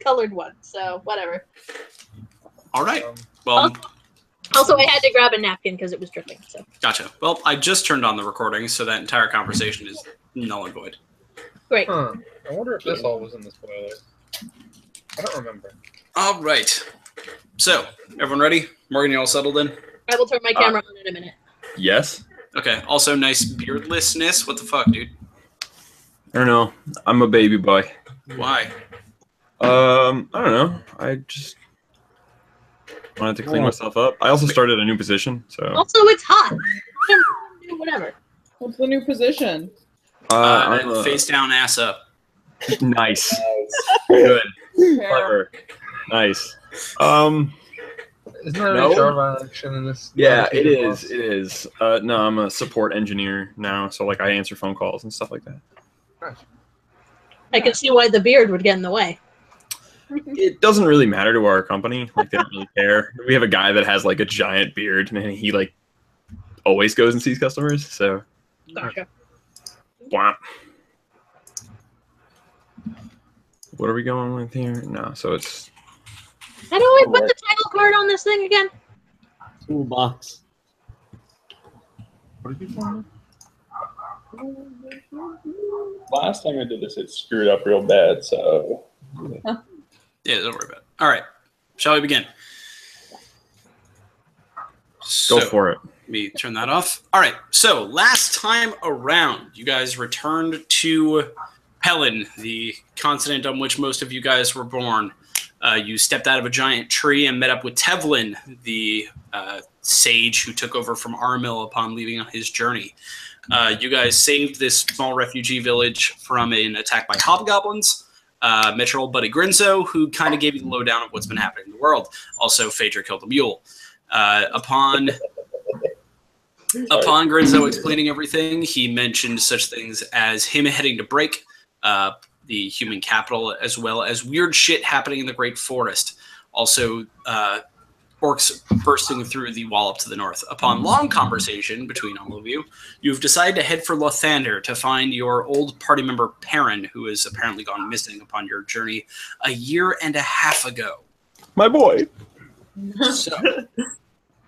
colored one, so whatever. All right. Well. Also, I had to grab a napkin because it was dripping. So. Gotcha. Well, I just turned on the recording, so that entire conversation is null and void. Great. Huh. I wonder if this all was in the spoiler. I don't remember. All right. So, everyone ready? Morgan, you all settled in? I will turn my camera on in a minute. Yes. Okay. Also, nice beardlessness. What the fuck, dude? I don't know. I'm a baby boy. Why? I don't know. I just wanted to clean myself up. I also started a new position, so. Also, it's hot. Whatever. What's the new position? I'm face down, ass up. Nice. Good. Clever. Nice. Isn't there No. HR violation in this? Yeah, it is. It is. No, I'm a support engineer now, so like I answer phone calls and stuff like that. I can see why the beard would get in the way. It doesn't really matter to our company. Like they don't really care. We have a guy that has like a giant beard, and he like always goes and sees customers. So. Gotcha. Wow. What are we going with here? No, so it's. How do I put the title card on this thing again? Toolbox. What did you find? Last time I did this, it screwed up real bad, so. Yeah, don't worry about it. All right. Shall we begin? Go for it. Let me turn that off. All right. So last time around, you guys returned to Helen, the continent on which most of you guys were born. You stepped out of a giant tree and met up with Tevlin, the sage who took over from Armil upon leaving on his journey. You guys saved this small refugee village from an attack by hobgoblins. Met your old buddy Grinzo, who kind of gave you the lowdown of what's been happening in the world. Also, Phaedra killed a mule. Upon Grinzo explaining everything, he mentioned such things as him heading to break the human capital, as well as weird shit happening in the Great Forest. Also, orcs bursting through the wall up to the north. Upon long conversation between all of you, you've decided to head for Lothandar to find your old party member Perrin, who has apparently gone missing upon your journey a year and a half ago. My boy. So,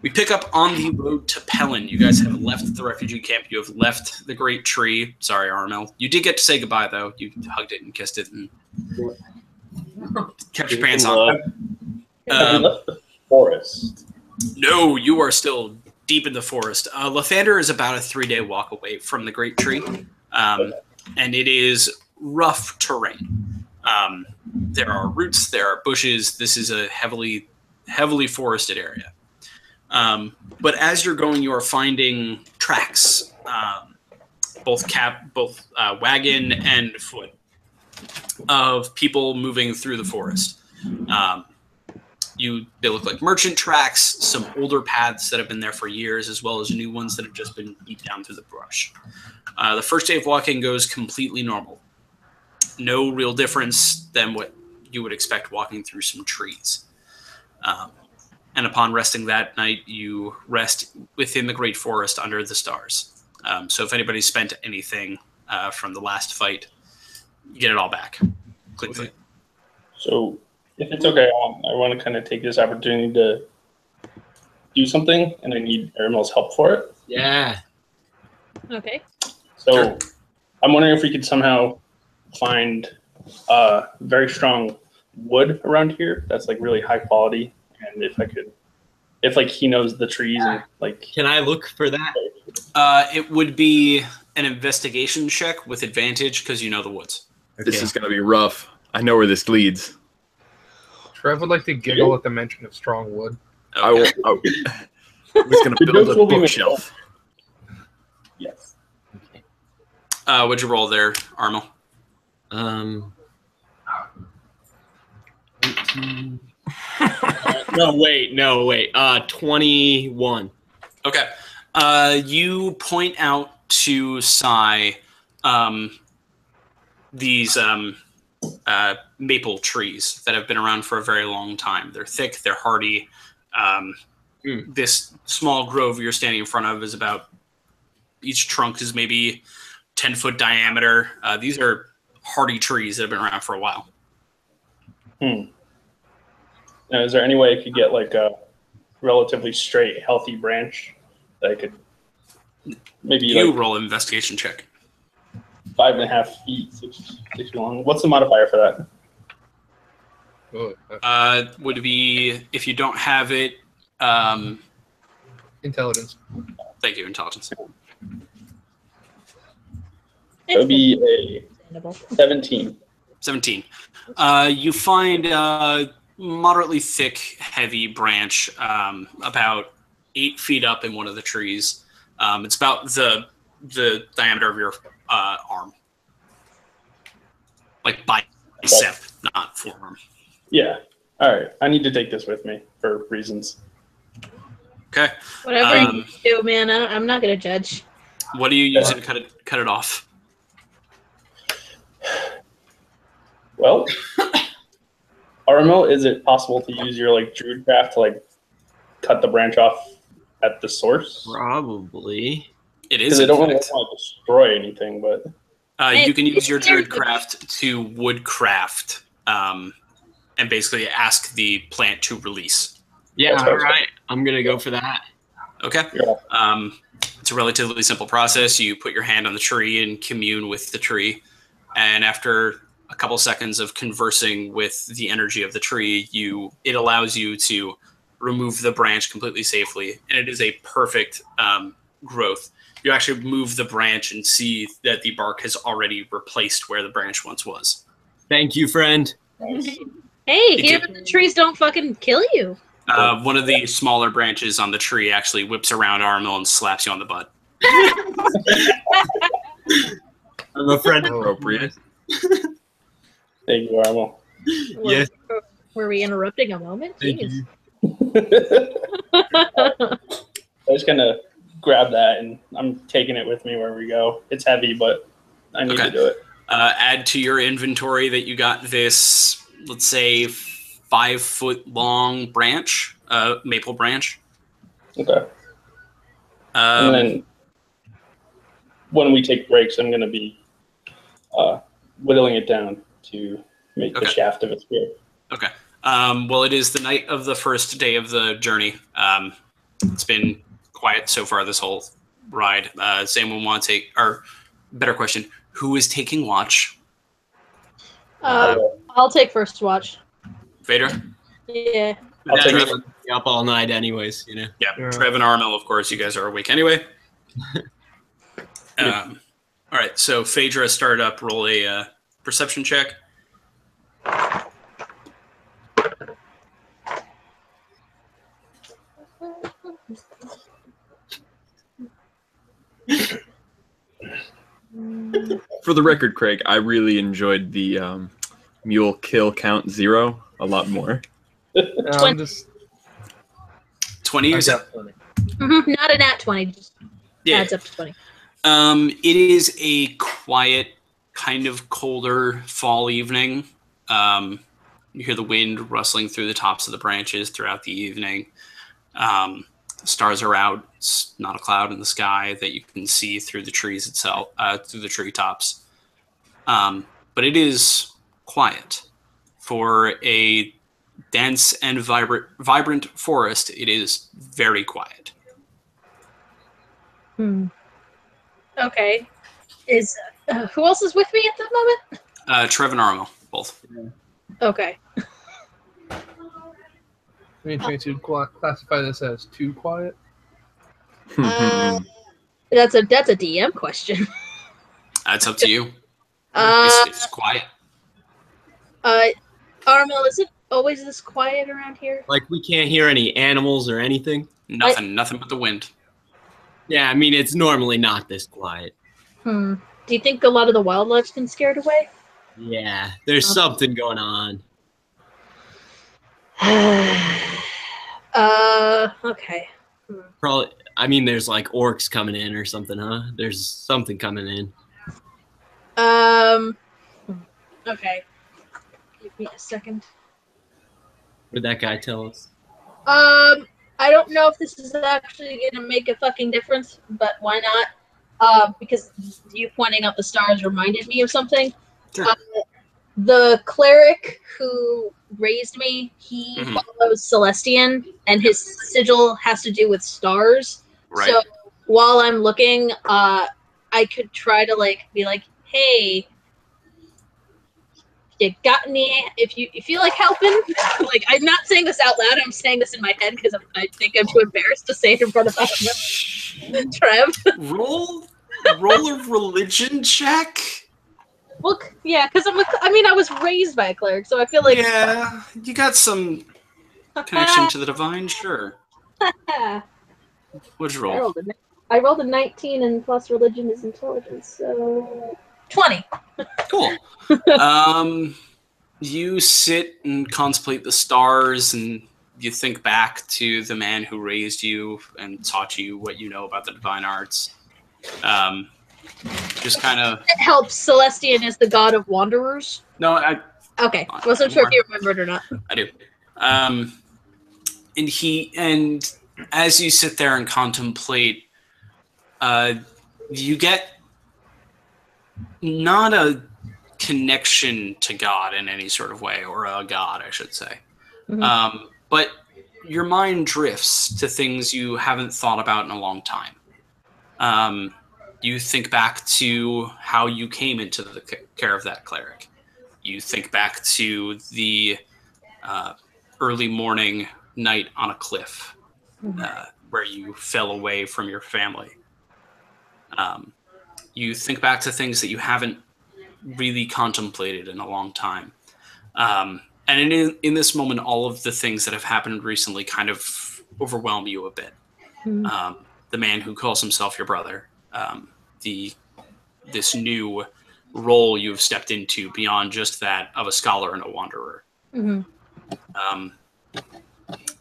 we pick up on the road to Pellin. You guys have left the refugee camp. You have left the great tree. Sorry, Armel. You did get to say goodbye, though. You hugged it and kissed it and kept your pants on. Have we left the forest? No, you are still deep in the forest. Lothandar is about a 3-day walk away from the great tree, and it is rough terrain. There are roots, there are bushes. This is a heavily forested area. But as you're going, you are finding tracks, both wagon and foot, of people moving through the forest. They look like merchant tracks, some older paths that have been there for years, as well as new ones that have just been beat down through the brush. The first day of walking goes completely normal. No real difference than what you would expect walking through some trees. And upon resting that night, you rest within the Great Forest under the stars. So if anybody spent anything from the last fight, you get it all back. Quickly. So, if it's okay, I want to kind of take this opportunity to do something, and I need Aramel's help for it. Yeah. Okay. So, Sure. I'm wondering if we could somehow find very strong wood around here that's like really high quality, and if like he knows the trees and like. Can I look for that? It would be an investigation check with advantage because you know the woods. This is going to be rough. I know where this leads. Trev would like to giggle at the mention of strong wood. Okay. I was going to build a bookshelf. Yes. What'd you roll there, Armel? 18. No, wait. 21. Okay. You point out to Sai these maple trees that have been around for a very long time. They're thick, they're hardy. This small grove you're standing in front of is each trunk is maybe 10-foot diameter. These are hardy trees that have been around for a while. Now, is there any way I could get like a relatively straight, healthy branch that I could maybe You like roll an investigation check. 5.5 feet, 6 feet long? What's the modifier for that? Oh, Would be if you don't have it. intelligence. Thank you, intelligence. That would be a Understandable. 17. 17. You find a moderately thick, heavy branch about 8 feet up in one of the trees. It's about the diameter of your arm. Like bicep, not forearm. Yeah. All right. I need to take this with me for reasons. Okay. Whatever you do, man, I'm not gonna judge. What are you using to cut it off? Well, Armo, is it possible to use your like druidcraft to like cut the branch off at the source? Probably. It is. Because I don't really in fact. want to destroy anything, but You can use your druidcraft to woodcraft, and basically ask the plant to release. Yeah, That's all right. right. I'm going to go for that. Okay. yeah. It's a relatively simple process. You put your hand on the tree and commune with the tree, and after a couple seconds of conversing with the energy of the tree, it allows you to remove the branch completely safely, and it is a perfect growth. You actually move the branch and see that the bark has already replaced where the branch once was. Thank you, friend. Nice. Hey, hear that the trees don't fucking kill you. One of the smaller branches on the tree actually whips around Armel and slaps you on the butt. I'm a friend. Appropriate. Thank you, Armo. Yes. Were we interrupting a moment? Thank Jeez. you. I'm just gonna grab that and I'm taking it with me wherever we go. It's heavy, but I need to do it. Add to your inventory that you got this, let's say, 5 foot long branch, maple branch. Okay. And then when we take breaks, I'm gonna be whittling it down to make the shaft of its spear. Okay. Well, it is the night of the first day of the journey. It's been quiet so far this whole ride. Does anyone want to take, or better question, who is taking watch? I'll take first watch. Vader? Yeah. I'll take I'll it. be up all night anyways, you know. Yeah, Trev and Armel, of course, you guys are awake anyway. All right, so Phaedra started up, roll a perception check. For the record, Craig, I really enjoyed the mule kill count 0 a lot more. I'm just 20, you said? Not a nat 20. Just adds up to 20. It is a quiet, kind of colder fall evening. You hear the wind rustling through the tops of the branches throughout the evening. Stars are out. It's not a cloud in the sky that you can see through the trees itself, through the treetops. But it is quiet. For a dense and vibrant forest, it is very quiet. Okay. Is who else is with me at the moment? Trev and Armo, both. Okay. I mean, trying to classify this as too quiet. That's a DM question. That's up to you. It's quiet. Armel, is it always this quiet around here? Like we can't hear any animals or anything. Nothing but the wind. Yeah, I mean it's normally not this quiet. Do you think a lot of the wildlife's been scared away? Yeah, there's something going on. Okay. Probably. I mean, there's like orcs coming in or something, huh? There's something coming in. Okay. Give me a second. What did that guy tell us? I don't know if this is actually gonna make a fucking difference, but why not? Because you pointing out the stars reminded me of something. Sure. The cleric who raised me, he Mhm. follows Celestian, and his sigil has to do with stars. Right. So while I'm looking, I could try to like be like, "Hey, you got any? If you feel like helping, like I'm not saying this out loud. I'm saying this in my head because I think I'm too embarrassed to say it in front of Trev. Roll a religion check. Look, yeah, because I was raised by a cleric, so I feel like Yeah, you got some connection to the divine, sure. What'd you roll? I rolled a 19, and plus religion is intelligence, so 20. Cool. You sit and contemplate the stars, and you think back to the man who raised you and taught you what you know about the divine arts. Just kind of. It helps. Celestian is the god of wanderers. No, I. Okay, wasn't sure if you remembered or not. I do. And as you sit there and contemplate, you get not a connection to God in any sort of way, or a God, I should say. Mhm. But your mind drifts to things you haven't thought about in a long time. You think back to how you came into the care of that cleric. You think back to the early morning night on a cliff where you fell away from your family. You think back to things that you haven't really contemplated in a long time. And in this moment, all of the things that have happened recently kind of overwhelm you a bit. The man who calls himself your brother, this new role you've stepped into beyond just that of a scholar and a wanderer.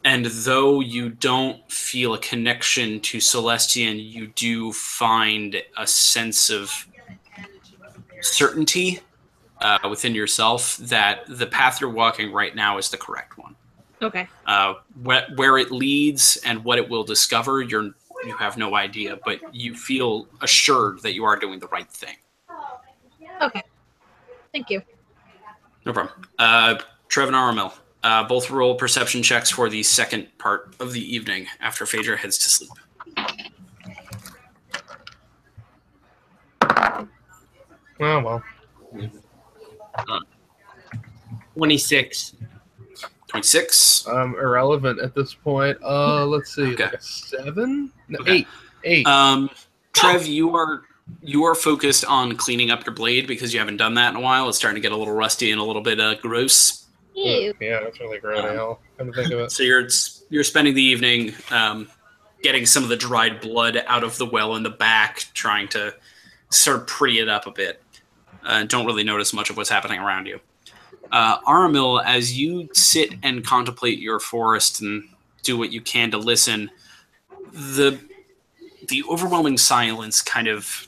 And though you don't feel a connection to Celestian, you do find a sense of certainty within yourself that the path you're walking right now is the correct one. Okay. Where it leads and what it will discover, you have no idea, but you feel assured that you are doing the right thing. Okay. Thank you. No problem. Trev and Aramil, both roll perception checks for the second part of the evening after Phaedra heads to sleep. Oh, well. 26. 26. Irrelevant at this point. Let's see. Okay. Like a 7? No, Okay. 8. Trev, you are focused on cleaning up your blade because you haven't done that in a while. It's starting to get a little rusty and a little bit gross. Ew. Yeah, that's really gross. Come to think of it. So you're spending the evening getting some of the dried blood out of the well in the back, trying to sort of pretty it up a bit. Don't really notice much of what's happening around you. Aramil, as you sit and contemplate your forest and do what you can to listen, the overwhelming silence kind of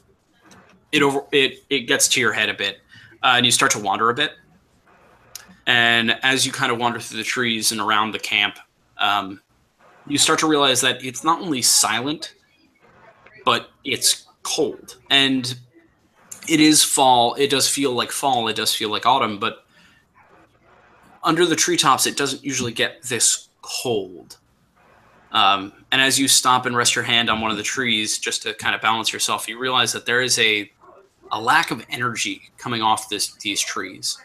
it gets to your head a bit, and you start to wander a bit. And as you kind of wander through the trees and around the camp, you start to realize that it's not only silent, but it's cold. And it is fall. It does feel like fall. It does feel like autumn, but under the treetops, it doesn't usually get this cold. And as you stop and rest your hand on one of the trees just to kind of balance yourself, you realize that there is a lack of energy coming off these trees.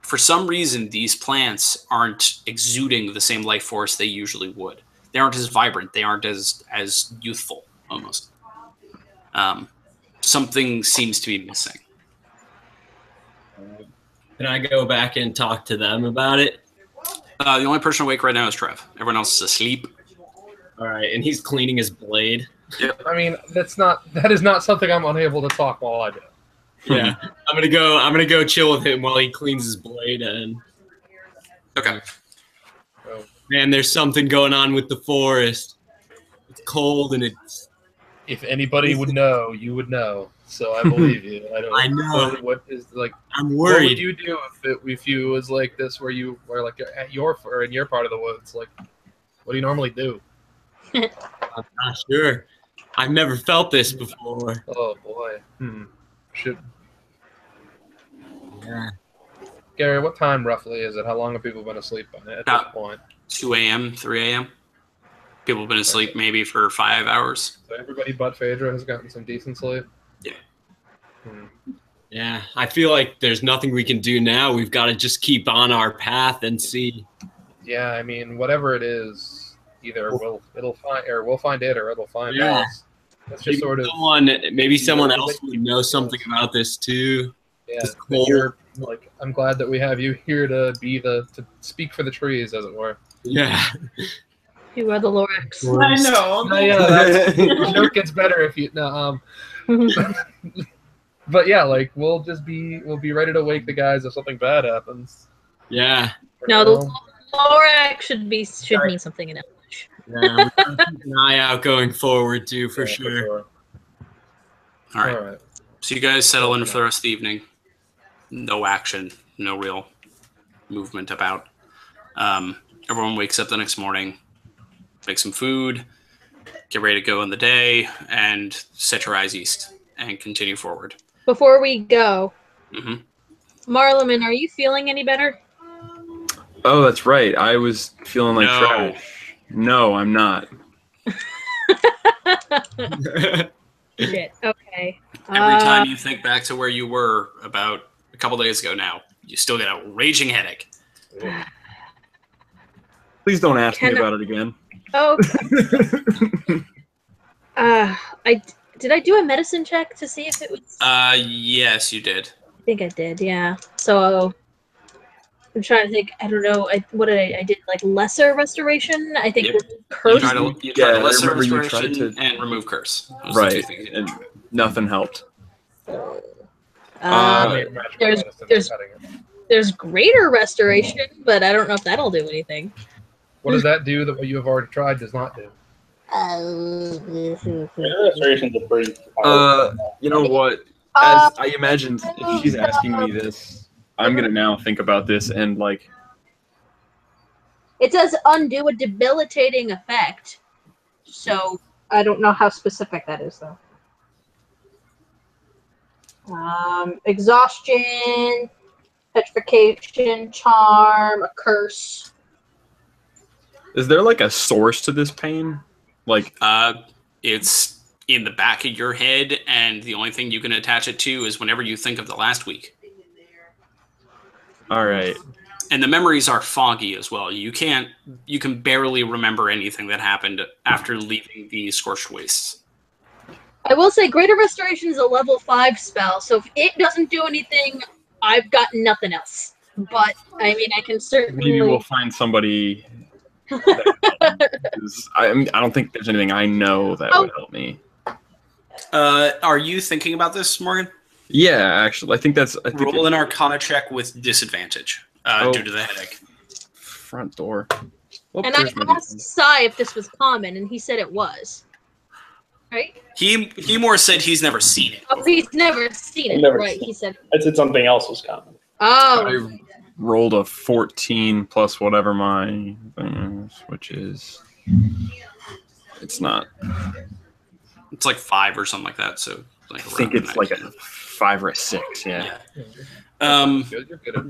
For some reason, these plants aren't exuding the same life force they usually would. They aren't as vibrant. They aren't as youthful, almost. Something seems to be missing. Can I go back and talk to them about it? The only person awake right now is Trev. Everyone else is asleep. All right, and he's cleaning his blade. Yep. I mean, that is not something I'm unable to talk while I do. Yeah, I'm gonna go chill with him while he cleans his blade. And Okay. man, there's something going on with the forest. It's cold and it's. If anybody would know, you would know. So I believe you. I know. What is like? I'm What would worried. you do if you was like this, where you were like at your or in your part of the woods? Like, what do you normally do? I'm not sure. I've never felt this before. Oh boy. Should Yeah. Gary, what time roughly is it? How long have people been asleep on it at this point? 2 a.m., 3 a.m. People have been asleep maybe for 5 hours. So everybody but Phaedra has gotten some decent sleep? Yeah. Yeah, I feel like there's nothing we can do now. We've got to just keep on our path and see. Yeah, I mean, whatever it is, either we'll find it or it'll find us. That's just sort of maybe someone else would know something about this too. Yeah, you're, like, I'm glad that we have you here to be to speak for the trees, as it were. Yeah. You are the Lorax. I know. The joke gets better if you But yeah, like we'll be ready to wake the guys if something bad happens. Yeah. No, the Lorax should mean something in English. Yeah, we gotta keep an eye out going forward too, for sure. All right. So you guys settle in for the rest of the evening. No action, no real movement about. Everyone wakes up the next morning, make some food, get ready to go in the day, and set your eyes east and continue forward. Before we go, Marleman, are you feeling any better? Oh, that's right. I was feeling like trash. No, I'm not. Shit. Okay. Every time you think back to where you were about a couple days ago now, you still get a raging headache. Please don't ask me about it again. Oh. Did I do a medicine check to see if it was? Yes, you did. I think I did. Yeah. So I'm trying to think. I don't know. What did I did like lesser restoration? I think curse. You tried lesser restoration and remove curse. Right, and nothing helped. There's greater restoration, but I don't know if that'll do anything. What does that do that what you have already tried does not do? Restoration's a pretty. You know what? As I imagined, if she's asking me this, I'm gonna now think about this and like. It does undo a debilitating effect, so I don't know how specific that is though. Exhaustion, petrification, charm, a curse. Is there like a source to this pain? Like, it's in the back of your head, and the only thing you can attach it to is whenever you think of the last week. All right. And the memories are foggy as well. You can barely remember anything that happened after leaving the Scorched Wastes. I will say Greater Restoration is a level 5 spell, so if it doesn't do anything, I've got nothing else. But, I mean, I can certainly... Maybe we'll find somebody... I don't think there's anything I know that would help me. Are you thinking about this, Morgan? Yeah, actually. I think roll an Arcana check with disadvantage due to the headache. Front door. And I asked Sai if this was common, and he said it was. Right? He more said he's never seen it. Oh, he's never seen it. Right, he said. I said something else was common. Oh. I rolled a 14 plus whatever my thing is, which is... It's not... It's like 5 or something like that, so... Like I think it's like a 5 or a 6, yeah.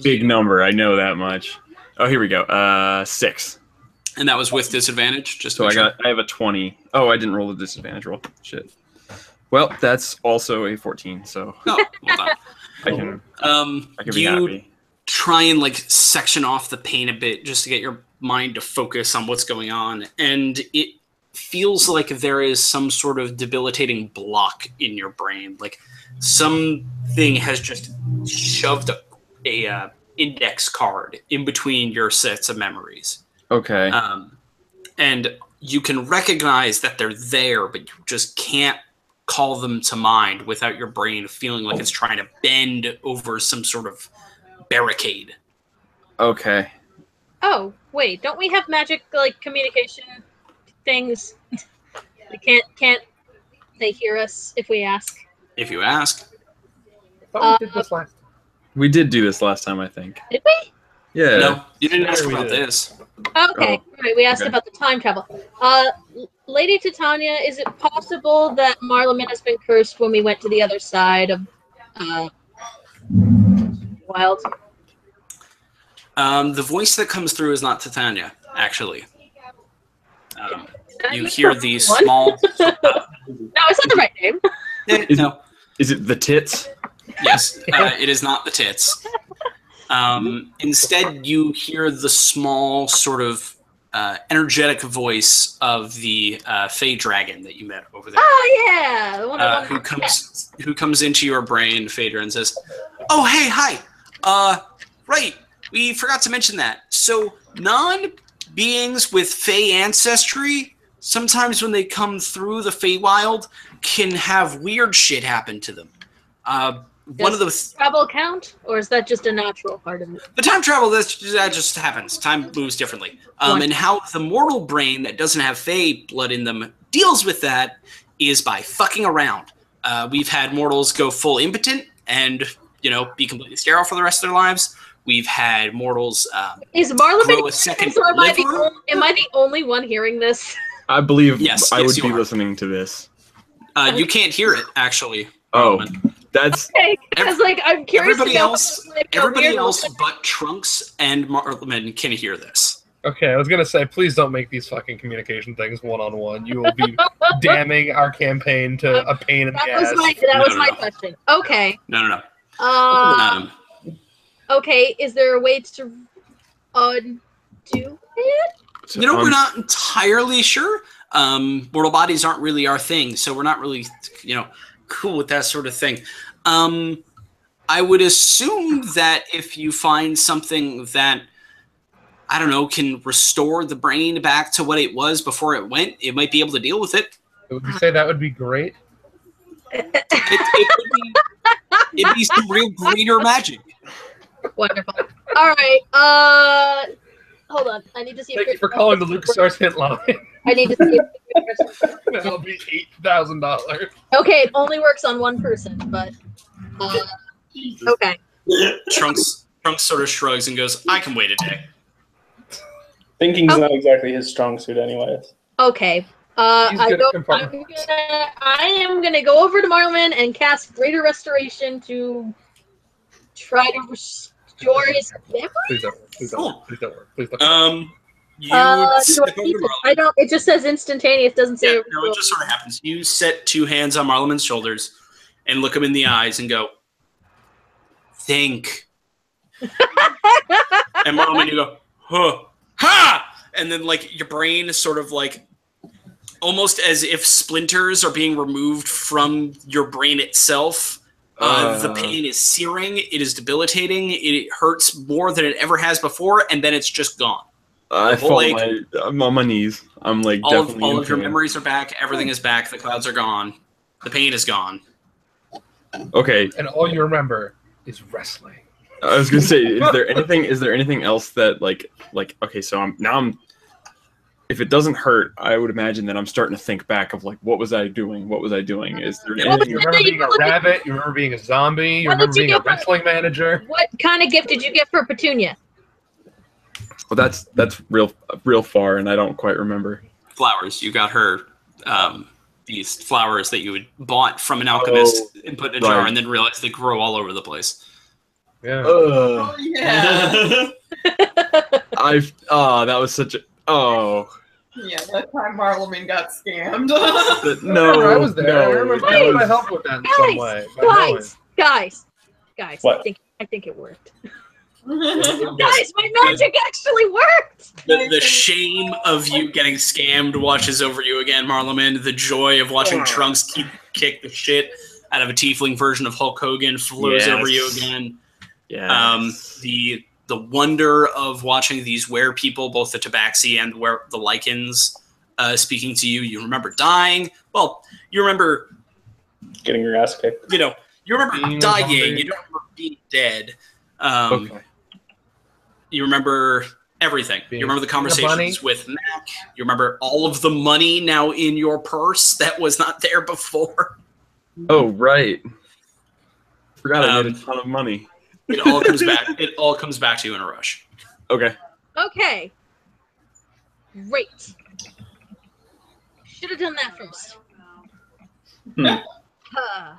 Big number, I know that much. Oh, here we go. 6. And that was with disadvantage? Just so I have a 20. Oh, I didn't roll the disadvantage roll. Shit. Well, that's also a 14, so... Oh, well done. I can be happy. Try and like section off the pain a bit just to get your mind to focus on what's going on. And it feels like there is some sort of debilitating block in your brain. Like something has just shoved a index card in between your sets of memories. Okay. And you can recognize that they're there, but you just can't call them to mind without your brain feeling like it's trying to bend over some sort of barricade. Okay. Oh, wait, don't we have magic like communication things? Can't they hear us if we ask? If you ask. I thought we did this last time. We did do this last time, I think. Did we? Yeah. No, you didn't ask about this. Okay, right. We asked about the time travel. Lady Titania, is it possible that Marleman has been cursed when we went to the other side of Wild? The voice that comes through is not Titania, actually. You hear these small... No, it's not the right name. No. Is it the tits? Yes, it is not the tits. Instead, you hear the small, sort of energetic voice of the Fey Dragon that you met over there. Oh yeah, the one I who comes into your brain, Phaedra, and says, "Oh hey, hi. Right, we forgot to mention that. So non-beings with Fey ancestry, sometimes when they come through the Feywild, can have weird shit happen to them. One of those travel count, or is that just a natural part of it? The time travel that just happens. Time moves differently. And how the mortal brain that doesn't have Fey blood in them deals with that is by fucking around. We've had mortals go full impotent and be completely sterile for the rest of their lives. We've had mortals is Marlon grow a second am I liver. the only one hearing this? I believe Yes, I would you be are. listening to this. You can't hear it, actually. Oh, that's Okay, because I'm curious. Everybody else but Trunks and Marlon can hear this. Okay, I was gonna say, please don't make these fucking communication things one-on-one. You will be damning our campaign to a pain in the ass. That was my question. Okay. No. Okay, is there a way to undo it? We're not entirely sure. Mortal bodies aren't really our thing, so we're not really, cool with that sort of thing. I would assume that if you find something that, I don't know, can restore the brain back to what it was before it went, it might be able to deal with it. Would you say that would be great? It'd be some real greater magic. Wonderful. All right. Hold on. I need to see. Thank you for calling the LucasArts hint line. I need to see. That'll be $8,000. Okay, it only works on one person, but okay. Trunks sort of shrugs and goes, "I can wait a day." Thinking's not exactly his strong suit, anyways. Okay. I am gonna go over to Marlon and cast Greater Restoration to try to restore his memory. Please don't work. Please don't work. Step over to Marlon. I don't. It just says instantaneous. Doesn't say. Yeah, no, it just sort of happens. You set two hands on Marlon's shoulders and look him in the eyes and go, "Think." And Marlon, you go, "Huh, ha!" And then your brain is sort of almost as if splinters are being removed from your brain itself. The pain is searing. It is debilitating. It hurts more than it ever has before, and then it's just gone. I'm on my knees. I'm definitely all of your memories are back. Everything is back. The clouds are gone. The pain is gone. Okay. And all you remember is wrestling. I was gonna say, is there anything else that okay, so I'm if it doesn't hurt, I would imagine that I'm starting to think back of what was I doing? What was I doing? Is there anything? You remember being a rabbit? You remember being a zombie? You remember being a wrestling manager? What kind of gift did you get for Petunia? Well, that's real far, and I don't quite remember. Flowers. You got her these flowers that you had bought from an alchemist and put in a jar, and then realized they grow all over the place. Yeah. Oh yeah. That was such a Yeah, that time Marleman got scammed. No, I was there. No, I remember I helped with that in some way. Guys. What? I think it worked. Guys, my magic actually worked. The shame of you getting scammed washes over you again, Marleman. The joy of watching Trunks kick the shit out of a tiefling version of Hulk Hogan flows over you again. Yeah. The wonder of watching these were-people, both the Tabaxi and the Lycans, speaking to you. You remember dying. Well, you remember Getting your ass kicked. You remember dying. You don't remember being dead. Okay. You remember everything. You remember the conversations with Mac. You remember all of the money now in your purse that was not there before. Oh, right. Forgot I made a ton of money. It all comes back. It all comes back to you in a rush. Okay. Okay. Great. Should have done that first.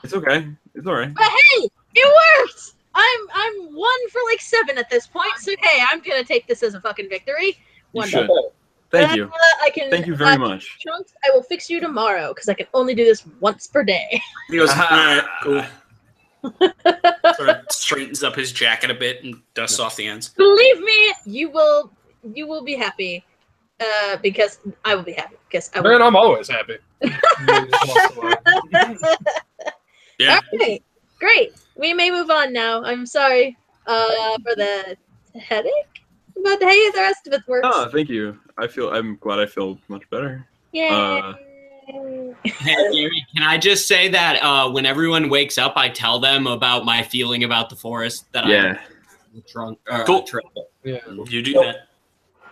It's okay. It's all right. But hey, it worked! I'm 1 for like 7 at this point. So hey, I'm gonna take this as a fucking victory. You One should. done. Thank you. I can. Thank you very much. Trunks, I will fix you tomorrow because I can only do this once per day. He goes, all right, cool. Cool. Sort of straightens up his jacket a bit and dusts off the ends. Believe me, you will be happy. Because I will be happy. Because I will. Man, I'm always happy. Yeah. Okay, great. We may move on now. I'm sorry for the headache, but hey, the rest of it works. Oh, thank you. I'm glad I feel much better. Yay. Hey, Gary, can I just say that when everyone wakes up, I tell them about my feeling about the forest that Yeah. I'm drunk. Cool. Yeah. You do that.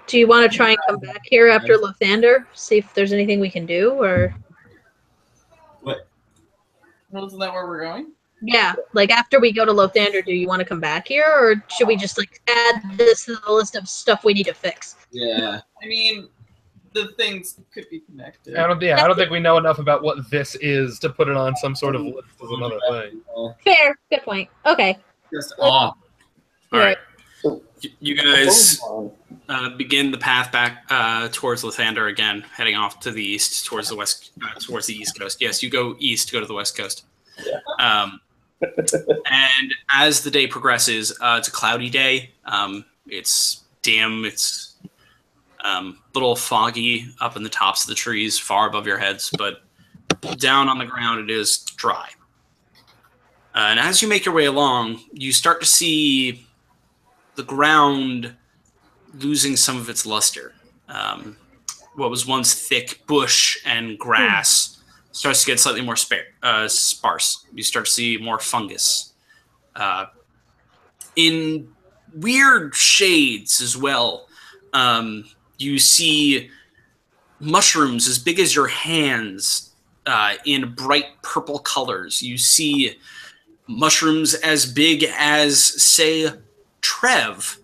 Do you want to try and come back here after Lothandar? See if there's anything we can do, or Isn't that where we're going? yeah, like after we go to Lothandar, do you want to come back here, or should we just like add this to the list of stuff we need to fix? Yeah. I mean, the things could be connected. I don't think we know enough about what this is to put it on some sort of list as another thing. Fair, good point. Okay, Just off. All right. You guys begin the path back towards Lothandar again, heading off to the east, towards the west, towards the east coast. Yes, you go east to go to the west coast. Yeah. And as the day progresses, it's a cloudy day. It's dim. It's a little foggy up in the tops of the trees, far above your heads, but down on the ground it is dry. And as you make your way along, you start to see the ground losing some of its luster. What was once thick bush and grass starts to get slightly more sparse. You start to see more fungus. In weird shades as well, you see mushrooms as big as your hands in bright purple colors. You see mushrooms as big as, say, Trev,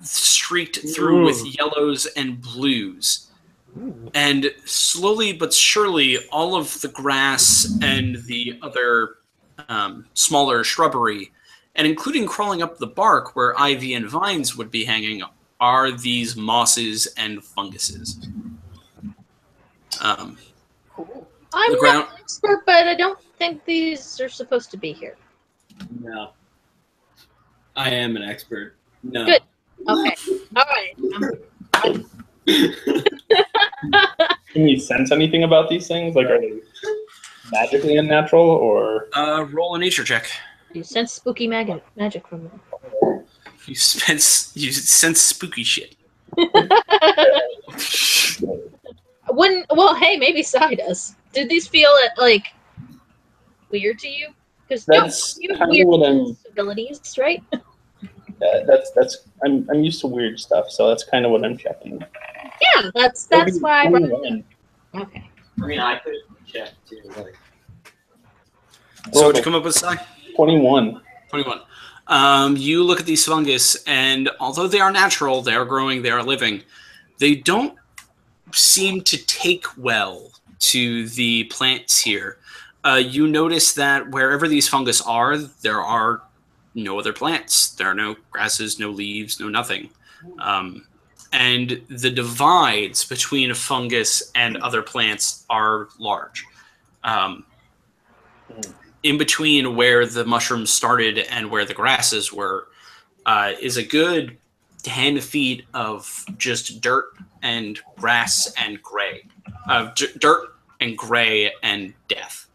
streaked through with yellows and blues. And slowly but surely, all of the grass and the other smaller shrubbery, and including crawling up the bark where ivy and vines would be hanging, are these mosses and funguses. I'm The ground- not an expert, but I don't think these are supposed to be here. No. I am an expert. No. Good. Okay. All right. Can you sense anything about these things? Like, are they magically unnatural, or Roll a nature check. You sense spooky magic from them. You sense spooky shit. Well, hey, maybe Sai does. Did these feel like weird to you? Because That's you have kind of weird what I'm. abilities, right? I'm used to weird stuff, so that's kind of what I'm checking. Yeah, that's why. I brought it up. Okay. I mean, I could check too. Like, So what'd you come up with, Si? 21. 21. You look at these fungus, and although they are natural, they are growing, they are living, they don't seem to take well to the plants here. You notice that wherever these fungus are, there are no other plants. There are no grasses, no leaves, no nothing. And the divides between fungus and other plants are large. In between where the mushrooms started and where the grasses were is a good 10 feet of just dirt and grass and gray. Dirt and gray and death.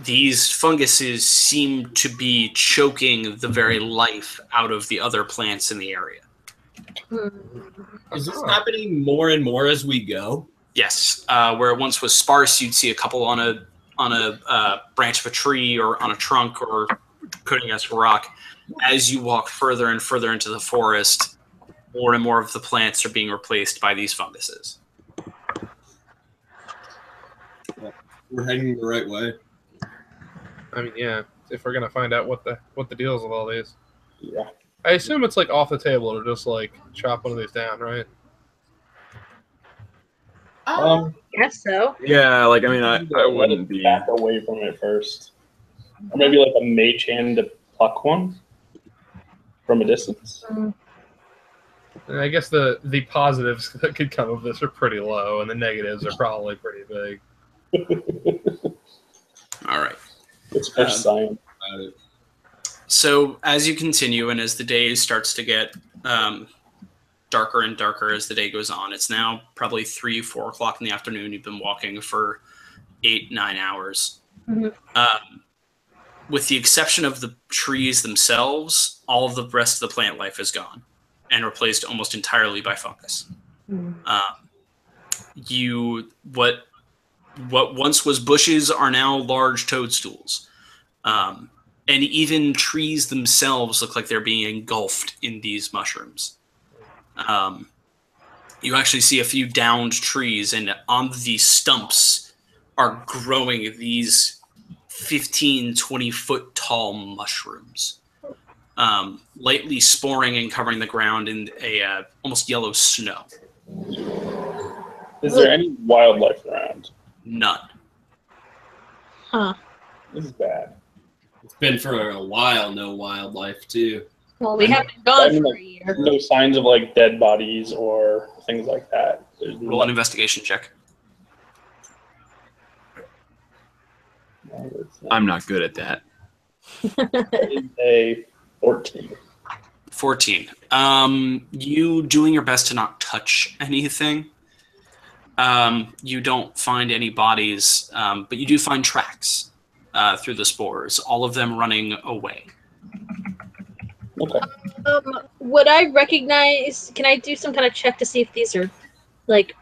These funguses seem to be choking the very life out of the other plants in the area. is this happening more and more as we go? Yes, where it once was sparse, you'd see a couple on a branch of a tree or on a trunk or putting against a rock. As you walk further and further into the forest, more and more of the plants are being replaced by these funguses. We're heading the right way. I mean, yeah. If we're gonna find out what the deal is with all these, Yeah. I assume it's like off the table to just like chop one of these down, right? Guess so. Yeah, like I mean, I wouldn't be. Back away from it first. Or maybe like a mage hand to pluck one from a distance. Mm. And I guess the positives that could come of this are pretty low, and the negatives are probably pretty big. All right. It's for science. So as you continue, and as the day starts to get darker and darker as the day goes on, it's now probably 3, 4 o'clock in the afternoon. You've been walking for 8, 9 hours. Mm-hmm. With the exception of the trees themselves, all of the rest of the plant life is gone and replaced almost entirely by fungus. What once was bushes are now large toadstools. And even trees themselves look like they're being engulfed in these mushrooms. You actually see a few downed trees, and on the stumps are growing these 15, 20-foot tall mushrooms, lightly sporing and covering the ground in a almost yellow snow. Is there any wildlife around? None. Huh. This is bad. It's been for a while, no wildlife, too. Well, we haven't been gone mean, for like, a year. no signs of like dead bodies or things like that. There's Roll an investigation check. I'm not good at that. A 14. 14. You doing your best to not touch anything. You don't find any bodies, but you do find tracks through the spores, all of them running away. Okay. Would I recognize? Can I do some kind of check to see if these are like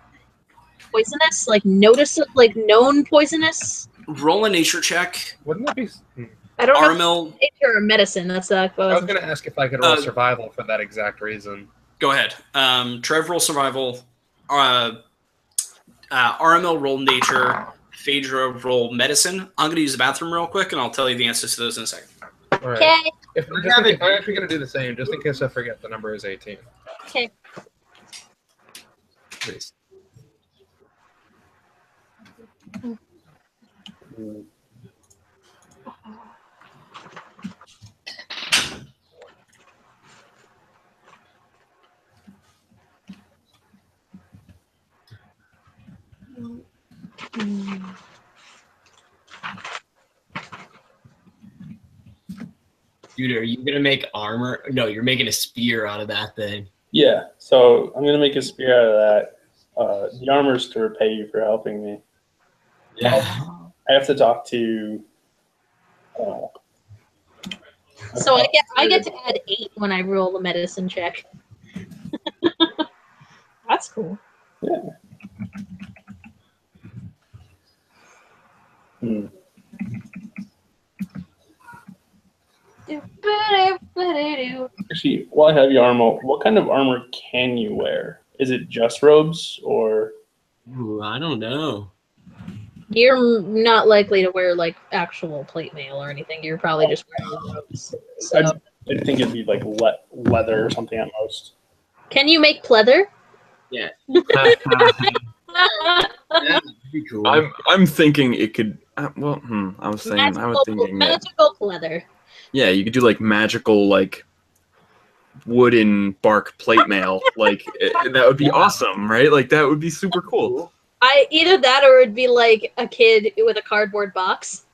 poisonous, like known poisonous? Roll a nature check. Wouldn't that be? I don't know. Aramil, If it's nature or medicine. That's I was going to ask if I could roll survival for that exact reason. go ahead. Trev, roll survival. Aramil, roll nature. Phaedra, roll medicine. I'm going to use the bathroom real quick, and I'll tell you the answers to those in a second. All right. Okay. If I'm actually going to do the same, just in case I forget, the number is 18. Okay. Please. Dude, are you going to make armor? No, you're making a spear out of that thing. Yeah, so I'm going to make a spear out of that. The armor's to repay you for helping me. Yeah. I have to talk to... So I get to add 8 when I roll a medicine check. That's cool. Yeah. Hmm. Actually, while I have your armor, what kind of armor can you wear? Is it just robes or? Ooh, I don't know. You're not likely to wear like actual plate mail or anything. You're probably just wearing robes. So. I think it'd be like leather or something at most. Can you make pleather? Yeah. Yeah. That'd be cool. I'm thinking it could. I was thinking. I was thinking that. Magical pleather. Yeah, you could do like magical like wooden bark plate mail. Like that would be awesome, right? Like that would be super cool. Either that or it'd be like a kid with a cardboard box.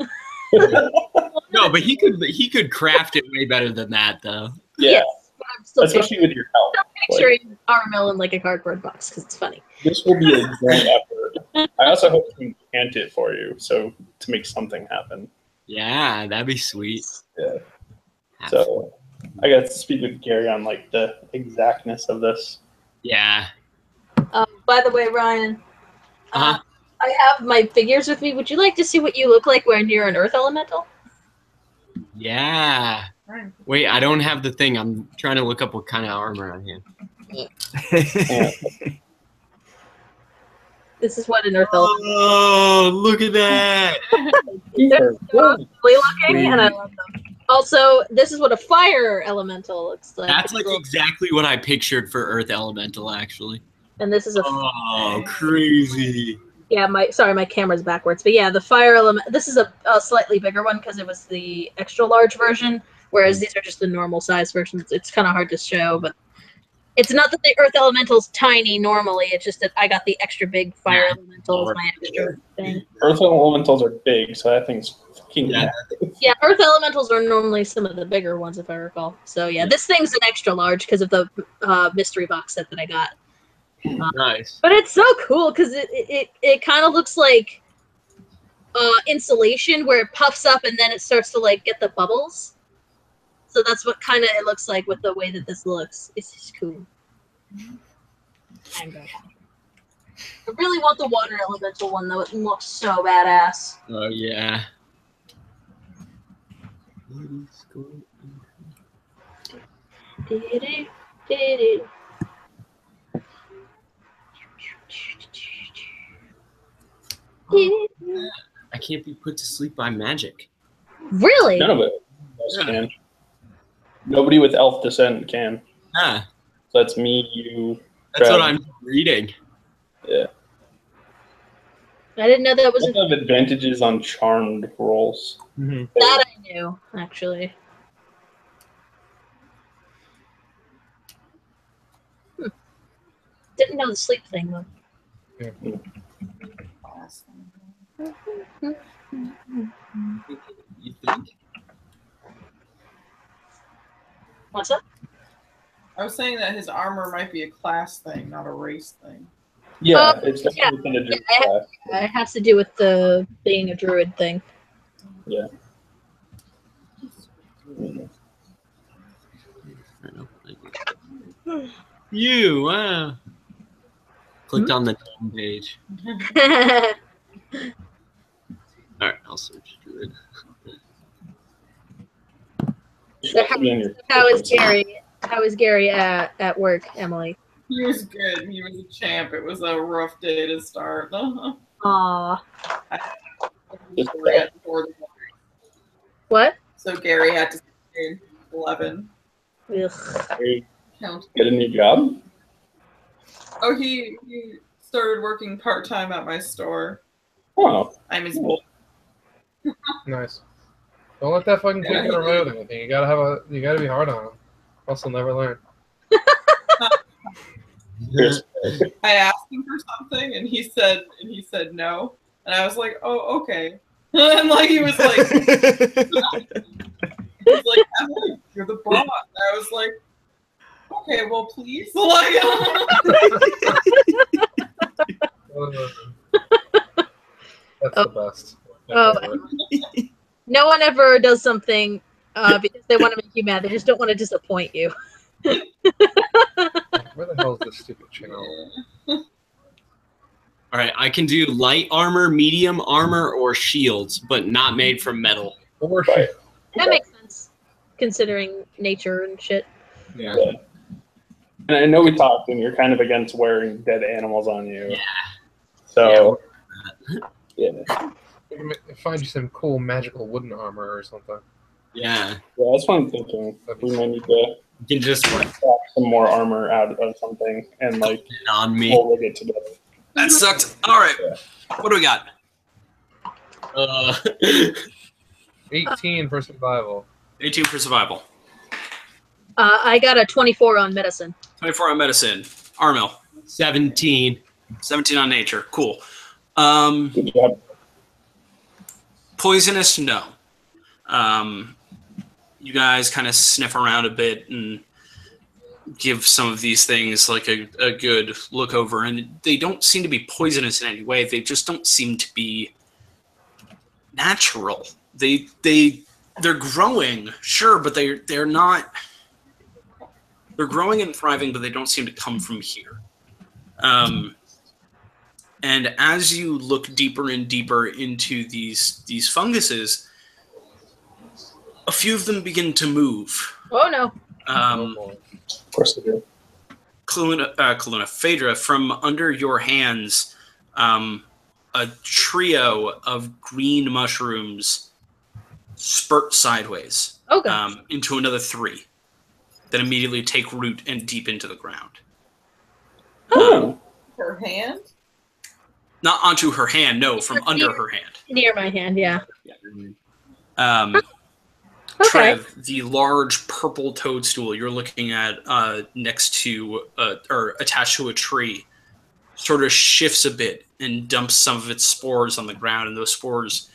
No, but he could craft it way better than that, though. Yeah, Yes, but I'm still especially with your help. picturing Armel in like a cardboard box because it's funny. This will be a great effort. I also hope to enchant it for you, so to make something happen. Yeah, that'd be sweet. Yeah. So I got to speak with Gary on like the exactness of this. Yeah. By the way, Ryan, Uh-huh. I have my figures with me. Would you like to see what you look like when you're an Earth Elemental? Yeah. Wait, I don't have the thing. I'm trying to look up what kind of armor I have. This is what an Earth Elemental. Oh, look at that! They're so ugly looking, and I love them. Also, this is what a fire elemental looks like. That's like exactly what I pictured for Earth Elemental, actually. And this is a Oh, crazy! Yeah, my camera's backwards. But yeah, the fire element, this is a slightly bigger one because it was the extra large version, whereas these are just the normal size versions. It's kind of hard to show, but it's not that the earth elemental's tiny normally, it's just that I got the extra big fire elemental as my extra thing. Earth elementals are big, so that thing's fucking massive. Yeah, earth elementals are normally some of the bigger ones, if I recall. So yeah, this thing's an extra large because of the mystery box set that I got. Nice. But it's so cool because it kind of looks like insulation where it puffs up and then it starts to like get the bubbles. So that's what kind of it looks like with the way that this looks. It's just cool. I really want the water elemental one though. It looks so badass. Oh yeah. I can't be put to sleep by magic. Really? None of it can. Nobody with elf descent can. Ah. So that's me, you. That's Travis. what I'm reading. Yeah. I didn't know that was I have advantages on charmed rolls. Mm-hmm. that I knew, actually. Didn't know the sleep thing though. Yeah. You think? What's up? I was saying that his armor might be a class thing, not a race thing. Yeah, it's definitely something to do with that. It has to do with the being a druid thing. Yeah. You, wow. Clicked on the dumb page. Alright, I'll search Druid. So how is Gary? How is Gary at work, Emily? He was good. He was a champ. It was a rough day to start. Aww. Before the- What? So Gary had to stay 11. Ugh. Count. Get a new job? Oh, he started working part-time at my store. Oh. I'm his boy. Nice. Don't let that fucking kid get away with anything. You gotta be hard on him. Else he'll never learn. I asked him for something, and he said no, and I was like, "Oh, okay." And like he was like, "Emily, you're the boss." And I was like, "Okay, well, please." Like, That's the best. No one ever does something because they want to make you mad. They just don't want to disappoint you. Where the hell is this stupid channel? Alright, I can do light armor, medium armor, or shields, but not made from metal. Or shit. That makes sense, considering nature and shit. Yeah. And I know we talked, and you're kind of against wearing dead animals on you. Yeah. So, yeah. Find you some cool magical wooden armor or something. Yeah. Yeah, that's what I'm thinking. We might need to You can just put craft some more armor out of something and like it on me. we'll rig it together. That sucked. All right. What do we got? 18 for survival. 18 for survival. I got a 24 on medicine. 24 on medicine. Armil. 17. 17 on nature. Cool. Good job. Poisonous, no. You guys kind of sniff around a bit and give some of these things like a good look over, and they don't seem to be poisonous in any way. They just don't seem to be natural. They're growing, sure, but they're not. They're growing and thriving, but they don't seem to come from here. And as you look deeper and deeper into these funguses, a few of them begin to move. Oh no. Of course they do. Kaluna, Phaedra, from under your hands, a trio of green mushrooms spurt sideways into another 3 that immediately take root and deep into the ground. Oh. Her hand? Not onto her hand, no, from under her hand. Near my hand, yeah. Okay. Trev, the large purple toadstool you're looking at next to, or attached to a tree, sort of shifts a bit and dumps some of its spores on the ground, and those spores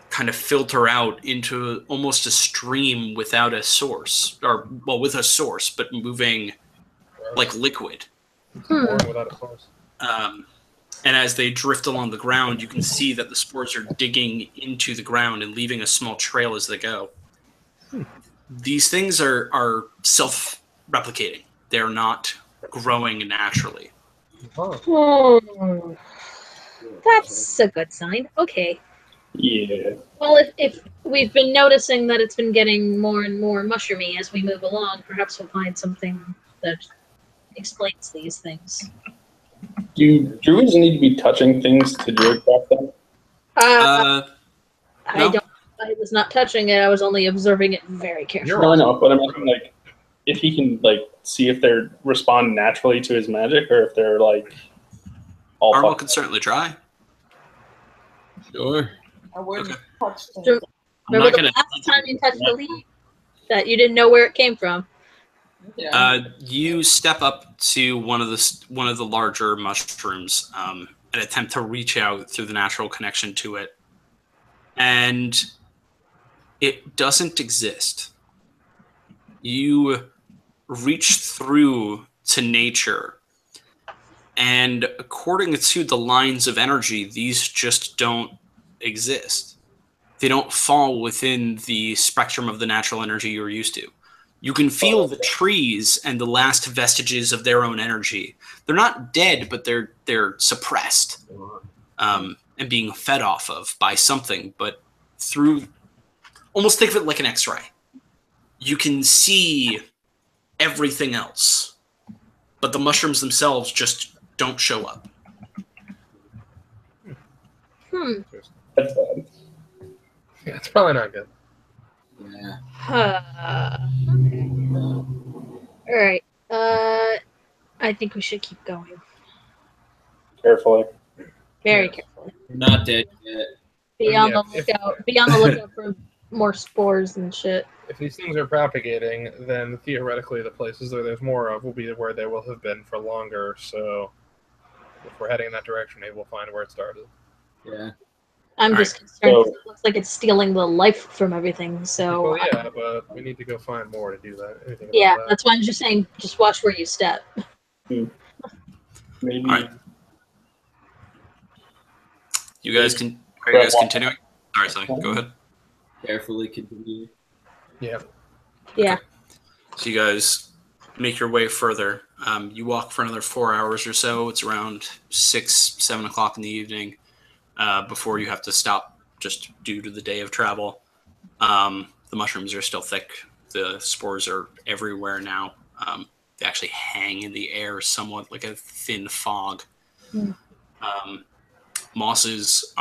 kind of filter out into almost a stream without a source, or, well, with a source, but moving like liquid. Boring without a source. And as they drift along the ground, you can see that the spores are digging into the ground and leaving a small trail as they go. These things are self-replicating. They're not growing naturally. That's a good sign. Okay. Yeah. Well, if we've been noticing that it's been getting more and more mushroomy as we move along, perhaps we'll find something that explains these things. Do druids need to be touching things to druidcraft them? No. I was not touching it. I was only observing it very carefully. No, I know, but I'm asking, like, if he can, like, see if they respond naturally to his magic, or if they're, like, all Arnold fucked. can certainly try. Sure. I wouldn't Okay. touch things. Sure. I'm Remember not the gonna. last time you touched the leaf that you didn't know where it came from? Yeah. You step up to one of the larger mushrooms and attempt to reach out through the natural connection to it, and it doesn't exist. You reach through to nature, and according to the lines of energy, these just don't exist. They don't fall within the spectrum of the natural energy you're used to. You can feel the trees and the last vestiges of their own energy. They're not dead, but they're suppressed and being fed off of by something. But through, almost think of it like an X-ray. You can see everything else, but the mushrooms themselves just don't show up. That's bad. Yeah, it's probably not good. Yeah. All right. I think we should keep going. Carefully. Very Yes. carefully. We're not dead yet. Be on Yeah, the lookout. Be on the lookout for more spores and shit. If these things are propagating, then theoretically the places where there's more of will be where they will have been for longer. So if we're heading in that direction, maybe we'll find where it started. Yeah. I'm All just concerned. So- 'Cause it looks like it's stealing the life from everything. So Well, yeah, but we need to go find more to do that. Anything about yeah, that. that's why I'm just saying. Just watch where you step. Maybe. All right. You guys can. Are you guys continuing? Sorry, Sally. Go ahead. Carefully continue. Yeah. Yeah. So you guys make your way further. You walk for another 4 hours or so. It's around 6, 7 o'clock in the evening before you have to stop just due to the day of travel. The mushrooms are still thick. The spores are everywhere now. They actually hang in the air somewhat like a thin fog. Mosses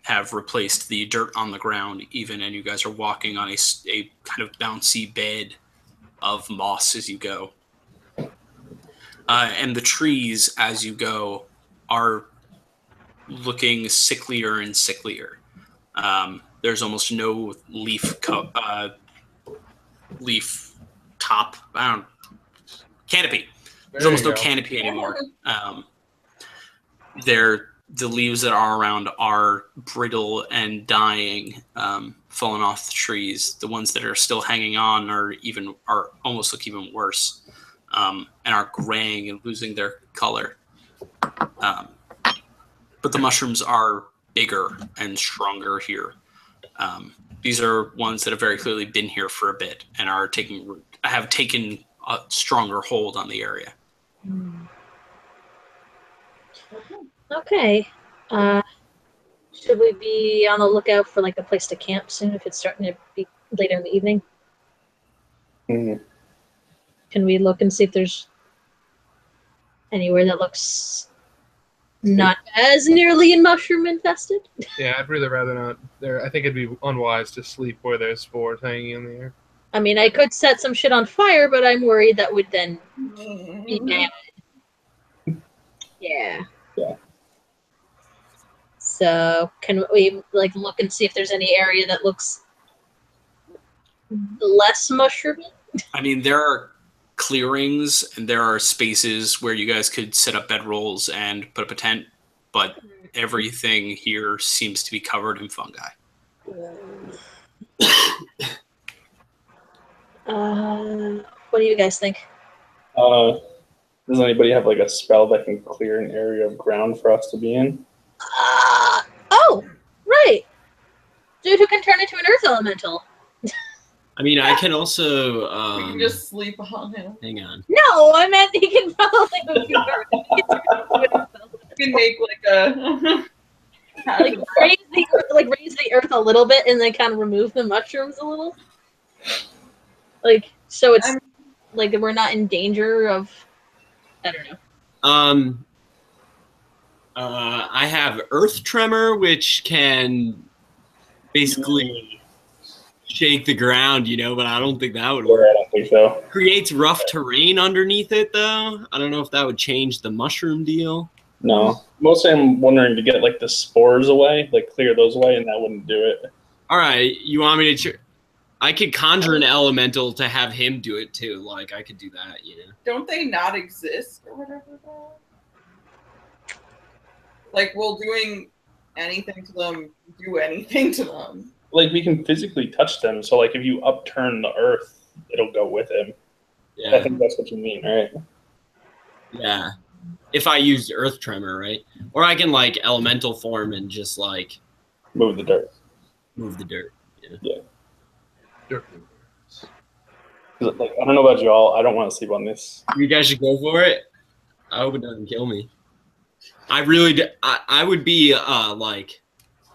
have replaced the dirt on the ground even, and you guys are walking on a kind of bouncy bed of moss as you go. And the trees, as you go, are looking sicklier and sicklier. There's almost no leaf top, canopy. There's almost no canopy anymore. The leaves that are around are brittle and dying, falling off the trees. The ones that are still hanging on are almost look even worse, and are graying and losing their color. But the mushrooms are bigger and stronger here. These are ones that have very clearly been here for a bit and have taken a stronger hold on the area. Okay. Should we be on the lookout for like a place to camp soon if it's starting to be later in the evening? Mhm. Can we look and see if there's anywhere that looks not as nearly mushroom infested? Yeah, I'd really rather not. I think it'd be unwise to sleep where there's spores hanging in the air. I mean, I could set some shit on fire, but I'm worried that would then be bad. Yeah. So can we like look and see if there's any area that looks less mushroomy? I mean, there are clearings and there are spaces where you guys could set up bedrolls and put up a tent, but everything here seems to be covered in fungi. What do you guys think? Does anybody have like a spell that can clear an area of ground for us to be in? Oh, right. Dude who can turn into an earth elemental. I mean, I can also. We can just sleep on him. Hang on. No, I meant he can probably move you earth. We can make like a like raise the earth a little bit and then kind of remove the mushrooms a little. Like so it's like we're not in danger of I don't know. I have Earth Tremor, which can basically shake the ground, but I don't think that would work. I don't think so. Creates rough terrain underneath it, though. I don't know if that would change the mushroom deal. No. Mostly I'm wondering to get like the spores away, like clear those away, and that wouldn't do it. All right, you want me to... I could conjure an elemental to have him do it, too. Like, I could do that, Don't they not exist or whatever, though? Like, will doing anything to them do anything to them? Like we can physically touch them, so like if you upturn the earth, it'll go with him. Yeah. I think that's what you mean, right? Yeah. If I used Earth Tremor, right? Or I can, like, elemental form and just, like... Move the dirt. Move the dirt. Yeah. Dirt. Like, I don't know about y'all. I don't want to sleep on this. You guys should go for it. I hope it doesn't kill me. I really... I would be, like...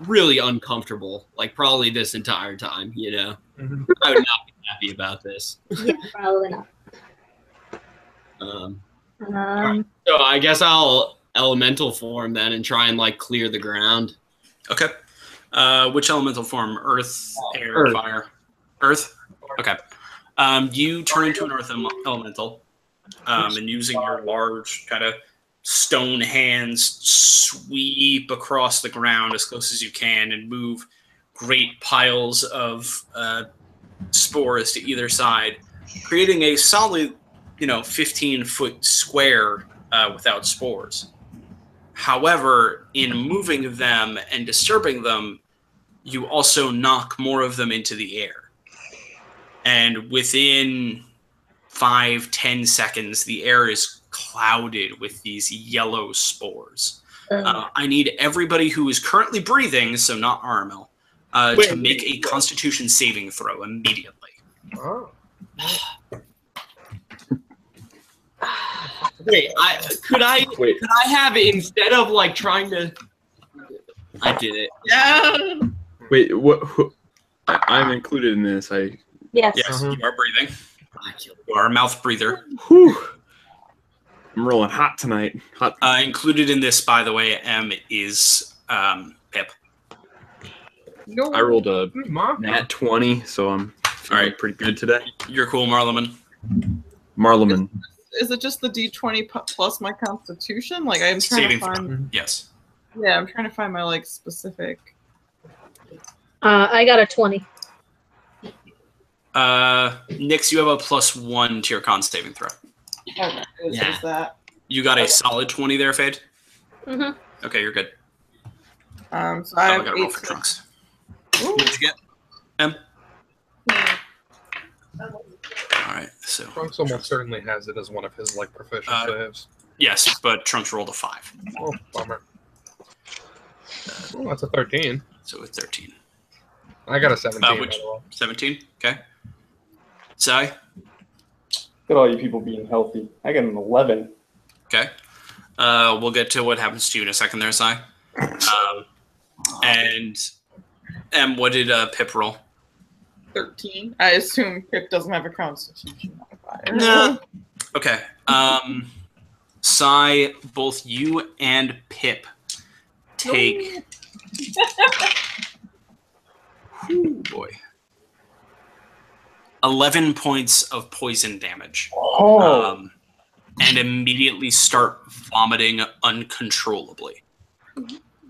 really uncomfortable, like probably this entire time, Mm-hmm. I would not be happy about this. Yeah, probably not. Right. So I guess I'll elemental form then and try and like clear the ground. Okay. Which elemental form? Earth, air, Earth. fire? Earth? Okay. You turn into an earth elemental, and using your large kind of stone hands, sweep across the ground as close as you can and move great piles of spores to either side, creating a solid, 15-foot square without spores. However, in moving them and disturbing them, you also knock more of them into the air. And within 5-10 seconds, the air is clouded with these yellow spores. I need everybody who is currently breathing, so not Aramil, to make a Constitution saving throw immediately. Oh. Wait, could I have it instead of like trying to? I did it. Yeah. Wait, what? I'm included in this. Yes. Yes, you are breathing. You are a mouth breather. Whew. I'm rolling hot tonight. Hot. Included in this, by the way, is Pip. No. I rolled a Mom. nat 20, so I'm feeling Alright. pretty good today. You're cool, Marleman. Marleman. Is it just the D20 plus my Constitution? Like I'm trying Saving to find. throw. Yes. Yeah, I'm trying to find my like specific. I got a 20. Nix, you have a +1 to your con saving throw. Okay, Yeah. is that? You got a solid 20 there, Fade? Mm-hmm. Okay, you're good. So I I have got to roll 8. for Trunks. Ooh. What'd you get? M? Alright, so... Trunks almost certainly has it as one of his like proficient saves. Yes, but Trunks rolled a 5. Oh, bummer. Oh, that's a 13. So it's 13. I got a 17. Which- by the way. 17? Okay. Sai? Look at all you people being healthy. I got an 11. Okay. We'll get to what happens to you in a second there, Sai. And what did Pip roll? 13. I assume Pip doesn't have a Constitution modifier. No. Okay. Sai, both you and Pip take... Ooh, boy. 11 points of poison damage. Oh. And immediately start vomiting uncontrollably.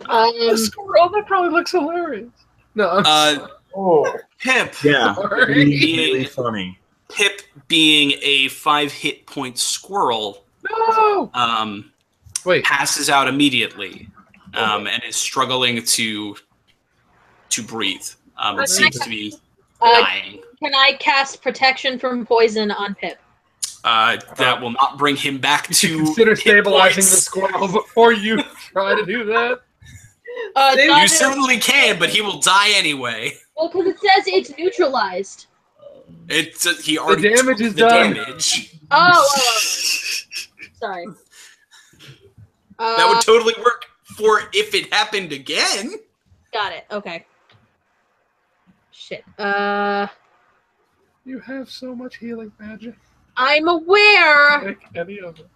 The squirrel, that probably looks hilarious. No, I'm sorry. Oh, Pip. Yeah, Sorry. really funny. Pip being a 5 hit point squirrel, No! Wait. passes out immediately, and is struggling to breathe. It seems to be dying. Can I cast protection from poison on Pip? That will not bring him back to Consider hit stabilizing points. the squirrel before you try to do that. You certainly can, but he will die anyway. Well, because it says it's neutralized. He already The damage took is the done. damage. Oh. Sorry. That would totally work for if it happened again. Got it. Okay. Shit. You have so much healing magic. I'm aware. Like any of it.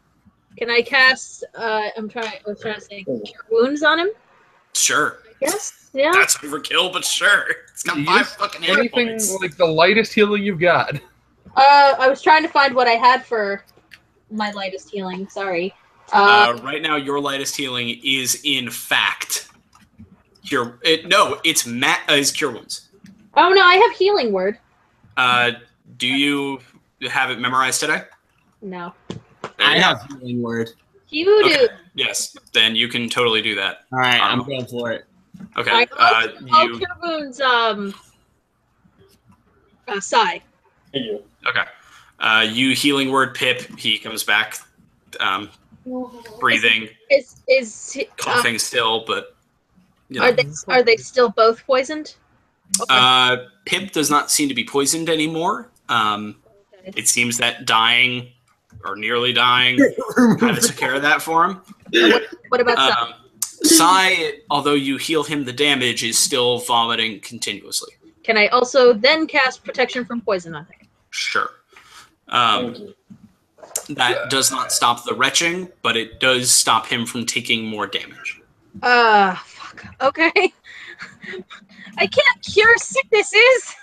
Can I cast? I was trying to say cure wounds on him. Sure. Yes. Yeah. That's overkill, but sure. It's got Use 5 fucking hit anything points. like the lightest healing you've got. I was trying to find what I had for my lightest healing. Sorry. Right now, your lightest healing is in fact cure. It's cure wounds. Oh no, I have healing word. Do you have it memorized today? No. I have healing word. You do. Okay. Yes, then you can totally do that. All right, I'm going for it. Okay. All cure wounds. Sigh. thank you. Okay. You healing word Pip. He comes back, breathing, Is coughing still, but you know. are they still both poisoned? Okay. Pip does not seem to be poisoned anymore. It seems that dying or nearly dying kind of took care of that for him. What about Sigh? Sai, although you heal him the damage, is still vomiting continuously. Can I also then cast protection from poison on him? Sure. Thank you. That does not stop the retching, but it does stop him from taking more damage. Fuck. Okay. I can't cure sicknesses.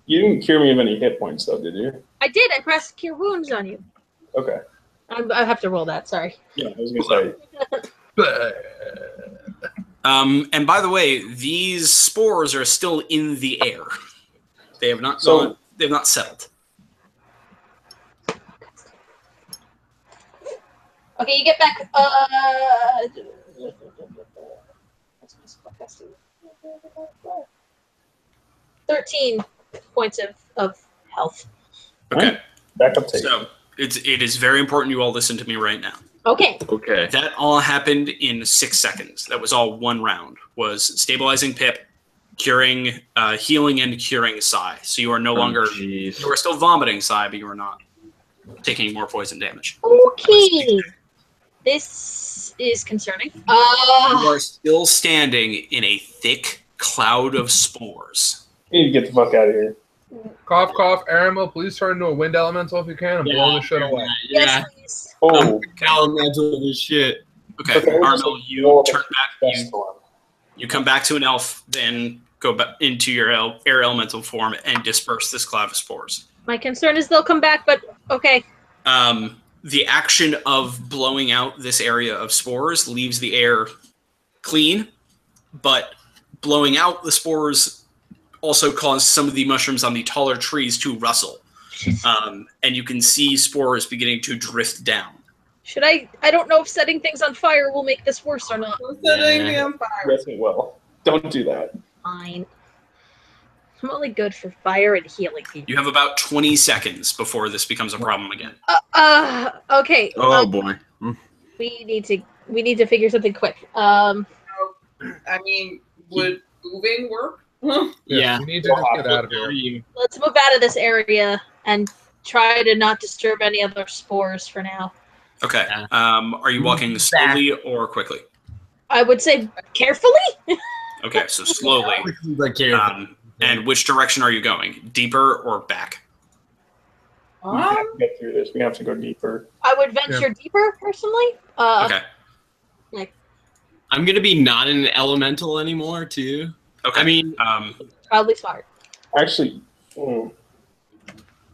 You didn't cure me of any hit points, though, did you? I did. I pressed cure wounds on you. Okay. I have to roll that. Sorry. Yeah, I was gonna say. And by the way, these spores are still in the air. They have not So- gone. They have not settled. Okay, you get back. 13 points of health. Okay. Back up take. So it is very important you all listen to me right now. Okay. Okay. That all happened in 6 seconds. That was all one round. Was stabilizing Pip, curing, healing, and curing Sai. So you are no longer. Jeez. You are still vomiting Sai, but you are not taking more poison damage. Okay. This is concerning. You are still standing in a thick cloud of spores. You need to get the fuck out of here. Cough, cough. Aramil, please turn into a wind elemental if you can and blow this shit away. Yeah. Yes, please. Oh, Elemental this shit. Okay, Okay, we'll just Armel, you roll turn back. best form. You come back to an elf, then go back into your air elemental form and disperse this cloud of spores. My concern is they'll come back, but okay. The action of blowing out this area of spores leaves the air clean, but blowing out the spores also caused some of the mushrooms on the taller trees to rustle. And you can see spores beginning to drift down. Should I don't know if setting things on fire will make this worse or not. Setting me on fire. Yes, it will. Don't do that. Fine. I'm only good for fire and healing people. You have about 20 seconds before this becomes a problem again. Okay. Oh boy. We need to figure something quick. I mean, would moving work? Yeah. We need to just get out of here. Let's move out of this area and try to not disturb any other spores for now. Okay. Are you walking slowly or quickly? I would say carefully. Okay, so slowly. But careful. And which direction are you going? Deeper or back? We have to get through this. We have to go deeper. I would venture deeper personally. Okay. I'm gonna be not an elemental anymore too. Okay. I mean, Probably smart. Actually,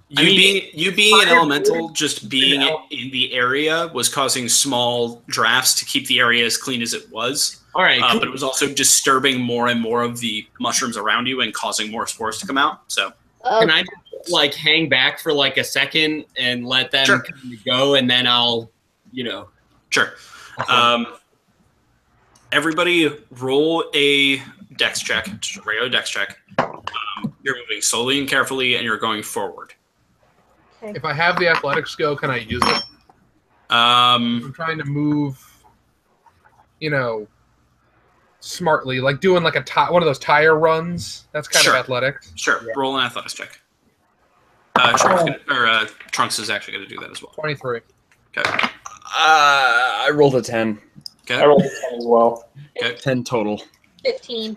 You being an elemental, just being in the area was causing small drafts to keep the area as clean as it was. All right, cool. But it was also disturbing more and more of the mushrooms around you and causing more spores to come out. So can I like hang back for like a second and let them Sure. kind of go, and then I'll, Sure. Everybody roll a dex check, just a regular dex check. You're moving slowly and carefully, and you're going forward. If I have the athletics skill, can I use it? I'm trying to move, smartly, like doing like one of those tire runs. That's kind of athletics. Sure. Yeah. Roll an athletics check. Trunks is actually going to do that as well. 23. Okay. I rolled a 10. Okay. I rolled a 10 as well. Okay. 10 total. 15.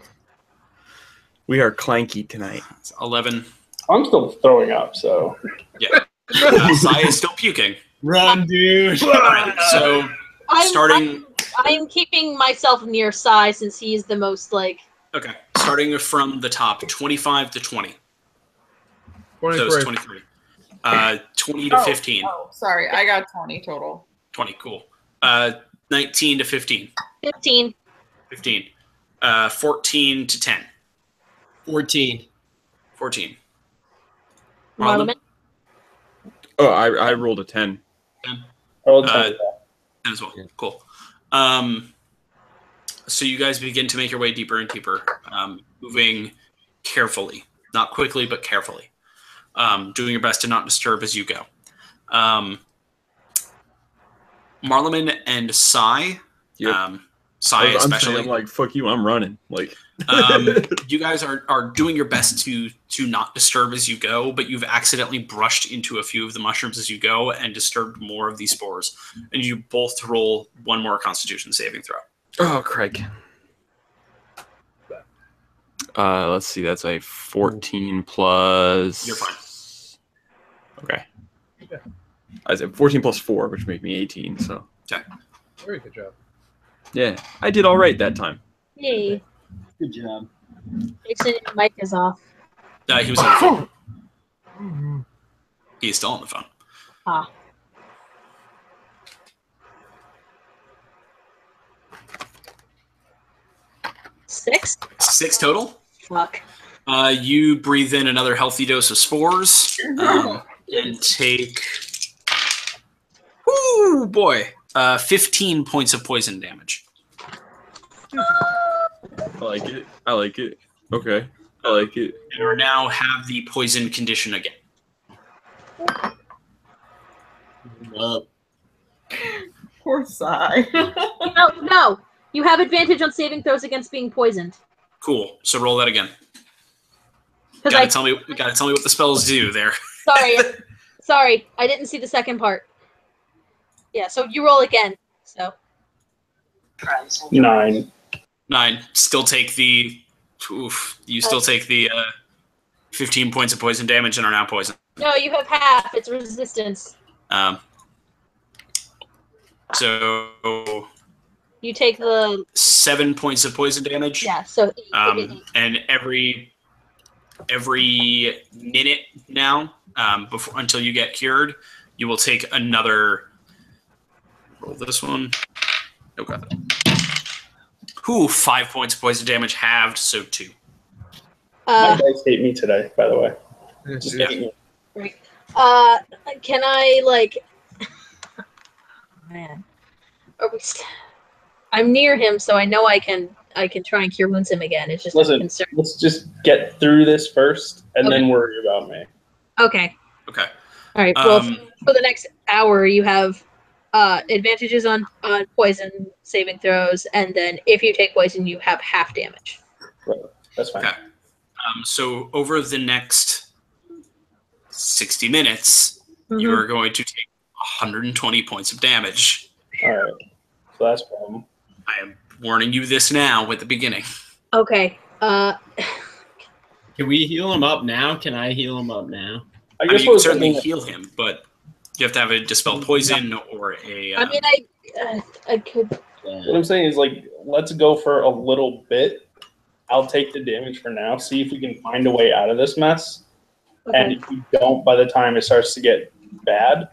We are clanky tonight. It's 11. I'm still throwing up, so. Yeah. Sai is still puking. Run, dude. All right, so I'm keeping myself near Sai since he's the most like. Okay. Starting from the top, 25 to 20. 23. So it's 23. 20 to 15. Oh, sorry. I got 20 total. 20, cool. 19 to 15. 15. 15. 14 to 10. 14. 14. Marlon? Oh, I rolled a 10. 10. I rolled a 10. 10 as well. Cool. So you guys begin to make your way deeper and deeper, moving carefully. Not quickly, but carefully. Doing your best to not disturb as you go. Marleman and Sai, Yep. Sai I'm especially. saying, like, fuck you, I'm running. Like, you guys are doing your best to not disturb as you go, but you've accidentally brushed into a few of the mushrooms as you go and disturbed more of these spores. And you both roll one more Constitution saving throw. oh, Craig. Let's see. That's a 14 plus. You're fine. Okay. I said 14 plus 4, which make me 18. So. Okay. Very good job. Yeah, I did all right that time. Yay. Good job. Jason, your mic is off. He was on the phone. He's still on the phone. Ah. Six? 6 total. Fuck. You breathe in another healthy dose of spores and take. Ooh, boy. 15 points of poison damage. I like it. I like it. Okay. I like it. And you now have the poison condition again. Poor Sai. No. You have advantage on saving throws against being poisoned. Cool. So roll that again. Because Gotta tell me what the spells do there. Sorry, I didn't see the second part. Yeah, so you roll again. So 9. 9. Still take the. Oof. You still take the 15 points of poison damage and are now poisoned. no, you have half. It's resistance. So You take the 7 points of poison damage. yeah. So And every minute now, until you get cured, you will take another. Roll this one. Oh god. 5 points of poison damage halved, so 2. My dice hate me today, by the way. Just Yeah. hate me. Right. Can I like? Man, are we? I'm near him, so I know I can try and cure wounds him again. It's just a Listen, concern. let's just get through this first, and then worry about me. Okay. Okay. All right. Well, for the next hour, you have advantages on poison saving throws, and then if you take poison, you have half damage. Right. That's fine. Okay. So over the next 60 minutes, you are going to take 120 points of damage. All right. So that's problem. I am warning you this now at the beginning. Okay. Can we heal him up now? Can I heal him up now? I I guess mean, you what can certainly thinking- heal him, but you have to have a dispel poison or a. I mean, I could. What I'm saying is, like, let's go for a little bit. I'll take the damage for now. See if we can find a way out of this mess. And if you don't, by the time it starts to get bad,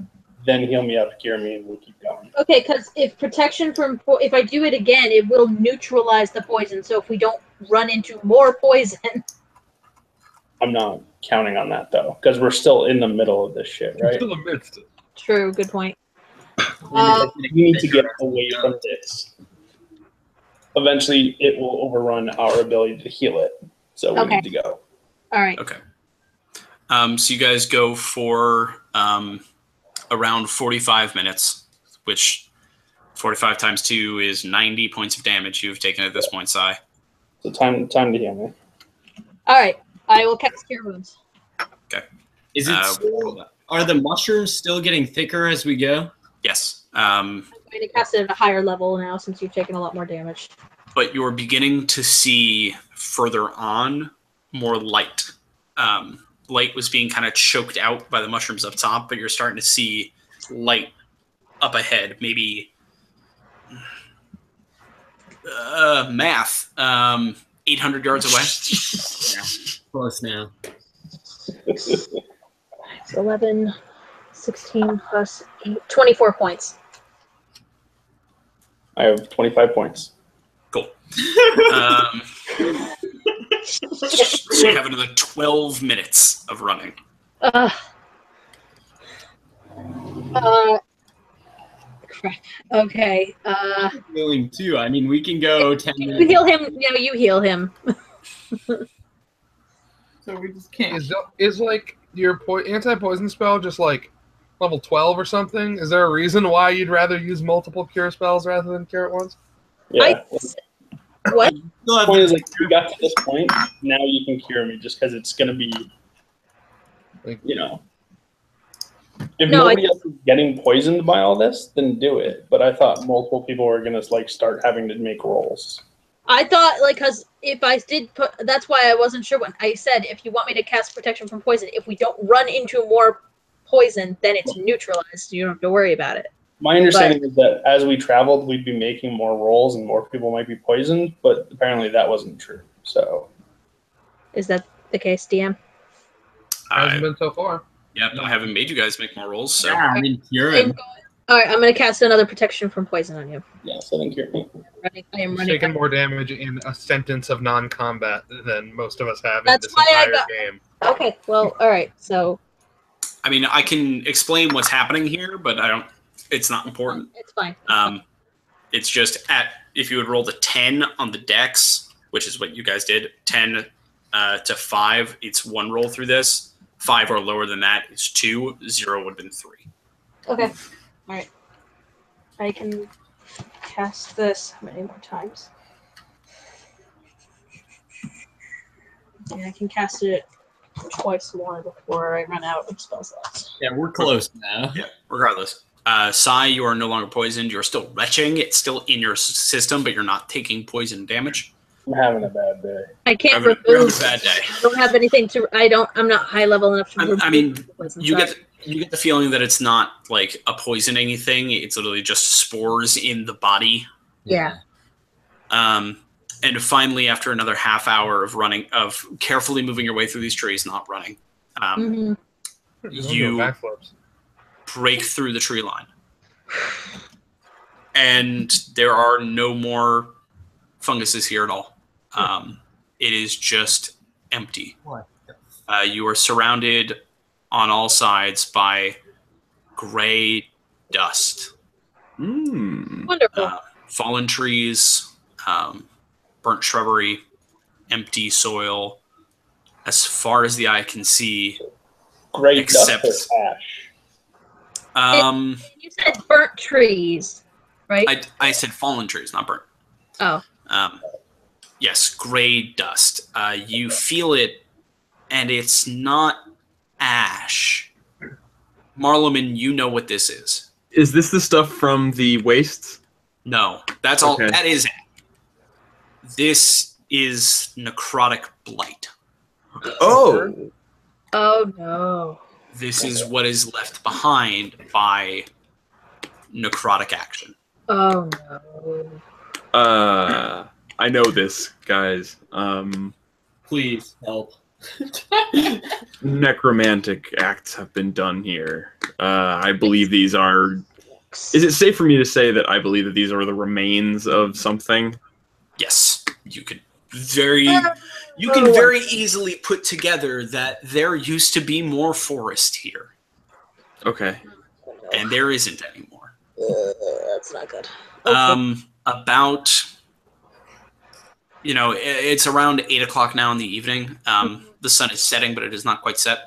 then heal me up, cure me, and we'll keep going. Okay, because if protection from if I do it again, it will neutralize the poison. So if we don't run into more poison, I'm not counting on that though, because we're still in the middle of this shit, right? Still amidst it. true. Good point. We need to get away from this. Eventually, it will overrun our ability to heal it, so we Okay. need to go. All right. Okay. So you guys go for around 45 minutes, which 45 times 2 is 90 points of damage you've taken at this point, Sai. So time to heal me. All right. I will cast Cure Wounds. Is it still, are the mushrooms still getting thicker as we go? Yes. I'm going to cast it at a higher level now since you've taken a lot more damage. But you're beginning to see further on more light. Light was being kind of choked out by the mushrooms up top, but you're starting to see light up ahead. Maybe math. 800 yards away. Yeah, close now. It's 11, 16 plus 8, 24 points. I have 25 points. Cool. So you have another 12 minutes of running. Crap. Okay. Healing too. I mean, we can go 10 You minutes. heal him. No, you heal him. So we just can't. Is like your anti-poison spell just like level 12 or something? Is there a reason why you'd rather use multiple cure spells rather than cure at once? Yeah. What? The point is, like, we got to this point, now you can cure me just because it's going to be, you know. If nobody else is getting poisoned by all this, then do it. But I thought multiple people were going to, like, start having to make rolls. I thought, like, because if I did put, that's why I wasn't sure when I said, if you want me to cast protection from poison, if we don't run into more poison, then it's neutralized. You don't have to worry about it. My understanding is that as we traveled, we'd be making more rolls and more people might be poisoned, but apparently that wasn't true. So, is that the case, DM? Hasn't been so far. Yep, I haven't made you guys make more rolls, so. Yeah, I mean, cure him. All right, I'm going to cast another protection from poison on you. yeah, so then cure me. I am He's running. taken more damage in a sentence of non-combat than most of us have That's in this why I entire got- game. Okay, well, all right. So I mean, I can explain what's happening here, but I don't. It's not important. it's fine. It's just if you would roll the 10 on the dex, which is what you guys did, 10 to 5, it's 1 roll through this. 5 or lower than that, it's 2. 0 would have been 3. Okay. All right. I can cast this how many more times? Yeah, I can cast it twice more before I run out of spell slots. Yeah, we're close now. Yeah, regardless. Sai, you are no longer poisoned. You're still retching. It's still in your system, but you're not taking poison damage. I'm having a bad day. I can't You're having remove. a bad day. I don't have anything to. I'm not high level enough to. I mean, remove poison, you so get the feeling that it's not like a poisoning thing. It's literally just spores in the body. Yeah. And finally, after another half hour of running, of carefully moving your way through these trees, not running, Mhm. you Backflips. break through the tree line. And there are no more funguses here at all. It is just empty. You are surrounded on all sides by gray dust. Wonderful. Fallen trees, burnt shrubbery, empty soil. As far as the eye can see, Great Except- dust or ash. You said burnt trees, right? I said fallen trees, not burnt. Oh. Yes, gray dust. You feel it, and it's not ash. Marloman, you know what this is. Is this the stuff from the wastes? No, that's all. Okay. That is it. This is necrotic blight. Oh, Oh no. This is what is left behind by necrotic action. Oh no. I know this, guys. Please help. necromantic acts have been done here. I believe these are. Is it safe for me to say that I believe that these are the remains of something? Yes, you can very easily put together that there used to be more forest here, Okay. and there isn't anymore. That's not good. Okay. About, it's around 8 o'clock now in the evening. The sun is setting, but it is not quite set.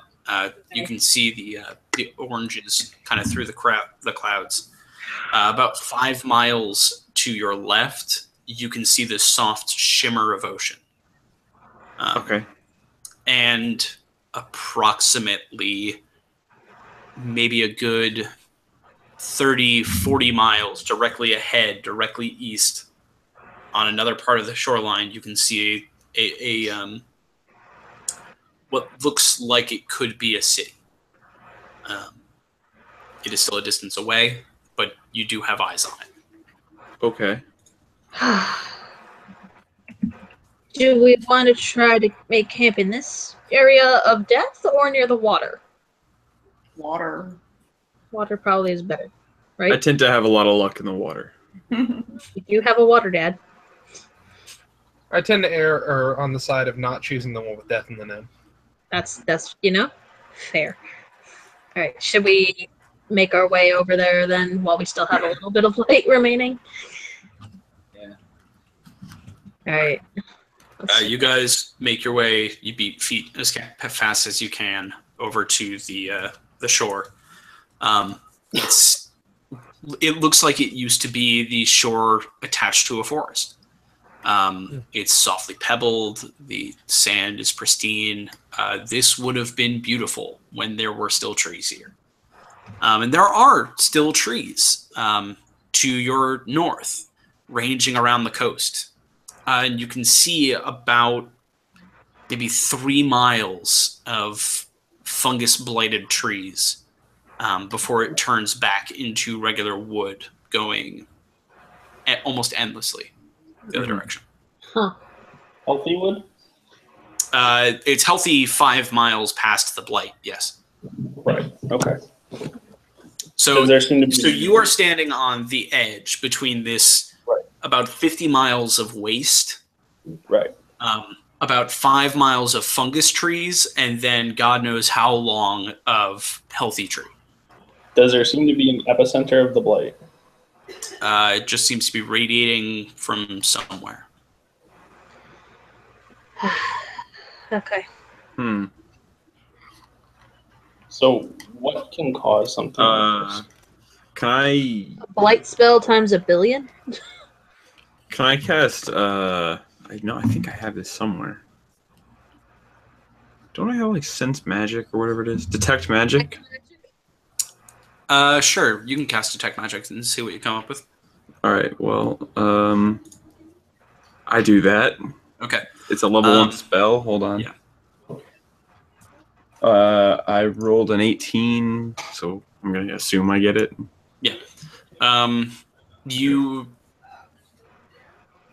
You can see the oranges kind of through the clouds. About 5 miles to your left, you can see the soft shimmer of ocean. Okay. And approximately maybe a good 30, 40 miles directly ahead, directly east, on another part of the shoreline, you can see a what looks like it could be a city. It is still a distance away, but you do have eyes on it. Okay. Do we want to try to make camp in this area of death or near the water? Water. Water probably is better, I right? tend to have a lot of luck in the water. You do have a water dad. I tend to err on the side of not choosing the one with death in the name. That's fair. All right, should we make our way over there then while we still have a little bit of light remaining? Yeah. All right. You guys make your way. You beat feet as fast as you can over to the shore. It looks like it used to be the shore attached to a forest. It's softly pebbled. The sand is pristine. This would have been beautiful when there were still trees here. And there are still trees to your north, ranging around the coast. And you can see about maybe 3 miles of fungus-blighted trees before it turns back into regular wood, going almost endlessly the other direction. Huh. Healthy wood? It's healthy 5 miles past the blight, yes. Right. Okay. So, there seem to be... so you are standing on the edge between this about 50 miles of waste, Right. about 5 miles of fungus trees, and then God knows how long of healthy tree. Does there seem to be an epicenter of the blight? It just seems to be radiating from somewhere. Okay. So, what can cause something like this? Can I A blight spell times 1 billion? cast I think I have this somewhere. Don't I have like sense magic or whatever it is? Detect magic? Sure, you can cast Detect Magic and see what you come up with. Alright, well, I do that. Okay. It's a level 1 spell. Hold on. Yeah. I rolled an 18, so I'm gonna assume I get it. Yeah. You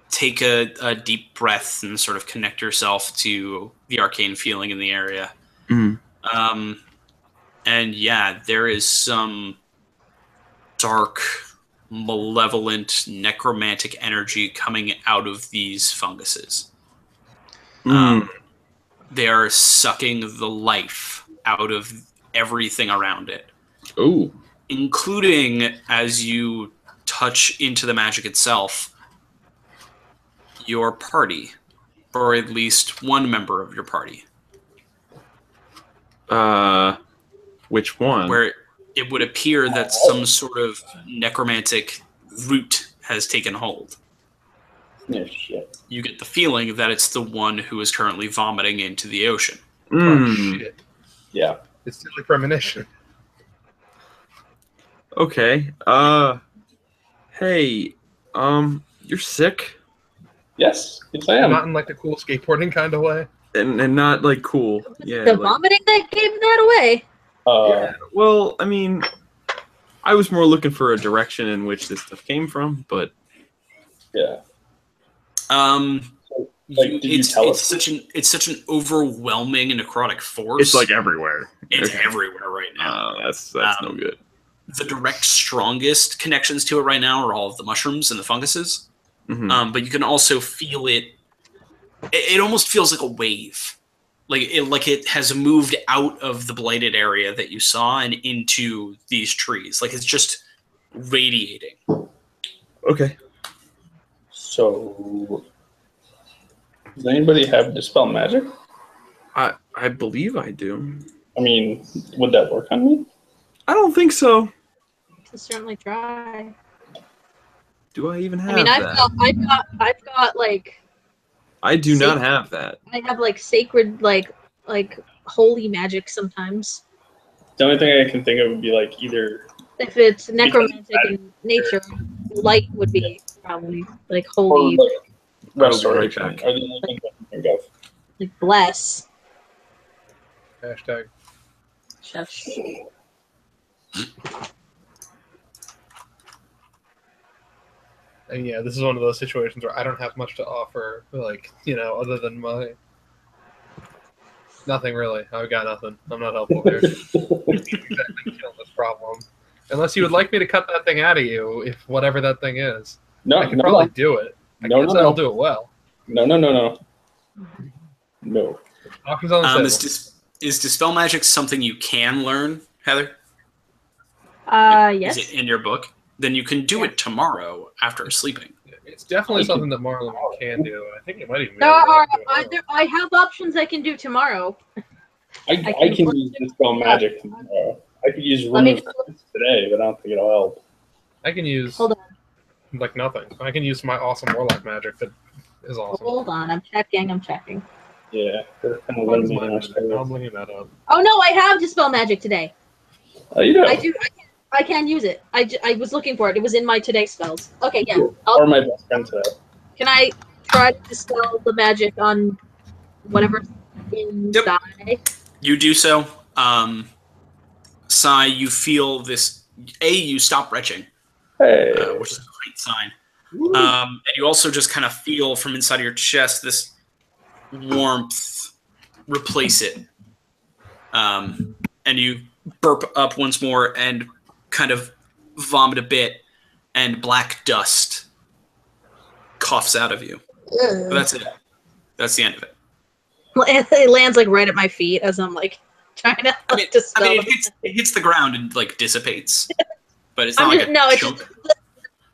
take a deep breath and sort of connect yourself to the arcane feeling in the area. And yeah, there is some dark, malevolent, necromantic energy coming out of these funguses. They are sucking the life out of everything around it. Ooh. Including, as you touch into the magic itself, your party, or at least one member of your party. Which one? Where it would appear that some sort of necromantic root has taken hold. Yeah, shit. You get the feeling that it's the one who is currently vomiting into the ocean. Oh, shit. Yeah. It's still a premonition. Okay. Hey, you're sick? Yes. Yes, I am. Not in like the cool skateboarding kind of way. And not like cool. Yeah. The vomiting that gave that away. Yeah, well, I mean, I was more looking for a direction in which this stuff came from, but Yeah. Like, did you tell us? It's such an overwhelming necrotic force. It's like everywhere. It's Okay. everywhere right now. That's no good. The direct strongest connections to it right now are all of the mushrooms and the funguses. Mhm. But you can also feel it. It almost feels like a wave, like it has moved out of the blighted area that you saw and into these trees. Like it's just radiating. Okay. So, does anybody have Dispel Magic? I believe I do. I mean, would that work on me? I don't think so. To certainly try. Do I even have I mean, that? I've got like. I do not have that. I have like sacred, like holy magic sometimes. The only thing I can think of would be like either. If it's necromantic in nature, light would be probably like holy, Or like I'll be restoration. right back. Are the only things I can think of. like bless. Hashtag. Shush. And yeah, this is one of those situations where I don't have much to offer, like, other than my... Nothing really. I've got nothing. I'm not helpful here. Exactly kill this problem. Unless you would like me to cut that thing out of you, if whatever that thing is. No, I can probably do it. I can't say I'll do it well. No. No. Options on the table. Is Dispel Magic something you can learn, Heather? Yes. Is it in your book? Then you can do it tomorrow after sleeping. It's definitely something that Marlon can do. I think it might even be There able to are. do it. I have options I can do tomorrow. I can use Dispel Magic tomorrow. I could use Let me- Remove Curse today, but I don't think it'll help. I can use Hold on. like nothing. I can use my awesome Warlock magic that is awesome. Hold on. I'm checking. Yeah, they're kind of What is limiting my our magic? I'm spells. looking that up. Oh no, I have Dispel Magic today. Oh, you do? I do. I can use it. I was looking for it. It was in my today spells. Okay, yeah. Or my best friend today. Can I try to dispel the magic on whatever inside? You do so. Sai, you feel this. You stop retching, Hey. which is a great sign. And you also just kind of feel from inside of your chest this warmth replace it. And you burp up once more and kind of vomit a bit, and black dust coughs out of you. But that's it. That's the end of it. It lands like right at my feet as I'm like trying to dispel. it hits the ground and like dissipates. But it's not like a choke.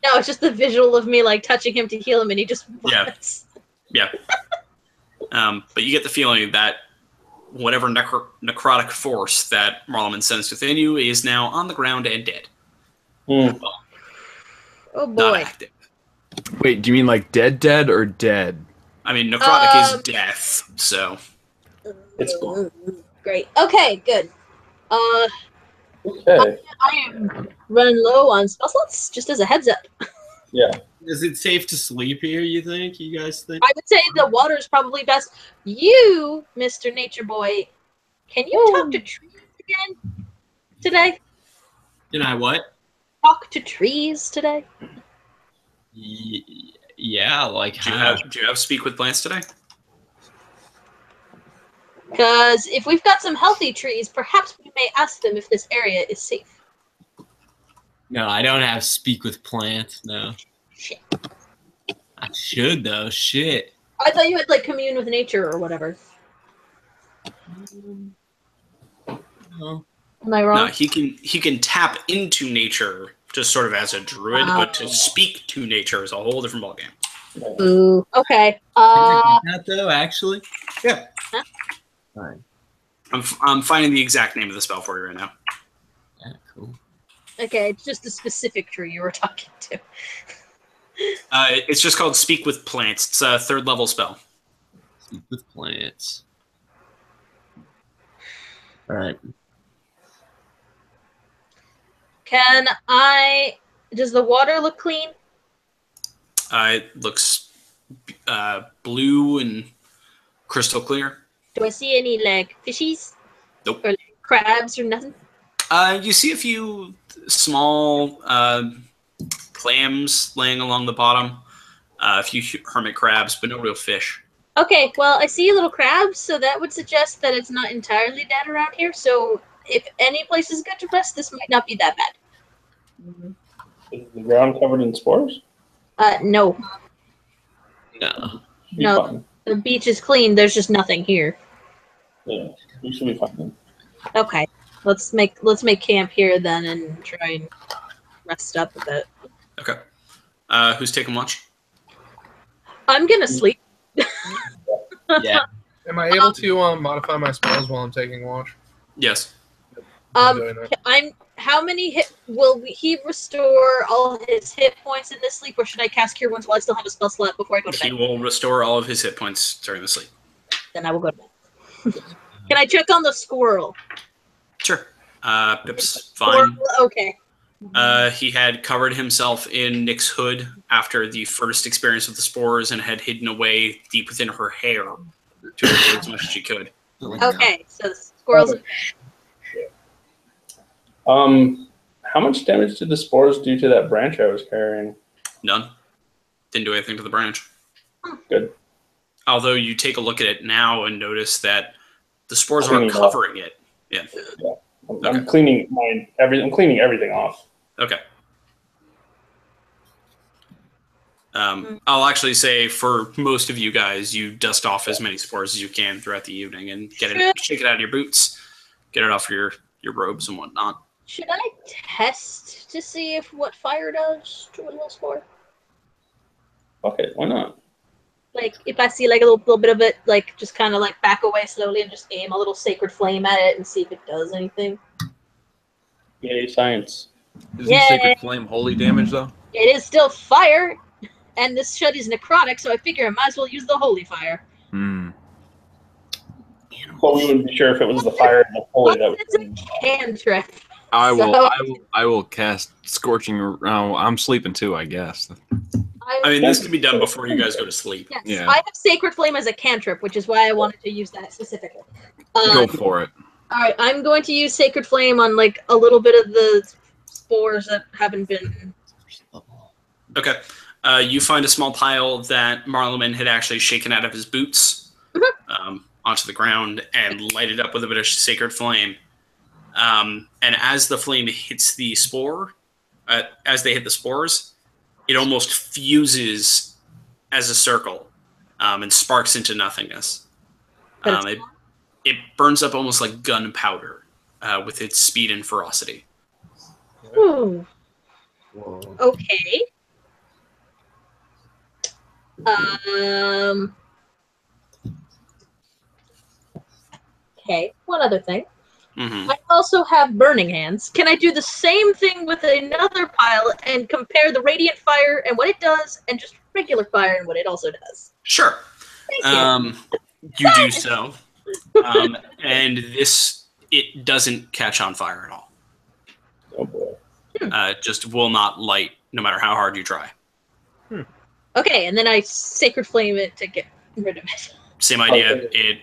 It's just the visual of me like touching him to heal him, and he just vomits. Yeah. But you get the feeling that whatever necrotic force that Marlman sends within you is now on the ground and dead. Oh Not boy. active. Wait, do you mean like dead or dead? I mean, necrotic is death, so. It's cool. Great. Okay, good. Okay. I am running low on spell slots, just as a heads up. Yeah. Is it safe to sleep here, you think? You guys think? I would say the water is probably best. You, Mr. Nature Boy, can you talk to trees again today? Did I what? Talk to trees today? Yeah, like Do you have speak with plants today? Because if we've got some healthy trees, perhaps we may ask them if this area is safe. No, I don't have speak with plants. No. Shit. I should though. Shit. I thought you had like commune with nature or whatever. No. Am I wrong? No, he can tap into nature just sort of as a druid, but to speak to nature is a whole different ballgame. Ooh. Okay. That though, actually. Yeah. Huh? Fine. I'm finding the exact name of the spell for you right now. Yeah, cool. Okay, it's just a specific tree you were talking to. It's just called Speak with Plants. It's a 3rd level spell. Speak with plants. All right. Does the water look clean? It looks blue and crystal clear. Do I see any like fishies? Nope. Or like, crabs or nothing? You see a few small clams laying along the bottom, a few hermit crabs, but no real fish. Okay, well, I see little crabs, so that would suggest that it's not entirely dead around here. So if any place is good to rest, this might not be that bad. Is the ground covered in spores? No. No. Be No. fine. The beach is clean. There's just nothing here. Yeah, you should be fine then. Okay, let's make camp here then and try and rest up a bit. Okay. Who's taking watch? I'm gonna sleep. Yeah. Am I able to modify my spells while I'm taking watch? Yes. I'm doing that. How many hit will he restore all his hit points in this sleep, or should I cast Cure Wounds while I still have a spell slot before I go to He bed? will restore all of his hit points during the sleep. Then I will go to bed. Can I check on the squirrel? Sure. Pip's fine. Okay. He had covered himself in Nick's hood after the first experience with the spores and had hidden away deep within her hair to avoid as much as she could. Okay, so the squirrel's How much damage did the spores do to that branch I was carrying? None. Didn't do anything to the branch. Good. Although you take a look at it now and notice that the spores Cleaning aren't it up. covering it. Yeah. I'm cleaning I'm cleaning everything off. Okay. I'll actually say for most of you guys, you dust off as many spores as you can throughout the evening and shake it out of your boots, get it off your robes and whatnot. Should I test to see if what fire does to a little spore? Okay, why not? Like, if I see like a little bit of it, like just kind of like back away slowly and just aim a little sacred flame at it and see if it does anything. Yay, science. Isn't Sacred Flame holy damage, though? It is still fire, and this shut is necrotic, so I figure I might as well use the holy fire. Hmm. But we wouldn't be sure if it was the fire and the holy that It's a cantrip. I will. So- I will cast Scorching. I'm sleeping too, I guess. I mean, this can be done before you guys go to sleep. Yes, Yeah. I have Sacred Flame as a cantrip, which is why I wanted to use that specifically. Go for it. All right, I'm going to use Sacred Flame on like a little bit of the spores that haven't been. Okay. You find a small pile that Marleman had actually shaken out of his boots onto the ground and lighted up with a bit of sacred flame. And as the flame hits the spore, as they hit the spores, it almost fuses as a circle and sparks into nothingness. It burns up almost like gunpowder with its speed and ferocity. Ooh. Whoa. Okay. Okay, one other thing. Mm-hmm. I also have burning hands. Can I do the same thing with another pile and compare the radiant fire and what it does and just regular fire and what it also does? Sure. Thank You do so. And it doesn't catch on fire at all. Oh boy. Just will not light no matter how hard you try. Okay, and then I sacred flame it to get rid of it. Same idea. Okay.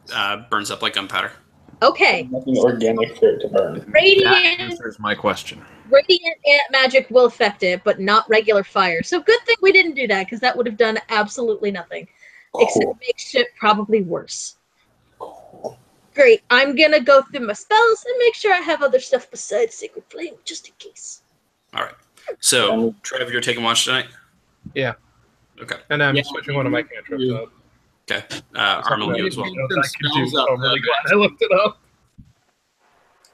It burns up like gunpowder. Okay. Nothing organic for it to burn. That Radiant answers my question. ant magic will affect it, but not regular fire. So good thing we didn't do that, because that would have done absolutely nothing. Except Cool. make shit probably worse. Great. I'm gonna go through my spells and make sure I have other stuff besides Sacred Flame, just in case. All right. So, Trev, you're taking watch tonight? Yeah. Okay. And I'm Yeah. switching one of my cantrips up. Okay. Armel, you as well. I can do, so I'm really glad I looked it up.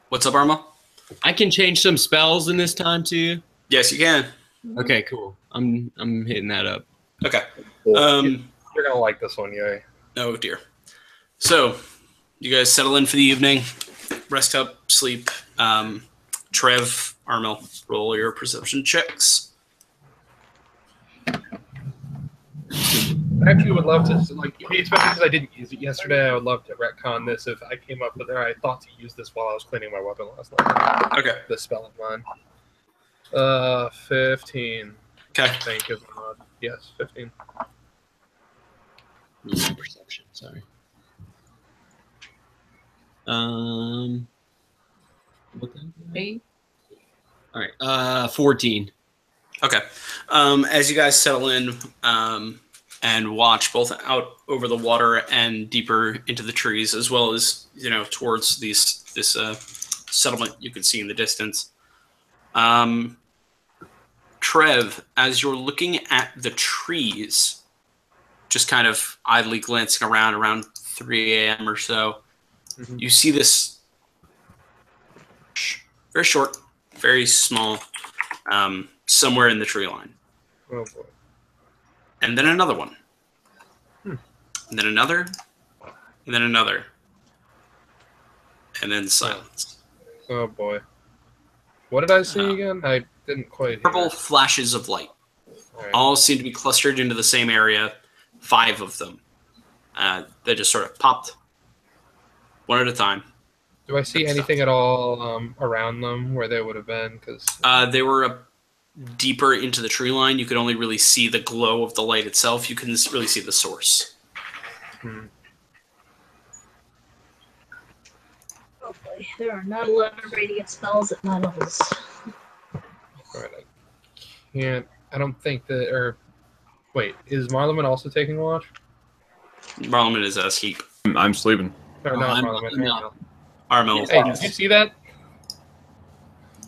What's up, Armel? I can change some spells in this time too. Yes, you can. Okay, cool. I'm hitting that up. Okay. You're gonna like this one, yay. Oh, dear. So, you guys settle in for the evening. Rest up, sleep. Trev, Armel, roll your perception checks. I actually would love to, like, especially because I didn't use it yesterday, I would love to retcon this if I came up with it. I thought to use this while I was cleaning my weapon last night. Okay. This spell of mine. 15. Okay. Thank you. Yes, 15. Perception, sorry. What the? Eight. All right. 14. Okay. As you guys settle in, and watch both out over the water and deeper into the trees, as well as towards this settlement you can see in the distance. Trev, as you're looking at the trees, just kind of idly glancing around 3 a.m. or so, you see this very short, very small, somewhere in the tree line. Oh boy. And then another one. And then another. And then another. And then silence. Oh boy. What did I see again? I didn't quite. Purple flashes of light. Right. All seem to be clustered into the same area. 5 of them. They just sort of popped. One at a time. Do I see anything at all around them where they would have been? Because they were deeper into the tree line. You could only really see the glow of the light itself. You couldn't really see the source. Oh boy, there are not a lot of radiant spells at my levels. Alright, I don't think that. Or wait, is Marleman also taking watch? Marleman is asleep. I'm sleeping. Or not I'm Marleman? Armel. Hey, did you see that?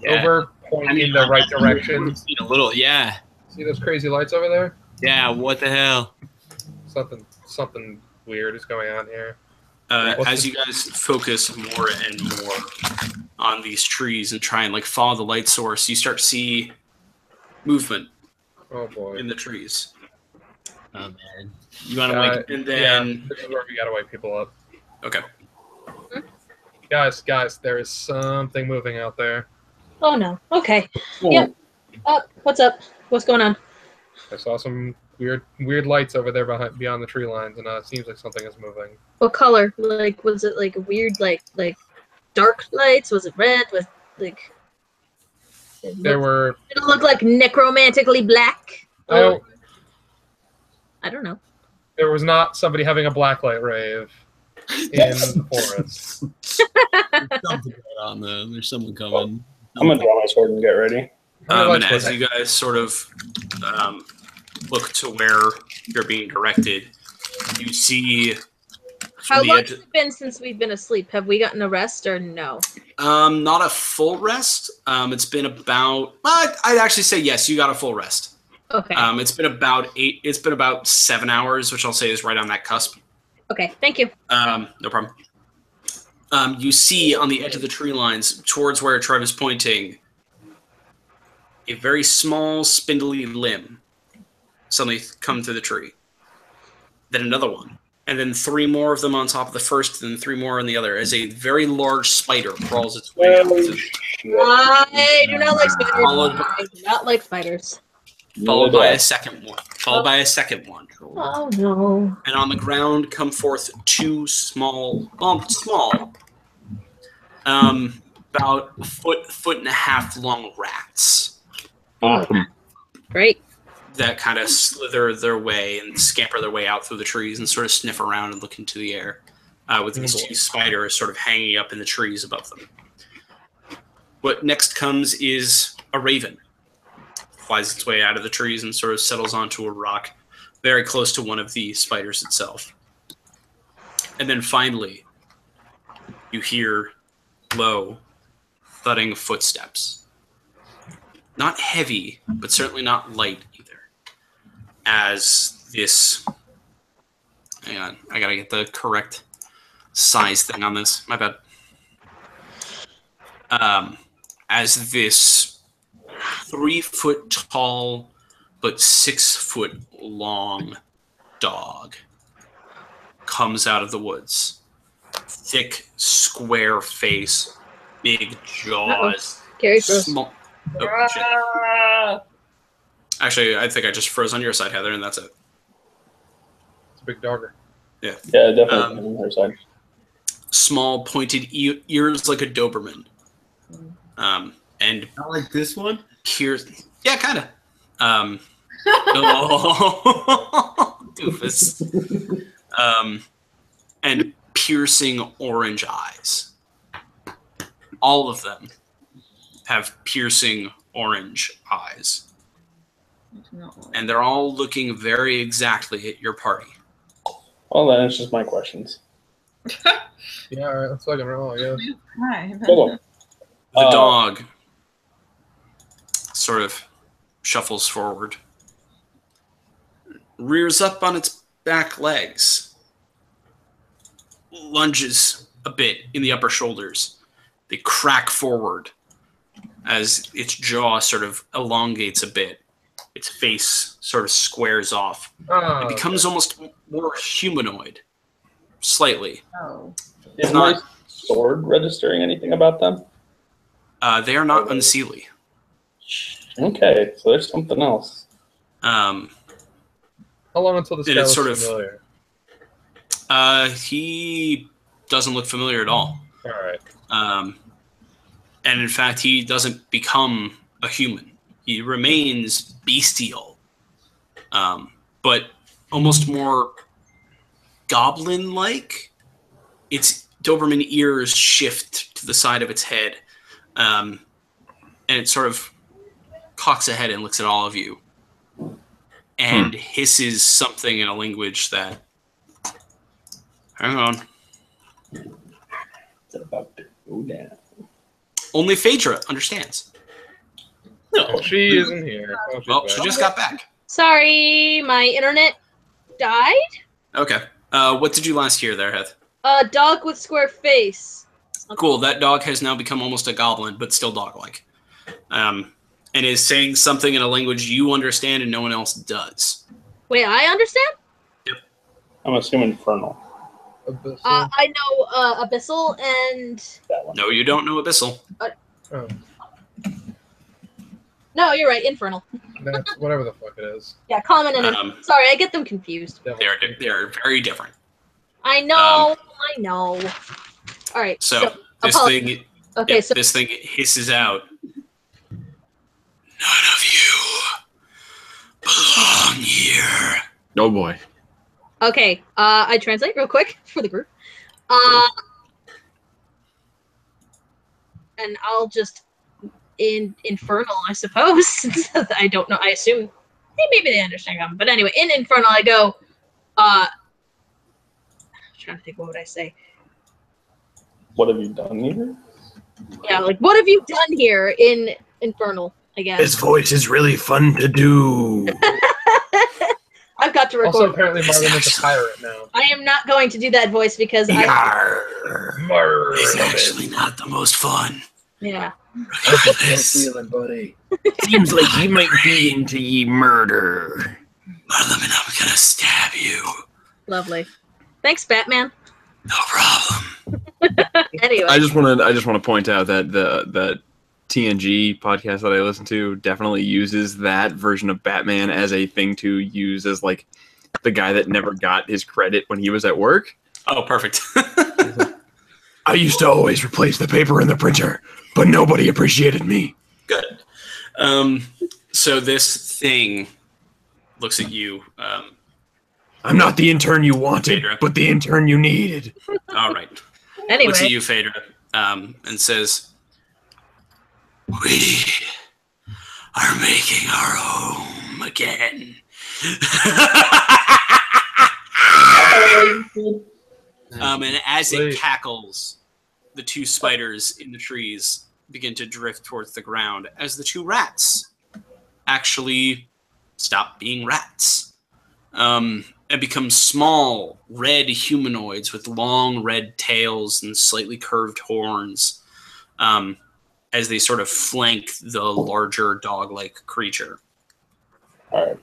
Yeah. Over, point in the right direction. A little, yeah. See those crazy lights over there? Yeah, what the hell? Something weird is going on here. As you guys focus more and more on these trees and try and follow the light source, you start to see movement Oh boy. in the trees. Oh man. You want to wake And then this is where we gotta wake people up. okay. Guys, there is something moving out there. Oh no. Okay. Oh, Yep. What's up? What's going on? I saw some weird lights over there beyond the tree lines, and it seems like something is moving. What color? Was it weird, like dark lights? Was it red? Was like? There were. Did it look like necromantically black? I don't know. There was not somebody having a blacklight rave in the forest. There's something going on though. There's someone coming. I'm gonna draw my sword and get ready. And as you guys sort of look to where you're being directed, you see. How long has it been since we've been asleep? Have we gotten a rest or no? Not a full rest. It's been about. I'd actually say yes. You got a full rest. Okay. It's been about 8. It's been about 7 hours, which I'll say is right on that cusp. Okay. Thank you. No problem. You see on the edge of the tree lines, towards where Trev is pointing, a very small, spindly limb suddenly come through the tree. Then another one. And then 3 more of them on top of the first, and then 3 more on the other, as a very large spider crawls its way out. I do not like spiders. I do not like spiders. Followed by a second one. Followed by a second one. Oh no. And on the ground come forth 2 small, about a foot and a half long rats. Awesome. Great. That kind of slither their way and scamper their way out through the trees and sort of sniff around and look into the air, with these 2 spiders sort of hanging up in the trees above them. What next comes is a raven. Flies its way out of the trees and sort of settles onto a rock very close to one of the spiders itself. And then finally, you hear low, thudding footsteps. Not heavy, but certainly not light either. As this... Hang on, I gotta get the correct size thing on this. My bad. As this 3-foot tall but 6-foot long dog comes out of the woods. Thick, square face, big jaws. Gary froze. Small. Oh, shit. Actually, I think I just froze on your side, Heather, and that's it. It's a big dogger. Yeah. Yeah, definitely on her side. Small, pointed ears like a Doberman. And Not like this one? pierce. Yeah, kind of. Oh, doofus. And piercing orange eyes. All of them have piercing orange eyes. And they're all looking very exactly at your party. Well, then it's just my questions. Yeah, all right, let's fucking roll, I guess. Cool. The dog sort of shuffles forward, rears up on its back legs, lunges a bit in the upper shoulders. They crack forward as its jaw sort of elongates a bit. Its face sort of squares off. Oh, It becomes almost more humanoid, slightly. Oh. Is not- my sword registering anything about them? They are not unseelie. Okay, so there's something else. How long until this It guy is looks sort of- familiar? He doesn't look familiar at all. All right. And in fact, he doesn't become a human. He remains bestial, but almost more goblin-like. Its Doberman ears shift to the side of its head, and it sort of cocks a head and looks at all of you, and hisses something in a language that... Hang on. It's about to go down. Only Phaedra understands. Oh, she isn't here. Oh, she's Well, back. she just got back. Sorry, my internet died. Okay. What did you last hear there, Heath? A dog with square face. Cool. That dog has now become almost a goblin, but still dog-like. And is saying something in a language you understand and no one else does. Wait, I understand? I'm assuming Infernal. Abyssal? I know Abyssal and... That one. No, you don't know Abyssal. Oh, No, you're right, Infernal. that's whatever the fuck it is. Yeah, common and... Sorry, I get them confused. Devil. They are very different. I know, I know. All right, So this apologies. thing, Okay, yeah, so this thing hisses out. None of you belong here. Oh boy. okay, I translate real quick for the group. And I'll just in Infernal, I suppose. Since I don't know. I assume maybe they understand common, but anyway, in Infernal, I go. I'm trying to think. What would I say? What have you done here? Yeah, like what have you done here in Infernal? I guess. His voice is really fun to do. I've got to record. Also, apparently Marlon is a pirate now. I am not going to do that voice because Yarr. It's actually not the most fun. yeah. Regardless, buddy. Seems like he might be into ye murder. Marlon, I'm gonna stab you. Lovely. Thanks, Batman. No problem. Anyway. I just want to point out that the TNG podcast that I listen to definitely uses that version of Batman as a thing to use as like the guy that never got his credit when he was at work. Oh, perfect. I used to always replace the paper in the printer, but nobody appreciated me. Good. So this thing looks at you. I'm not the intern you wanted, Phaedra. but the intern you needed. All right. Anyway. Looks at you, Phaedra, and says, "We are making our home again." And as it Wait. cackles, the two spiders in the trees begin to drift towards the ground as the two rats actually stop being rats and become small red humanoids with long red tails and slightly curved horns as they sort of flank the larger dog-like creature. All right.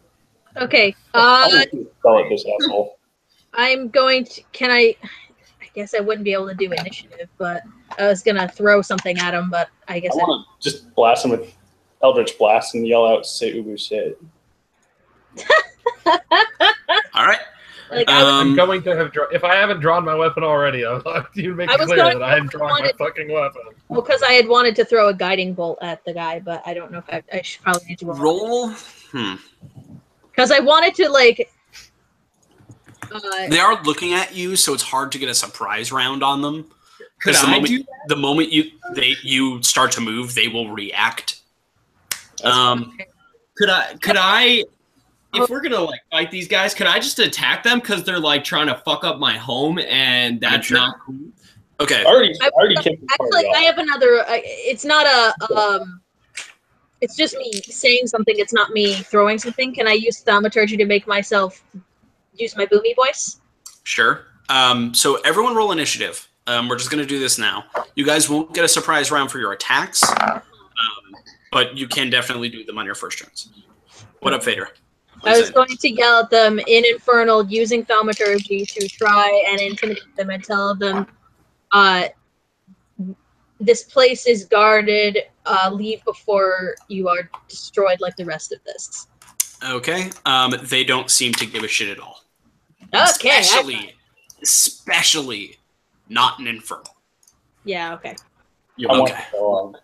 Okay. I'm gonna spell it this asshole. I'm going to. Can I guess I wouldn't be able to do initiative, but I was gonna throw something at him. But I guess I want to just blast him with Eldritch Blast and yell out "Say Ubu shit." All right. like I'm going to have if I haven't drawn my weapon already, I'll you make I it was clear going that I hadn't to drawn my wanted- fucking weapon. because I had wanted to throw a guiding bolt at the guy, but I don't know if I should probably need to Roll. because I wanted to like. They are looking at you, so it's hard to get a surprise round on them. Could Because I do the moment you start to move, they will react. Could I? If we're gonna like fight these guys, could I just attack them because they're like trying to fuck up my home, and that's sure. not cool? Okay. I already kicked the party Actually, off. I have another. It's not a. It's just me saying something. It's not me throwing something. Can I use thaumaturgy to make myself use my boomy voice? Sure. So everyone roll initiative. We're just going to do this now. You guys won't get a surprise round for your attacks, but you can definitely do them on your first turns. What up, Vader? I was going to yell at them in Infernal using thaumaturgy to try and intimidate them and tell them, this place is guarded. Leave before you are destroyed like the rest of this. Okay. They don't seem to give a shit at all. Okay. Especially not an Infernal. Yeah, okay. I want Okay. the dog.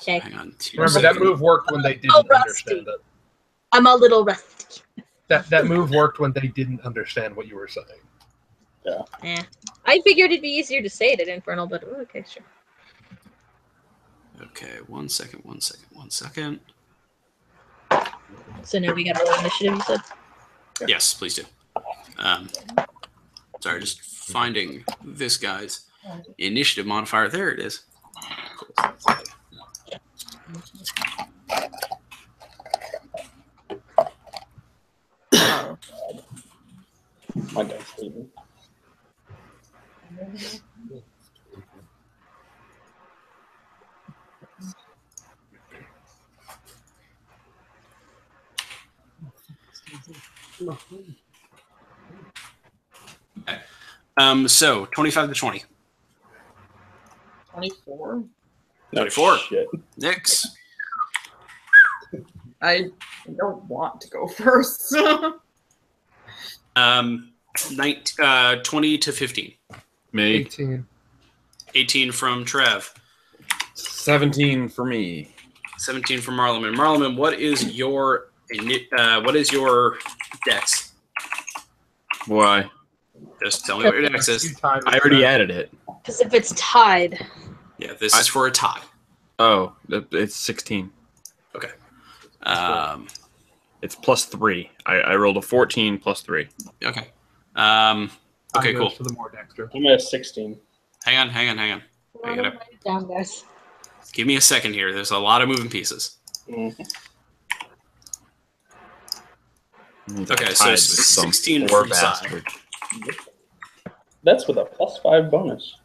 Okay. Hang on. Remember, that move worked when they didn't understand it. I'm a little rusty. That move worked when they didn't understand what you were saying. Eh. I figured it'd be easier to say it in Infernal, but okay, sure. Okay, one second. So now we got roll initiative, you said? Yes, please do. Sorry, just finding this guy's initiative modifier. There it is. Cool. My dice hate me. So 25 to 20. 24. No 24. shit. Nix. I don't want to go first. 20 to 15. Me. 18. 18 from Trev. 17 for me. 17 from Marleman. Marleman, what is your dex? Why? Just tell me what your dex is. I already added it. Because if it's tied, Yeah, this is for a tie. Oh, it's 16. Okay. It's plus 3. I rolled a 14 plus 3. Okay. Okay, cool. To the more Dexter. I'm at 16. Hang on. I gotta write it down, guys. give me a second here. There's a lot of moving pieces. Mhm. Okay, so 16 poor from side. bastard. That's with a +5 bonus.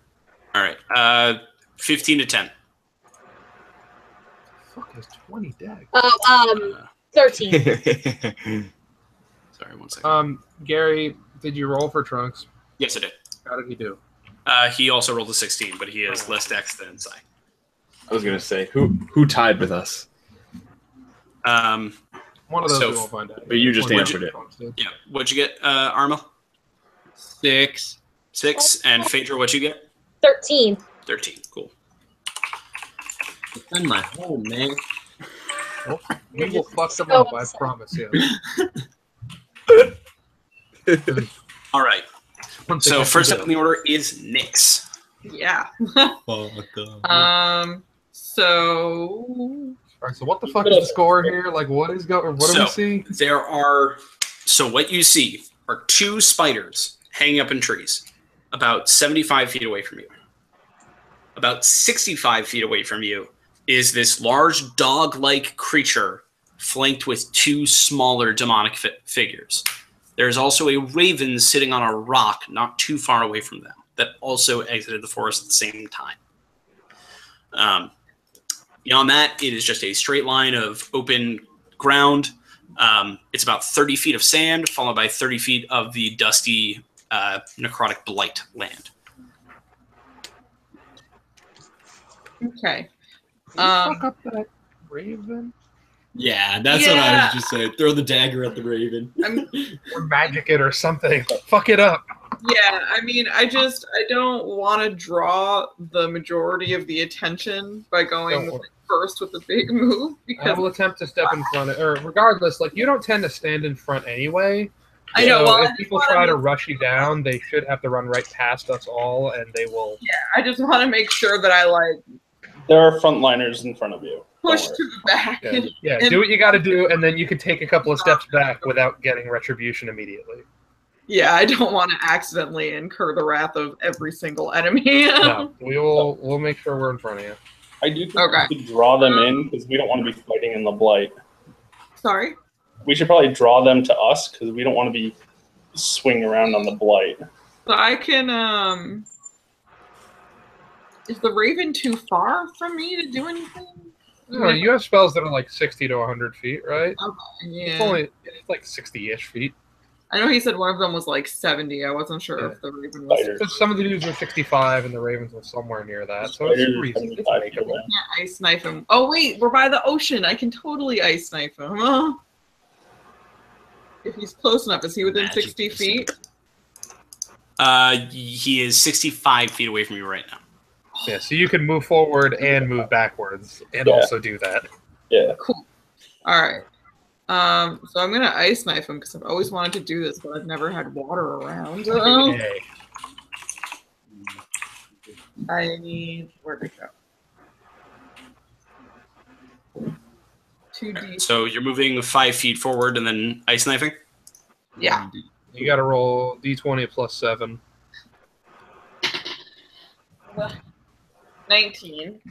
All right. 15 to 10. Fuck, has 20 Dex. 13. Sorry, 1 second. Gary, did you roll for Trunks? Yes, I did. How did he do? He also rolled a 16, but he has less dex than Sai. I was gonna say who tied with us, Um, One of those So- we won't find out. but you just One of answered the it. Trunks did. yeah. What'd you get, Arma? 6. 6. And Phaedra, what'd you get? 13. 13. Cool. Defend my home, man. We will fuck them Oh, up, I I'm sorry. promise you. All right. One thing So I first can up do. in the order is Nyx. Yeah. Fuck up. So All right, so what the fuck is the score here? Like, what is going? What do So- we see? There are. So what you see are 2 spiders hanging up in trees, about 75 feet away from you. About 65 feet away from you is this large dog-like creature flanked with 2 smaller demonic figures. There's also a raven sitting on a rock not too far away from them that also exited the forest at the same time. Beyond that, it is just a straight line of open ground. It's about 30 feet of sand, followed by 30 feet of the dusty necrotic blight land. okay. Fuck up that raven. Yeah, that's what I Yeah. was just saying. Throw the dagger at the raven. Or magic it or something. Fuck it up. Yeah, I mean, I don't want to draw the majority of the attention by going Don't worry. first with the big move I because will attempt to step in front of, or regardless, like you don't tend to stand in front anyway. I know. So Well, I if just people wanna try to make- rush you down, they should have to run right past us all, and they will. I just want to make sure that I like There are frontliners in front of you. Don't Push worry. to the back. Yeah, do what you got to do, and then you can take a couple of steps back without getting retribution immediately. Yeah, I don't want to accidentally incur the wrath of every single enemy. No, we'll make sure we're in front of you. I do think Okay. we should draw them in because we don't want to be fighting in the blight. Sorry? We should probably draw them to us because we don't want to be swinging around on the blight. So I can, is the Raven too far from me to do anything? No, you have spells that are like 60 to 100 feet, right? Yeah. It's like 60-ish feet. I know he said one of them was like 70. I wasn't sure if the Raven was. Spiders. Because some of the dudes are 65 and the Ravens are somewhere near that, so it's Spiders are reasonable. It's 75 feet makeable. away. Yeah, ice knife him. Oh wait, we're by the ocean. I can totally ice knife him. If he's close enough, is he within 60 feet? He is 65 feet away from you right now. Yeah, so you can move forward and move backwards and also do that. Yeah. Cool. All right. So I'm gonna ice knife him because I've always wanted to do this, but I've never had water around. Okay. I need where to go. 2D. So you're moving 5 feet forward and then ice knifing? Yeah. You got to roll d20 plus 7. 19.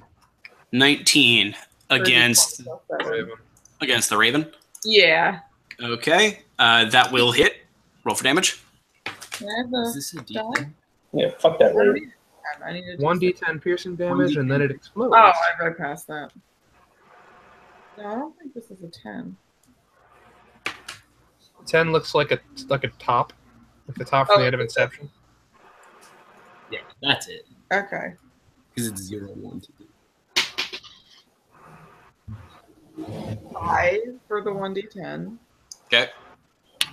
19 against Raven. the Raven. Yeah. Okay, that will hit. Roll for damage. Can I have the Is this a D10? Yeah, fuck that raven. I need to 1d10 piercing damage, and then it explodes. Oh, I read past that. No, I don't think this is a 10. 10 looks like a top, like the top from Oh, the end of Inception. Yeah, that's it. Okay. Because it's 0, 1, 2. 5 for the 1d10. Okay.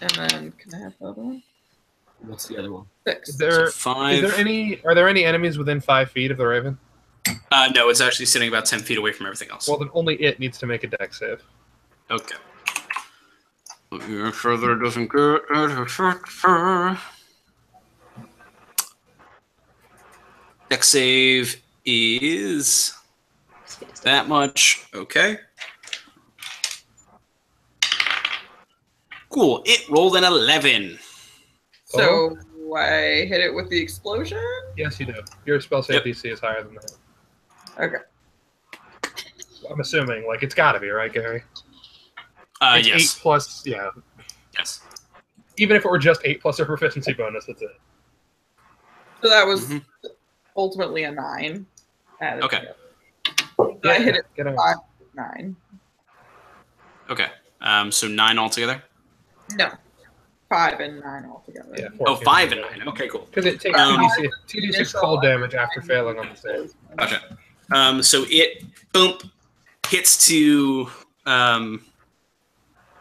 And then, can I have the other one? What's the other one? 6. Is there, So 5. are there any enemies within 5 feet of the Raven? No, it's actually sitting about 10 feet away from everything else. Well, then only it needs to make a dex save. Okay. Make sure that it doesn't get dex save is that much. Okay. Cool. It rolled an 11. So I hit it with the explosion? Yes, you do. Your spell save Yep. DC is higher than that. Okay. I'm assuming, like, it's got to be, right, Gary? It's Yes. 8 plus, yeah. Yes. Even if it were just 8 plus a proficiency bonus, that's it. So that was Mhm. ultimately a 9. Added Okay. together. So I hit it Get out. 5, 9. Okay. So 9 altogether. No. 5 and 9 altogether. Yeah, Oh, 5 and 9. Okay, cool. Because it takes Um, 2d6 cold damage after failing on the save. Gotcha. So it boom hits to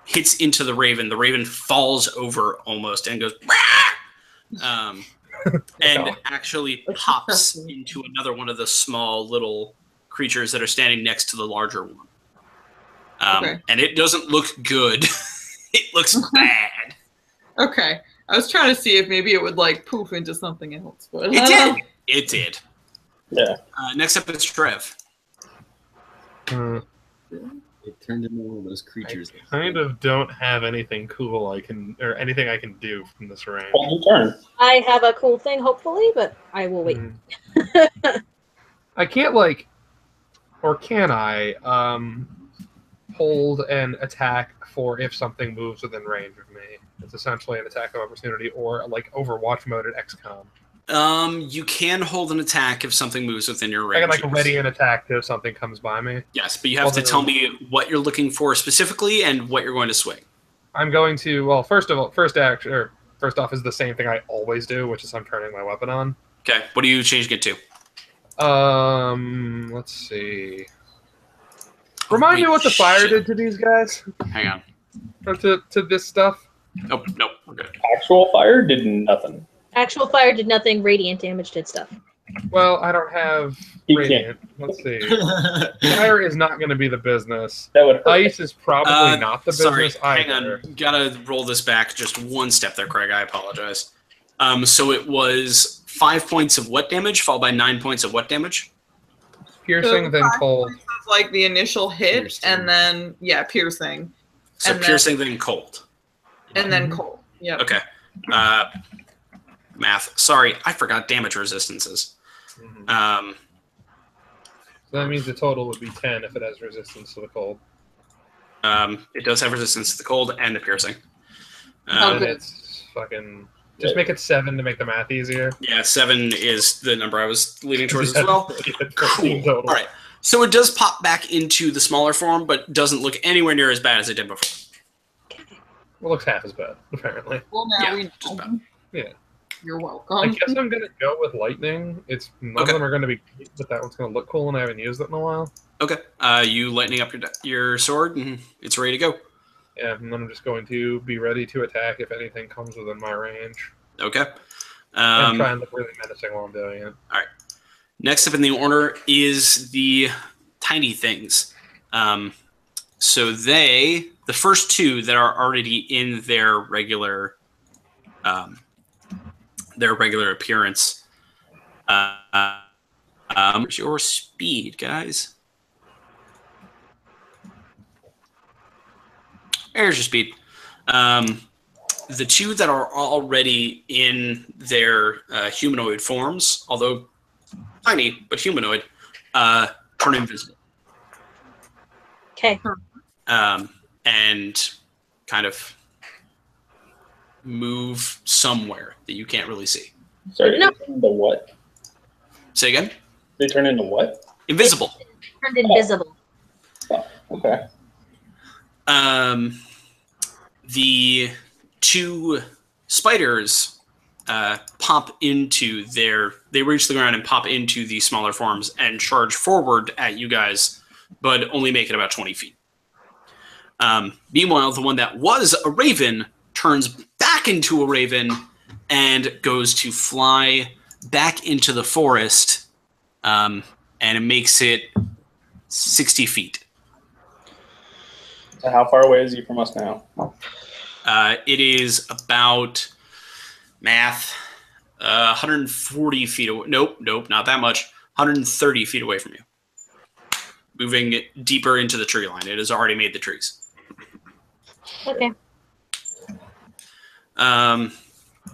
hits into the Raven. The Raven falls over almost and goes and actually pops into another one of the small little creatures that are standing next to the larger one. Okay. And it doesn't look good. It looks bad. Okay. I was trying to see if maybe it would like poof into something else, but It did. It did. Yeah. Next up is Trev. It turned into one of those creatures. I kind of don't have anything cool or anything I can do from this range. Hold your turn. I have a cool thing, hopefully, but I will wait. I can't or can I hold an attack for if something moves within range of me? It's essentially an attack of opportunity, or like Overwatch mode at XCOM. You can hold an attack if something moves within your range. I can ready an attack if something comes by me. Yes, but you have to tell me what you're looking for specifically and what you're going to swing. I'm going to first off is the same thing I always do, which is I'm turning my weapon on. Okay, what are you changing it to? Let's see. Remind me what the fire did to these guys? Hang on. Or to this stuff? Nope, we're good. Actual fire did nothing. Actual fire did nothing. Radiant damage did stuff. Well, I don't have You radiant. Let's see. Fire is not going to be the business. That would hurt. Ice is probably not the Sorry, business hang either. on. Gotta roll this back just one step there, Craig. I apologize. So it was 5 points of what damage, followed by 9 points of what damage? Piercing, then cold. Like the initial hit, Piercing. and then piercing. So And piercing, then cold. And then cold. Yep. Okay. Math. Sorry, I forgot damage resistances. So that means the total would be 10 if it has resistance to the cold. It does have resistance to the cold and the piercing. And it's fucking... Just make it 7 to make the math easier. Yeah, 7 is the number I was leaning towards as well. Cool. Total. All right. So it does pop back into the smaller form, but doesn't look anywhere near as bad as it did before. It looks half as bad, apparently. Well, now Yeah, we just know. about. Yeah. You're I welcome. guess I'm gonna go with lightning. None of them are gonna be, but that one's gonna look cool, and I haven't used it in a while. Okay. You lightening up your sword, and it's ready to go. Yeah, and then I'm just going to be ready to attack if anything comes within my range. Okay. And try and look really menacing while I'm doing it. All right. Next up in the order is the tiny things. So the first two that are already in their regular appearance. What's your speed, guys? There's your speed. The two that are already in their humanoid forms, although tiny but humanoid, turn invisible. Okay. And kind of move somewhere that you can't really see. Sorry, No. they turn into what? Say again? They turn into what? Invisible. Turned invisible. Oh, okay. The two spiders pop into they reach the ground and pop into the smaller forms and charge forward at you guys, but only make it about 20 feet. Meanwhile, the one that was a raven turns back into a raven and goes to fly back into the forest, and it makes it 60 feet. So how far away is he from us now? It is about 140 feet away. Nope, not that much. 130 feet away from you. Moving deeper into the tree line. It has already made the trees. Okay.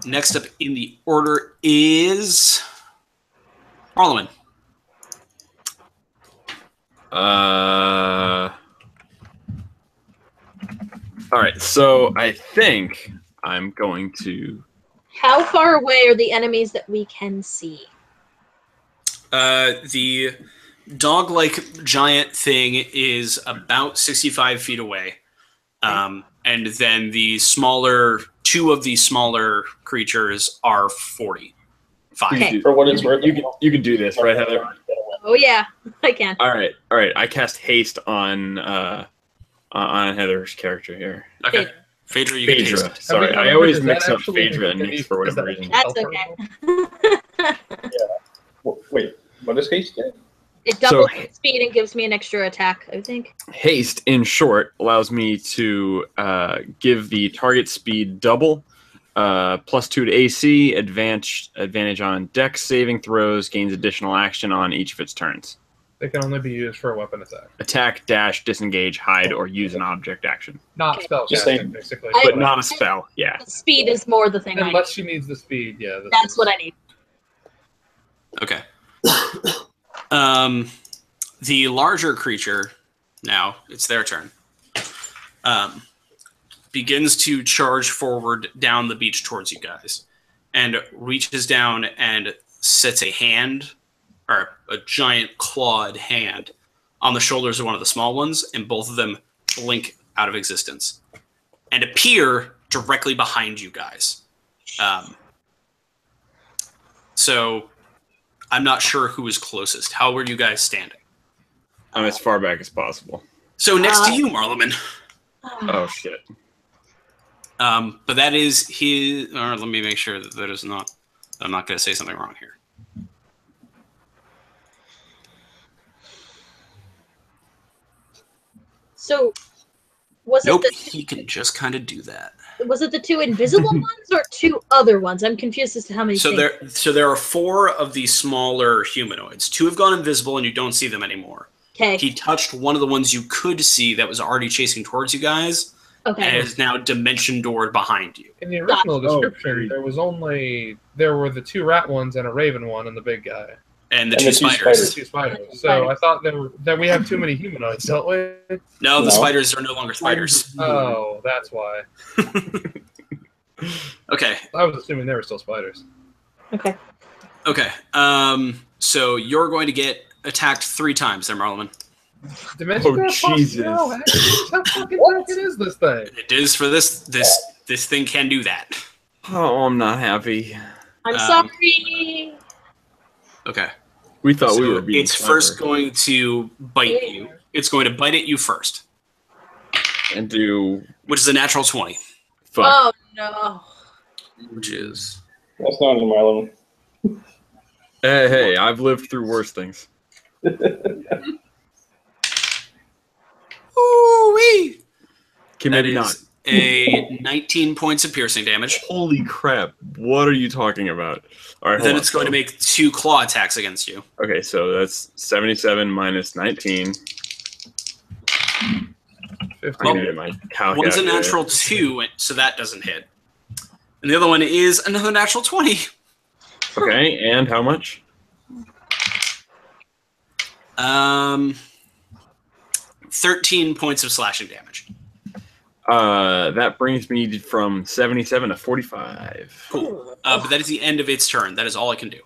Next up in the order is Parliament. All right, so I think I'm going to. How far away are the enemies that we can see? The dog-like giant thing is about 65 feet away. And then two of the smaller creatures are 45. Okay. For what it's worth, You can do this, right, Heather? Oh yeah, I can. All right. I cast haste on Heather's character here. Okay. Phaedra, you get Phaedra. haste. Sorry, I always mix up Phaedra and Nyx for whatever reason. That's okay. Wait, what does haste get? It doubles my speed and gives me an extra attack, I think. Haste, in short, allows me to give the target speed double, +2 to AC, advantage on Dex saving throws, gains additional action on each of its turns. They can only be used for a weapon attack. Attack, dash, disengage, hide, or use an object action. Not Okay. spell Just casting, saying. basically. But not a spell, yeah. The speed is more the thing I Unless need. she needs the speed, yeah. That's what I need. Okay. The larger creature, now it's their turn, begins to charge forward down the beach towards you guys and reaches down and sets a hand, or a giant clawed hand, on the shoulders of one of the small ones, and both of them blink out of existence and appear directly behind you guys. So I'm not sure who is closest. How were you guys standing? I'm as far back as possible. So next to you, Marleman. Oh, shit. But that is his. Or let me make sure that is not. I'm not going to say something wrong here. So, was Nope, it he can just kind of do that. Was it the 2 invisible ones or 2 other ones? I'm confused as to how many. So there are 4 of the smaller humanoids. 2 have gone invisible, and you don't see them anymore. Okay. He touched one of the ones you could see that was already chasing towards you guys, Okay. and is now dimension doored behind you. In the original Gotcha. description, there were the 2 rat ones and a raven one and the big guy. And the And 2 the 2 spiders. 2 spiders. So I thought that we have too many humanoids, don't we? No, the No. spiders are no longer spiders. Oh, that's why. Okay. I was assuming they were still spiders. Okay. Okay. So you're going to get attacked 3 times there, Marlon. Dimension Oh, Graph Box? Jesus. No, how fucking broken is this thing? It is for this thing can do that. Oh, I'm not happy. I'm Um, sorry. Okay. We thought we So were being it's clever. first going to bite you. It's going to bite at you first, And do which is a natural 20, fuck. Oh no. which is That's not in Marlon. Hey, I've lived through worse things. ooh-wee. Okay, That maybe not. is a 19 points of piercing damage. Holy crap! What are you talking about? All right, Then hold it's on. going to make 2 claw attacks against you. Okay, so that's 77 minus 19. 15. I'm gonna get my One's a calculator. natural 2, so that doesn't hit. And the other one is another natural 20. Okay, and how much? 13 points of slashing damage. That brings me from 77 to 45. Cool. But that is the end of its turn. That is all I can do.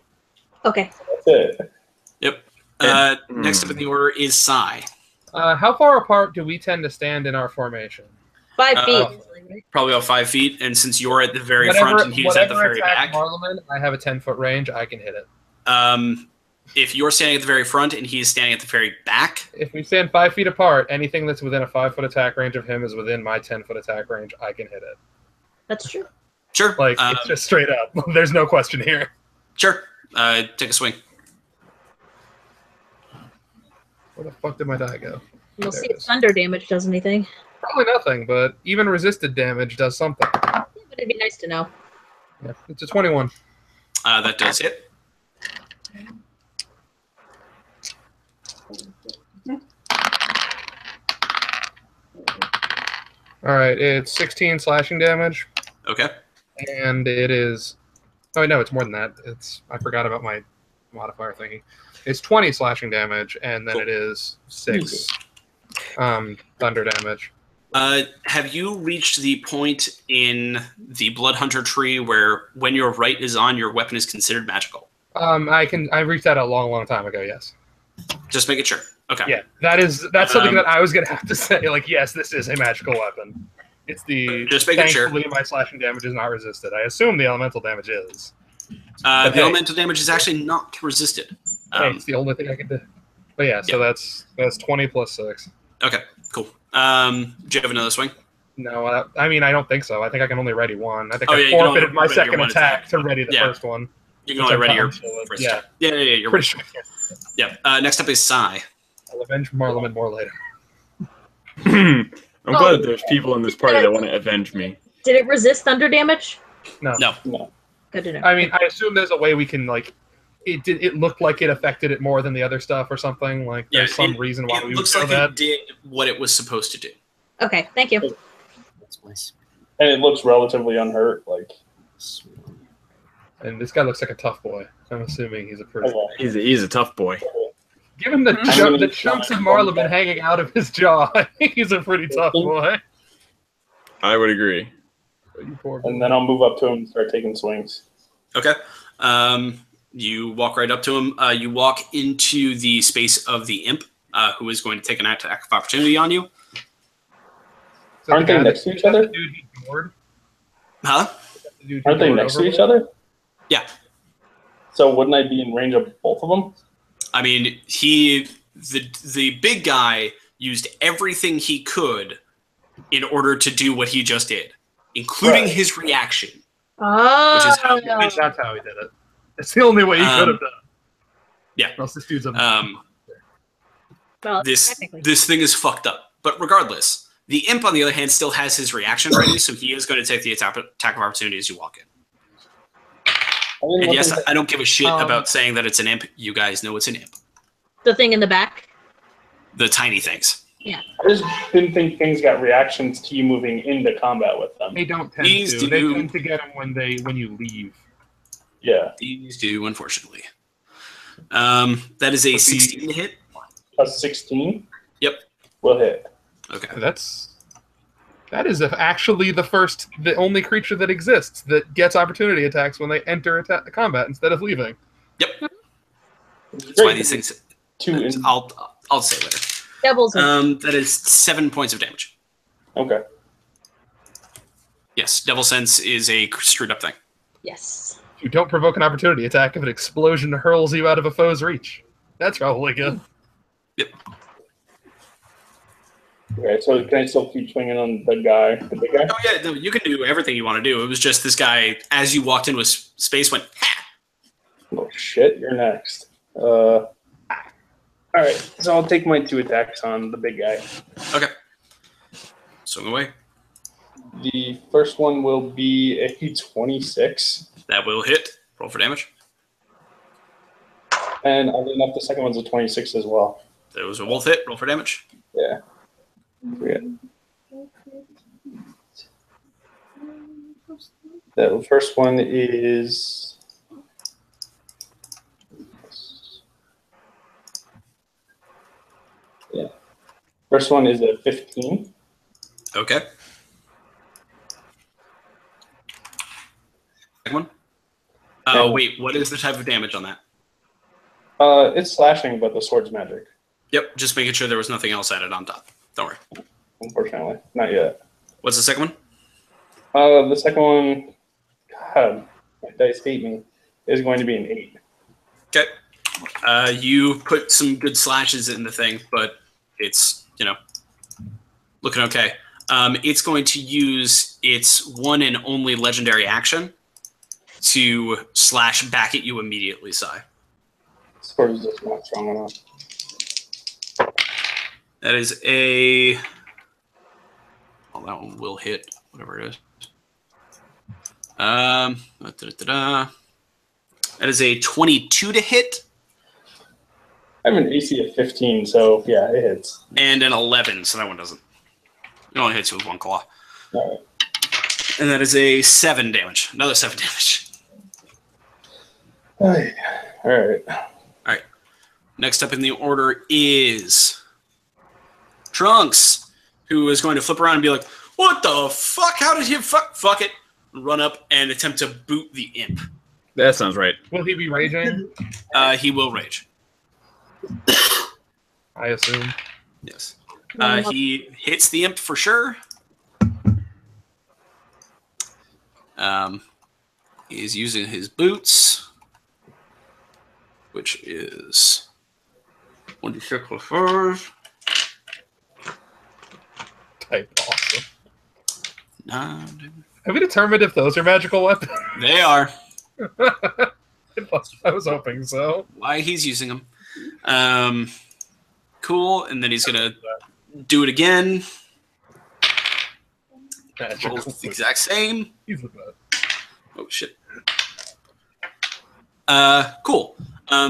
Okay. That's it. Yep. And- Next up in the order is Sai. How far apart do we tend to stand in our formation? 5 Uh, feet. Probably about 5 feet, and since you're at the very front and he's at the very attack back, Marleman, I have a 10-foot range. I can hit it. if you're standing at the very front and he's standing at the very back, If we stand 5 feet apart, anything that's within a 5-foot attack range of him is within my 10-foot attack range. I can hit it. That's true. sure. Like it's just straight up. There's no question here. Sure. Take a swing. Where the fuck did my die go? We'll There see it if is. thunder damage does anything. Probably nothing, but even resisted damage does something. Yeah, but it'd be nice to know. Yeah, it's a 21. That does hit. All right, it's 16 slashing damage, Okay. and it is. Oh no, it's more than that. I forgot about my modifier thingy. It's 20 slashing damage, and then Cool. it is 6 thunder damage. Have you reached the point in the Blood Hunter tree where when your right is on, your weapon is considered magical? I reached that a long time ago. Yes. Just make it sure. Okay. Yeah, that's something Um, that I was gonna have to say. Like, yes, this is a magical weapon. It's the Just making sure. thankfully my slashing damage is not resisted. I assume the elemental damage is. The hey. elemental damage is actually not resisted. Hey, it's the only thing I can do. But yeah, so that's 20 plus 6. Okay, cool. Do you have another swing? No, I mean I don't think so. I think I can only ready one. I think Oh, I yeah, you can only forfeited my ready your second one attack attack. to ready the Yeah. first one. You can only ready your So, first yeah, attack. Yeah, you're pretty sure. Yeah. Next up is Sai. I'll avenge Marleman more later. I'm glad there's people in this party that want to avenge me. Did it resist thunder damage? No. No. Good to know. I mean, I assume there's a way we can like. It looked like it affected it more than the other stuff or something. Like there's some reason why It we would looks know like that. it did what it was supposed to do. Okay, thank you. That's nice. And it looks relatively unhurt. Like, And this guy looks like a tough boy. I'm assuming he's a pretty. okay. He's a tough boy. Given the chunks of Marleman hanging out of his jaw, I think he's a pretty tough boy. I would agree. You poor And then I'll move up to him and start taking swings. Okay. You walk right up to him. You walk into the space of the imp, who is going to take an attack of opportunity on you. So Aren't the they guy next to that- each other? the dude he ignored? Huh? The dude he Aren't they ignored next to over each other? Yeah. So wouldn't I be in range of both of them? I mean, the big guy used everything he could in order to do what he just did, including Right. his reaction. Oh, Which is how- That's how he did it. It's the only way he could have done it. Yeah. Else this dude's a well, This technically. thing is fucked up. But regardless, The imp, on the other hand, still has his reaction ready, so he is going to take the attack of opportunity as you walk in. And yes, I don't give a shit about saying that it's an imp. You guys know it's an imp. The thing in the back? The tiny things. Yeah. I just didn't think things got reactions to you moving into combat with them. They don't tend These to. do. They tend to get them when you leave. Yeah. These do, unfortunately. That is a 16 to hit. Plus 16? Yep. Will hit. Okay. That is actually the only creature that exists that gets opportunity attacks when they enter combat instead of leaving. Yep. That's why these things. I'll say later. Devils. That is 7 points of damage. Okay. Yes, Devil Sense is a screwed up thing. Yes. You don't provoke an opportunity attack if an explosion hurls you out of a foe's reach. That's probably good. Yep. Okay, so can I still keep swinging on the big guy? Oh yeah, no, you can do everything you want to do. It was just this guy, as you walked in with space, went, ha! Oh shit, you're next. Alright, so I'll take my 2 attacks on the big guy. Okay. Swing away. The first one will be a 26. That will hit. Roll for damage. And I'll enough the second one's a 26 as well. Those will both hit. Roll for damage. Yeah. The first one is First one is a 15. Okay. Second one. Wait, what is the type of damage on that? It's slashing, but the sword's magic. Yep, just making sure there was nothing else added on top. Don't worry. Unfortunately, not yet. What's the second one? The second one, God, my dice hate me, is going to be an 8. Okay. You put some good slashes in the thing, but it's, looking okay. It's going to use its one and only legendary action to slash back at you immediately, Sai. Sword is just not strong enough. That is a... Well, that one will hit, whatever it is. That is a 22 to hit. I have an AC of 15, so yeah, it hits. And an 11, so that one doesn't. It only hits you with 1 claw. All right. And that is a 7 damage. Another 7 damage. All right. All right. Next up in the order is Trunks, who is going to flip around and be like, "What the fuck? How did he fuck it?" Run up and attempt to boot the imp. That sounds right. Will he be raging? He will rage. I assume. Yes. He hits the imp for sure. He's using his boots, which is 1d6 plus 5. Type awesome. 9. Have we determined if those are magical weapons? They are. I was hoping so. Why he's using them. Cool. And then he's going to do it again. Rolls the exact same. He's the best. Oh, shit. Cool.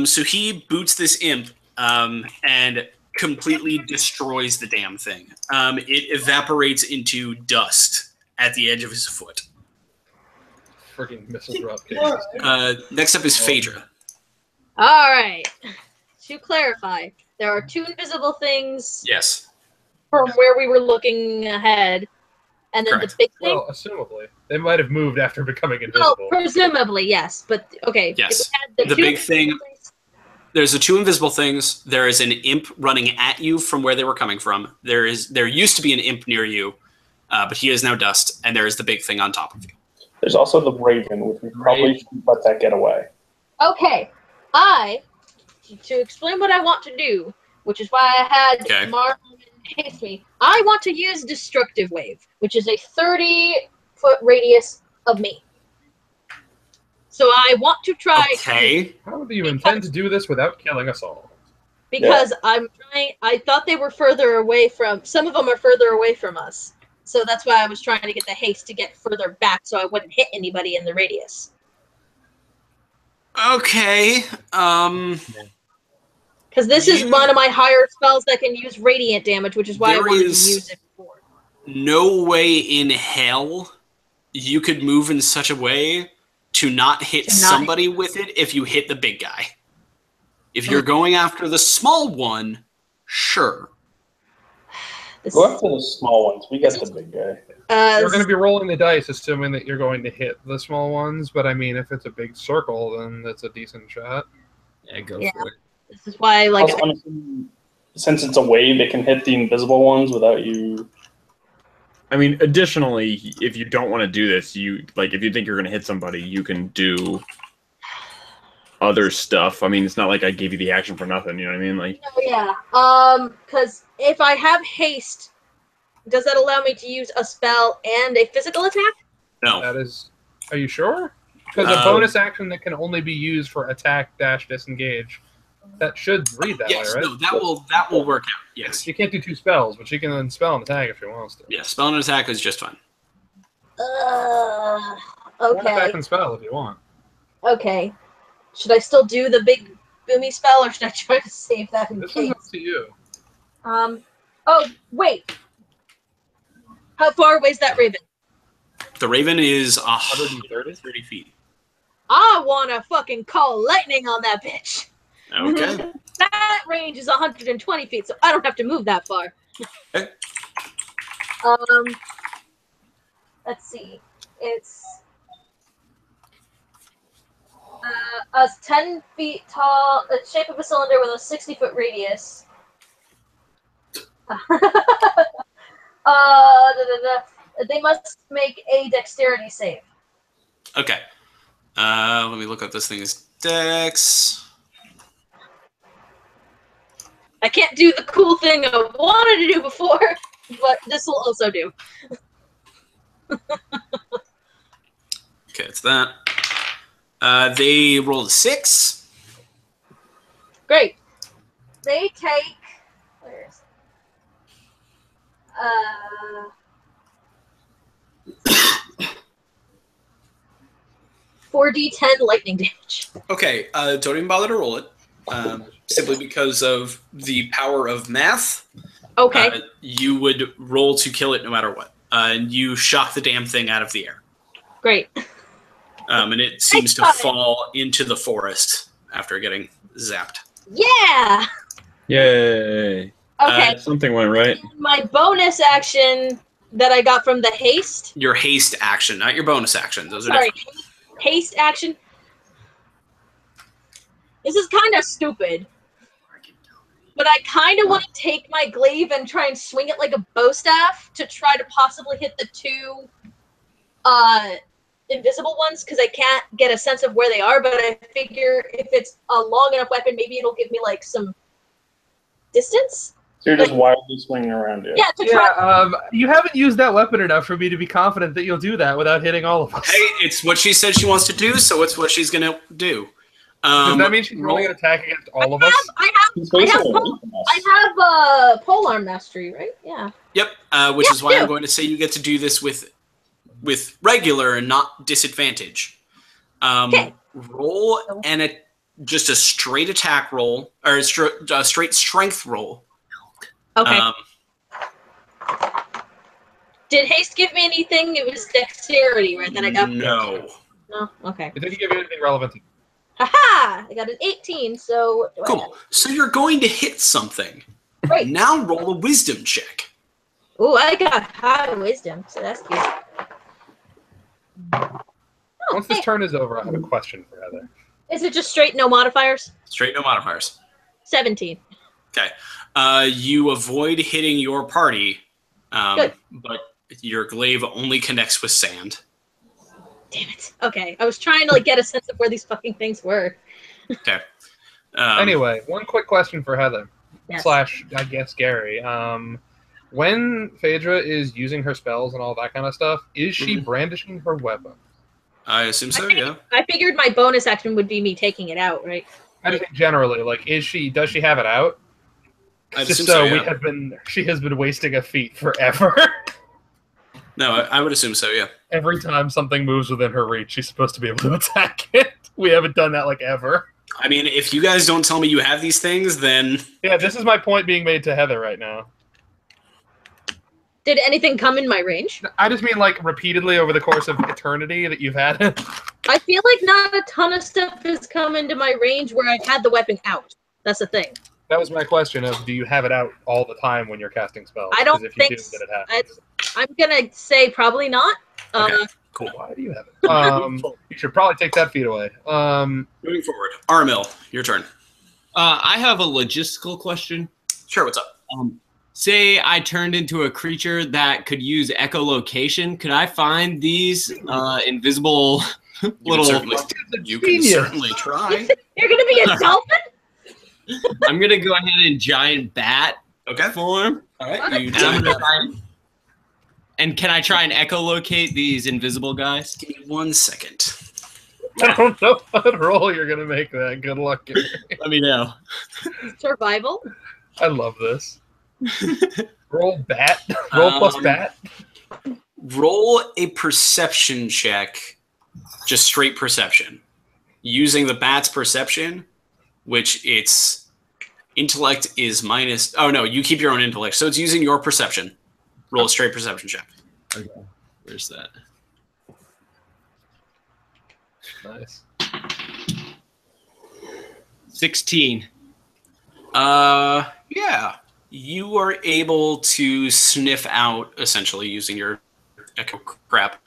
So he boots this imp and completely destroys the damn thing. It evaporates into dust at the edge of his foot. Freaking missile drop cases. Next up is Phaedra. All right. To clarify, there are 2 invisible things Yes. from where we were looking ahead, and then Correct. the big thing. Well, assumably. They might have moved after becoming invisible. Oh, presumably, yes. But, okay. Yes. It had The 2 big thing- invisible things. There's the 2 invisible things. There is an imp running at you from where they were coming from. There used to be an imp near you, but he is now dust. And there is the big thing on top of you. There's also the Raven, which we probably shouldn't let that get away. Okay. To explain what I want to do, which is why I had Marlon haste me, I want to use Destructive Wave, which is a 30-foot radius of me. So I want to try... Okay. How do you intend to do this without killing us all? because I thought they were further away from. Some of them are further away from us, so that's why I was trying to get the haste to get further back, so I wouldn't hit anybody in the radius. Okay. Because this is one of my higher spells that can use radiant damage, which is why I wanted to use it before. No way in hell you could move in such a way to not hit somebody with it if you hit the big guy. If you're going after the small one, sure. Go after the small ones. We got the big guy. You're going to be rolling the dice, assuming that you're going to hit the small ones. But I mean, if it's a big circle, then that's a decent shot. Yeah, go for it. This is why, like, Also, since it's a wave, it can hit the invisible ones without you. I mean, additionally, if you don't want to do this, if you think you're going to hit somebody, you can do other stuff. I mean, it's not like I gave you the action for nothing. You know what I mean? Like, because if I have haste, does that allow me to use a spell and a physical attack? No. That is. Are you sure? Because a bonus action that can only be used for attack dash disengage. That should read that way, right? No, that will work out. Yes. You can't do 2 spells, but she can then spell and attack if she wants to. Yeah, spell and attack is just fine. Or attack and spell if you want. Okay. Should I still do the big boomy spell, or should I try to save that in This case? is up to you. Oh, wait. How far away is that raven? The raven is 130 feet. I want to fucking call lightning on that bitch. Okay. That range is 120 feet, so I don't have to move that far. Okay. Let's see. It's a 10 feet tall, the shape of a cylinder with a 60-foot radius. They must make a dexterity save. Okay. Let me look up this thing's dex. I can't do the cool thing I wanted to do before, but this will also do. Okay, it's that. They rolled a 6. Great. They take. Where is it? 4d10 lightning damage. Okay, don't even bother to roll it. Simply because of the power of math. Okay. You would roll to kill it no matter what. And you shock the damn thing out of the air. Great. And it seems to fall into the forest after getting zapped. Yeah! yay! Okay. Something went right. My bonus action that I got from the haste. Your haste action, not your bonus action. Those are Sorry, different. haste action. This is kind of stupid. But I kind of want to take my glaive and try and swing it like a bow staff to try to possibly hit the 2 invisible ones, because I can't get a sense of where they are, but I figure if it's a long enough weapon, maybe it'll give me like some distance. So you're just wildly swinging around it. Yeah, to try. You haven't used that weapon enough for me to be confident that you'll do that without hitting all of us. Hey, it's what she said she wants to do, so it's what she's going to do. Does that mean she's rolling an attack against all of us? I have polearm mastery, right? Yeah. Yep, which is why I'm going to say you get to do this with regular and not disadvantage. Roll just a straight attack roll, or a straight strength roll. Okay. Did haste give me anything? It was dexterity, right? That I got. No. No. Okay. It didn't give you anything relevant. Haha! I got an 18. So what do I have? Cool. So you're going to hit something. Right. Now roll a wisdom check. Ooh, I got high wisdom, so that's good. Once this turn is over, I have a question for Heather. Is it just straight no modifiers? Straight no modifiers. 17. Okay. You avoid hitting your party, Good. but your glaive only connects with sand. Damn it. Okay, I was trying to get a sense of where these fucking things were. Okay. Anyway, one quick question for Heather. Yes. / I guess Gary. When Phaedra is using her spells and all that kind of stuff, is she brandishing her weapon? I assume so, yeah. I figured my bonus action would be me taking it out, right? I just think generally, does she have it out? I'd Just assume so yeah. she has been wasting a feat forever. No, I would assume so. Yeah. Every time something moves within her reach, she's supposed to be able to attack it. We haven't done that like ever. I mean, if you guys don't tell me you have these things, then Yeah, this is my point being made to Heather right now. Did anything come in my range? I just mean like repeatedly over the course of eternity that you've had it. I feel like not a ton of stuff has come into my range where I've had the weapon out. That's the thing. That was my question of, do you have it out all the time when you're casting spells? I don't 'Cause if think you do, then it happens. I'm gonna say probably not. Okay. Cool. Why do you have it? You should probably take that feat away. Moving forward, Armil, your turn. I have a logistical question. Sure. What's up? Say I turned into a creature that could use echolocation. Could I find these invisible little? You can certainly try. You're gonna be a dolphin? I'm gonna go ahead and giant bat form. All right. You and can I try and echolocate these invisible guys? Give me 1 second. I don't know what roll you're gonna make that. Good luck. Let me know. Survival. I love this. Roll bat. Roll plus bat. Roll a perception check. Just straight perception. Using the bat's perception, which its intellect is minus. Oh no, you keep your own intellect, so it's using your perception. Roll a straight perception check. Okay. Where's that? Nice. 16. Yeah. You are able to sniff out, essentially using your echo crap,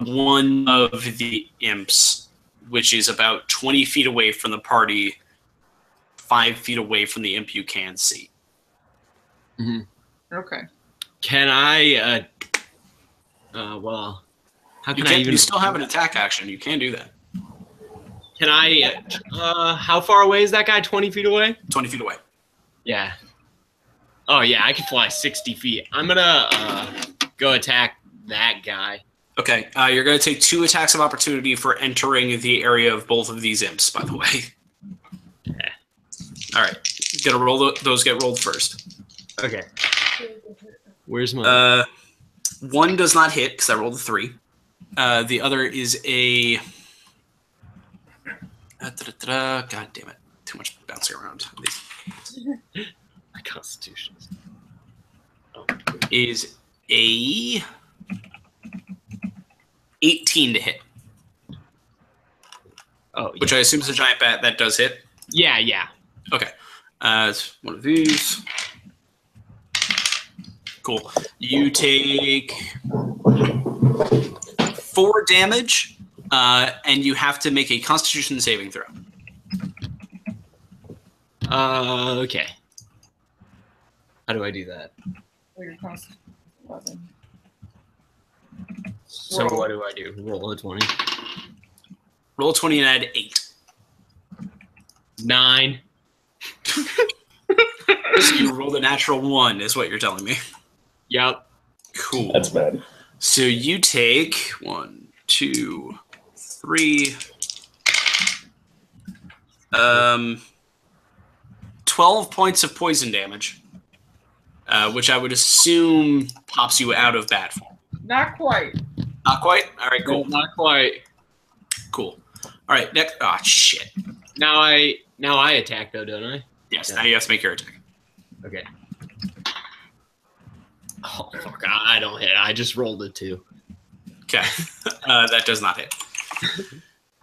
one of the imps, which is about 20 feet away from the party, 5 feet away from the imp you can see. Okay. Can I? Well, how can I even? You still have an attack action. You can do that. Can I? How far away is that guy? 20 feet away? 20 feet away. Yeah. Oh yeah, I can fly 60 feet. I'm gonna go attack that guy. Okay, you're going to take 2 attacks of opportunity for entering the area of both of these imps, by the way. Yeah. All right, gonna roll those. Get rolled first. Okay. Where's my? 1 does not hit because I rolled a 3. The other is a. God damn it! Too much bouncing around. My constitution is a 18 to hit. Oh, yeah. Which I assume is a giant bat. That does hit. Yeah, yeah. Okay. It's one of these. Cool. You take 4 damage, and you have to make a Constitution saving throw. Okay. How do I do that? So what do I do? Roll a 20. Roll a 20 and add 8. 9. So you rolled a natural 1, is what you're telling me. Yep. Cool. That's bad. So you take 1, 2, 3, 12 points of poison damage, which I would assume pops you out of bat form. Not quite. Not quite? All right, cool. No, not quite. Cool. All right, next. Oh, shit. Now I attack though, don't I? Yes, Yeah. now you have to make your attack. Okay. Oh fuck! I don't hit. I just rolled a 2. Okay. That does not hit.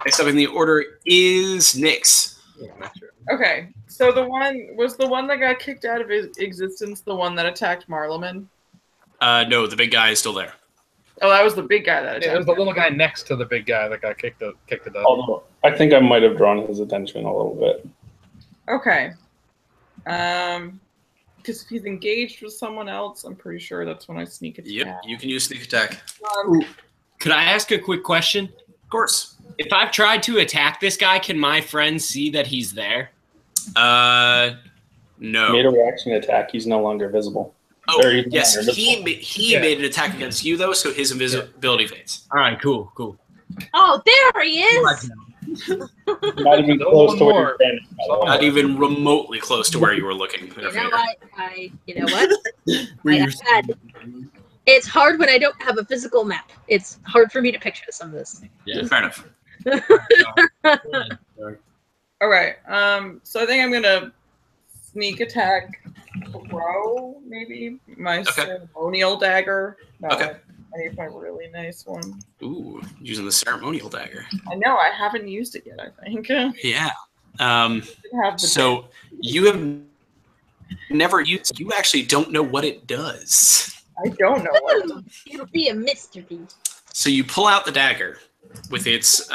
Next up in the order is Nyx. Yeah, not sure. Okay, so the one that got kicked out of existence the one that attacked Marleman? No, the big guy is still there. Oh, that was the big guy that attacked. Yeah, it was the little guy next to the big guy that got kicked it up. Although I think I might have drawn his attention a little bit. Okay. Because if he's engaged with someone else, I'm pretty sure that's when I sneak attack. Yep, you can use sneak attack. Could I ask a quick question? Of course. If I've tried to attack this guy, can my friends see that he's there? No. Made a reaction attack. He's no longer visible. Oh, Or he's no yes. longer He visible. made an attack against you, though, so his invisibility fades. All right, cool. Oh, there he is! Not even Still close one to where more. you're standing. by the way. Not even remotely close to where you were looking. You know what? Where I you're had- It's hard when I don't have a physical map. It's hard for me to picture some of this. Yeah. Fair enough. All right. So I think I'm gonna sneak attack throw maybe my Okay. ceremonial dagger. No, Okay. I need my really nice one. Ooh, using the ceremonial dagger. I know I haven't used it yet. I think. Yeah. Have the So you have never used. You actually don't know what it does. I don't know what. It'll be a mystery. So you pull out the dagger with its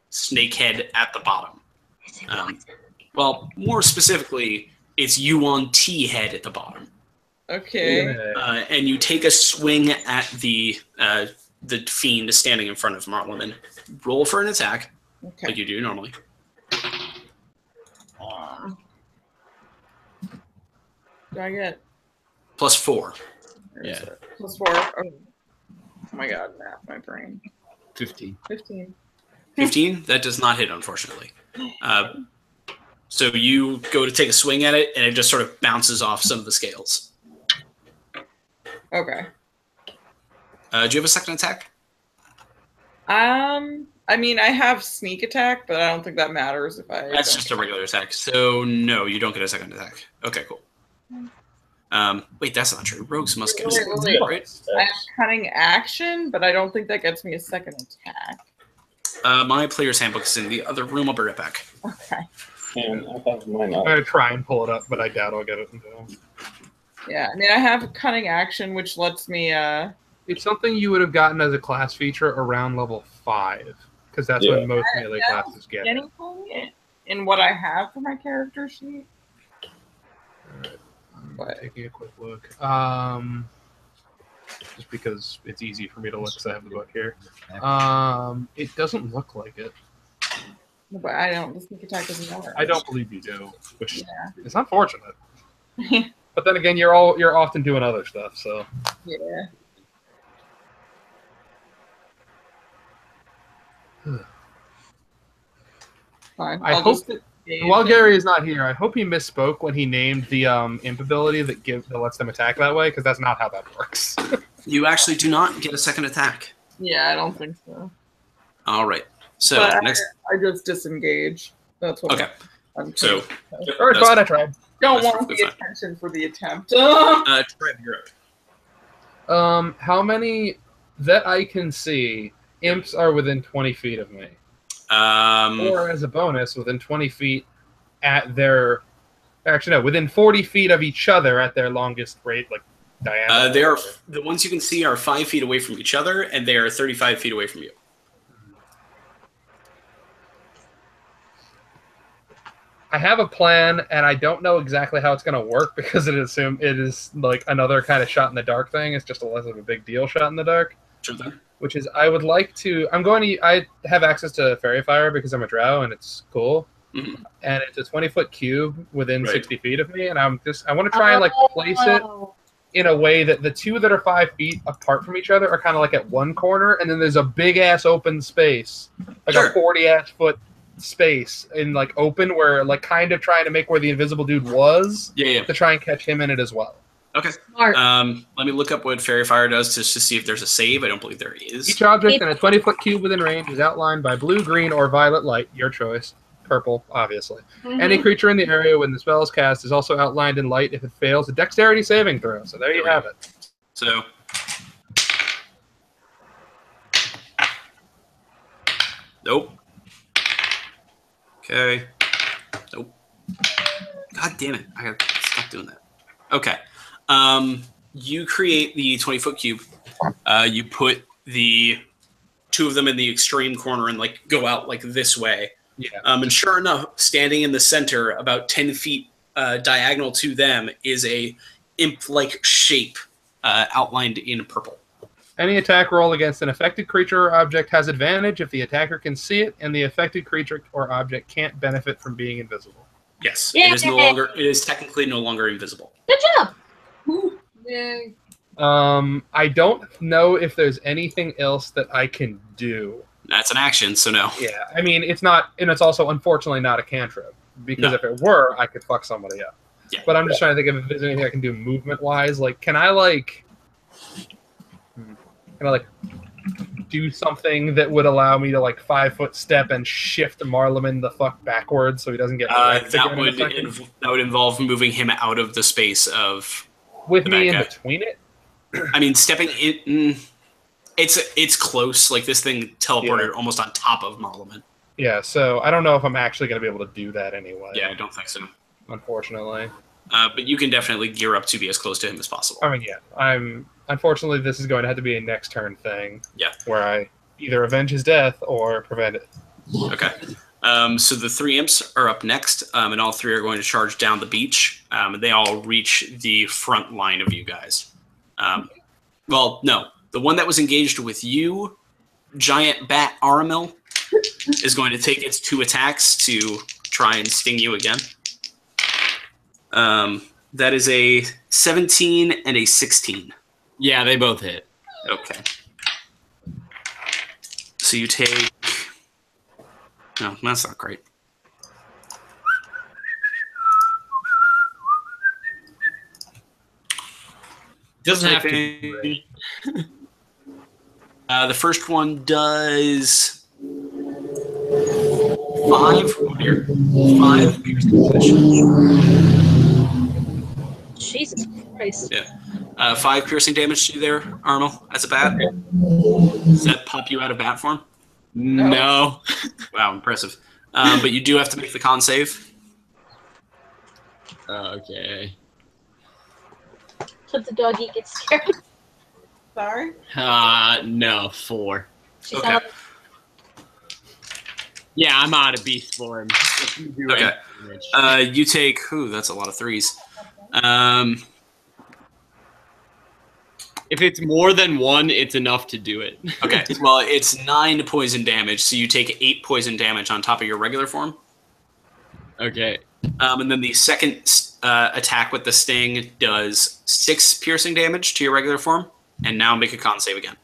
snake head at the bottom. Well, more specifically, its Yuan-Ti head at the bottom. Okay. And you take a swing at the fiend standing in front of Marlon. Roll for an attack, Okay. like you do normally. Do I get +4. where is Yeah. it? +4? Oh my god, math, my brain. 15. 15. 15? That does not hit, unfortunately. So you go to take a swing at it, and it just sort of bounces off some of the scales. Okay. Do you have a second attack? I mean, I have sneak attack, but I don't think that matters if I. That's don't- just a regular attack. So no, you don't get a second attack. Okay, cool. Wait, that's not true. Rogues must get a second Wait. attack, right? I have cunning action, but I don't think that gets me a second attack. My player's handbook is in the other room. I'll be right back. Okay. And I have mine I'm up. gonna try and pull it up, but I doubt I'll get it. Yeah, I mean, I have cunning action, which lets me. It's something you would have gotten as a class feature around level 5, because that's Yeah. when most melee classes get it. Anything in what I have for my character sheet. I'm taking a quick look. Just because it's easy for me to look, because I have the book here. It doesn't look like it. No, but I don't. The sneak attack doesn't matter. I don't believe you do, which Yeah. is unfortunate. But then again, you're often doing other stuff, so. Yeah. Fine. I I'll hope just that- save While it. Gary is not here, I hope he misspoke when he named the imp ability that lets them attack that way, because that's not how that works. You actually do not get a second attack. Yeah, I don't think so. All right. So But next. I just disengage. That's what. Okay. I'm So All right, fine, I tried. don't that's want the perfectly fine. attention for the attempt. Trev, you're up. How many that I can see, imps are within 20 feet of me. Or as a bonus, within 20 feet at their... Actually, no, within 40 feet of each other at their longest rate, like diameter. They are the ones you can see are 5 feet away from each other, and they are 35 feet away from you. I have a plan, and I don't know exactly how it's going to work because it is like another kind of shot in the dark thing. It's just a less of a big deal shot in the dark. Sure thing. Which is, I would like to. I have access to Fairy Fire because I'm a drow, and it's cool. Mhm. And it's a 20-foot cube within Right. 60 feet of me, and I want to try and like place it in a way that the two that are 5 feet apart from each other are kind of like at one corner, and then there's a big ass open space, like Sure. a 40 foot space in like open where like kind of trying to make where the invisible dude was Yeah. to try and catch him in it as well. Okay. Smart. Let me look up what Fairy Fire does just to see if there's a save. I don't believe there is. Each object in a 20-foot cube within range is outlined by blue, green, or violet light, your choice. Purple, obviously. Any creature in the area when the spell is cast is also outlined in light if it fails a dexterity saving throw. So there you have it. So. Nope. Okay. Nope. God damn it. I gotta stop doing that. Okay. You create the 20-foot cube. You put the two of them in the extreme corner and like go out like this way. Yeah. And sure enough, standing in the center, about 10 feet diagonal to them, is a imp-like shape outlined in purple. Any attack roll against an affected creature or object has advantage if the attacker can see it and the affected creature or object can't benefit from being invisible. Yes, Yay! it is no longer. It is technically no longer invisible. Good job. Yay. I don't know if there's anything else that I can do. That's an action, so no. Yeah, I mean, it's not, and it's also unfortunately not a cantrip, because No. if it were, I could fuck somebody up. Yeah. But I'm just trying to think if there's anything I can do movement-wise. Like, can I, like, do something that would allow me to, like, 5-foot step and shift Marleman the fuck backwards so he doesn't get wrecked that again in a second? would involve moving him out of the space of With the me in bad guy. between it? I mean, stepping in. It's close. Like this thing teleported almost on top of Marleman. Yeah, so I don't know if I'm actually going to be able to do that anyway. Yeah, I don't think so. Unfortunately. But you can definitely gear up to be as close to him as possible. I mean, yeah. Unfortunately, this is going to have to be a next turn thing. Yeah. Where I either avenge his death or prevent it. Okay. So the 3 imps are up next, and all 3 are going to charge down the beach. And they all reach the front line of you guys. Well, no. The one that was engaged with you, Giant Bat Aramil, is going to take its 2 attacks to try and sting you again. That is a 17 and a 16. Yeah, they both hit. Okay. So you take... No, that's not great. Doesn't have to be great. The first one does 5 piercing damage. Jesus Christ. Yeah. 5 piercing damage to you there, Armel, as a bat. Does that pop you out of bat form? No. Wow, impressive. But you do have to make the con save. Okay. So the doggy gets scared. Sorry. No, 4. She Okay. sounded Yeah, I'm out of beast form. If you do Okay. any damage. You take... Ooh, that's a lot of 3s. If it's more than 1, it's enough to do it. Okay, well, it's 9 poison damage, so you take 8 poison damage on top of your regular form. Okay. And then the second attack with the sting does 6 piercing damage to your regular form, and now make a con save again.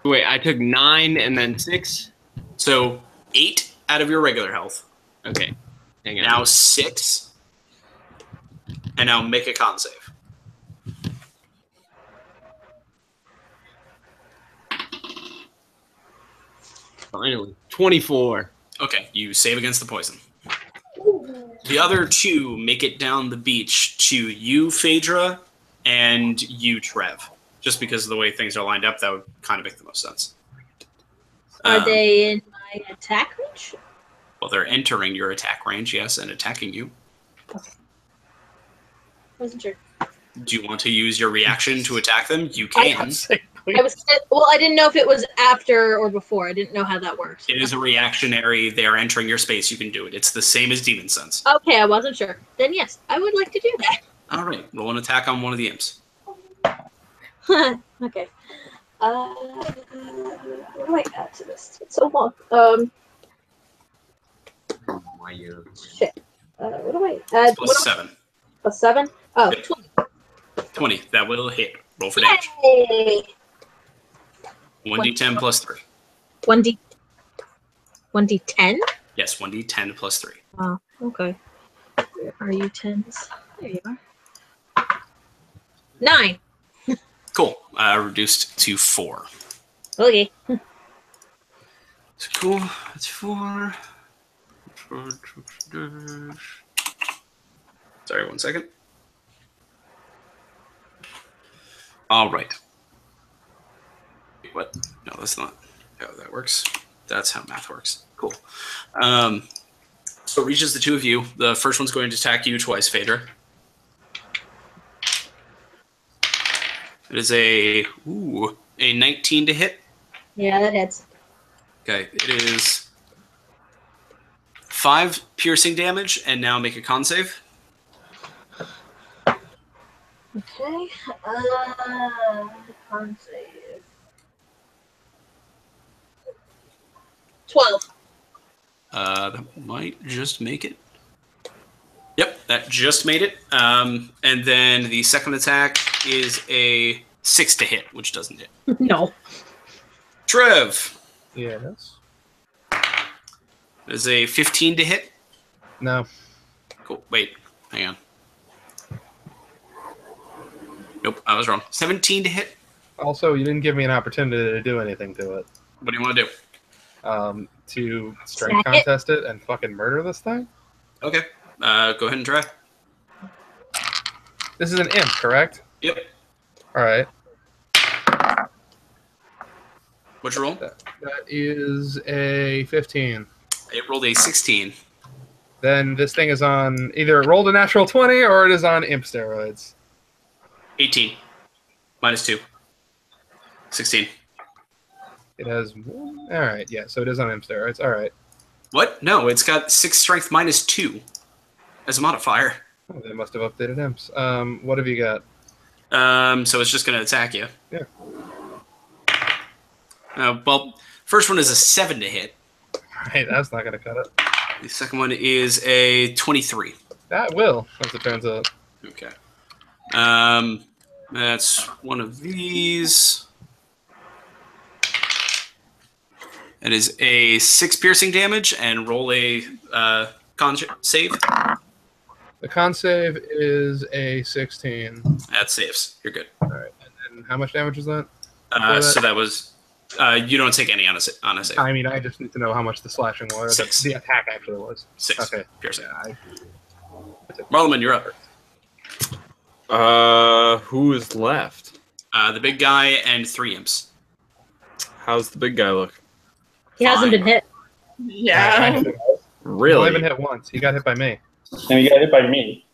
Wait, I took 9 and then 6? So 8 out of your regular health. Okay. Hang on. Now 6. And now make a con save. Finally. 24. Okay, you save against the poison. The other 2 make it down the beach to you, Phaedra, and you, Trev. Just because of the way things are lined up, that would kind of make the most sense. Are they in my attack range? Well, they're entering your attack range, yes, and attacking you. Wasn't sure. Do you want to use your reaction to attack them? You can. I didn't know if it was after or before. I didn't know how that works. It is a reactionary. They are entering your space. You can do it. It's the same as Demon Sense. Okay, I wasn't sure. Then yes, I would like to do that. All right. Roll an attack on one of the imps. Okay. What do I add to this? It's so long. Shit. What do I add? Plus 7. Plus 7? Oh, Yeah. 20. 20. That will hit. Roll for damage. Yay! 1d10 plus 3. 1d10? Yes, 1d10 plus 3. Oh, okay. Where are you, 10s? There you are. 9. Cool. Reduced to 4. Okay. So cool. That's 4. Sorry, 1 second. All right. What? No, that's not how that works. That's how math works. Cool. So it reaches the 2 of you. The first one's going to attack you twice, Phaedra. It is a 19 to hit. Yeah, that hits. Okay, it is 5 piercing damage, and now make a con save. Okay. Con save. 12. That might just make it. Yep, that just made it. And then the second attack is a 6 to hit, which doesn't hit. No. Trev, Yes. Is a 15 to hit? No. Cool. Wait, hang on. Nope, I was wrong. 17 to hit? Also, you didn't give me an opportunity to do anything to it. What do you want to do? To strength Smack it. contest it and fucking murder this thing? Okay, go ahead and try. This is an imp, correct? Yep. Alright. What'd you roll? That is a 15. It rolled a 16. Then this thing is on either it rolled a natural 20 or it is on imp steroids. 18. Minus 2. 16. It has. Alright, yeah, so it is on imp steroids. Alright. What? No, it's got 6 strength minus 2 as a modifier. Oh, they must have updated imps. What have you got? So it's just going to attack you. Yeah. Well, first one is a 7 to hit. Hey, that's not going to cut it. The second one is a 23. That will, as it turns out. Okay. That's one of these. It is a 6 piercing damage, and roll a con save. The con save is a 16. That saves. You're good. Alright, and then how much damage is that? So that was. You don't take any on a save. I mean, I just need to know how much the slashing was. 6. The attack actually was. 6. Okay. Piercing. Yeah, Marleman, you're up. Who is left? The big guy and 3 imps. How's the big guy look? He hasn't been hit. Yeah. Really? I've been hit once. He got hit by me. And you got hit by me.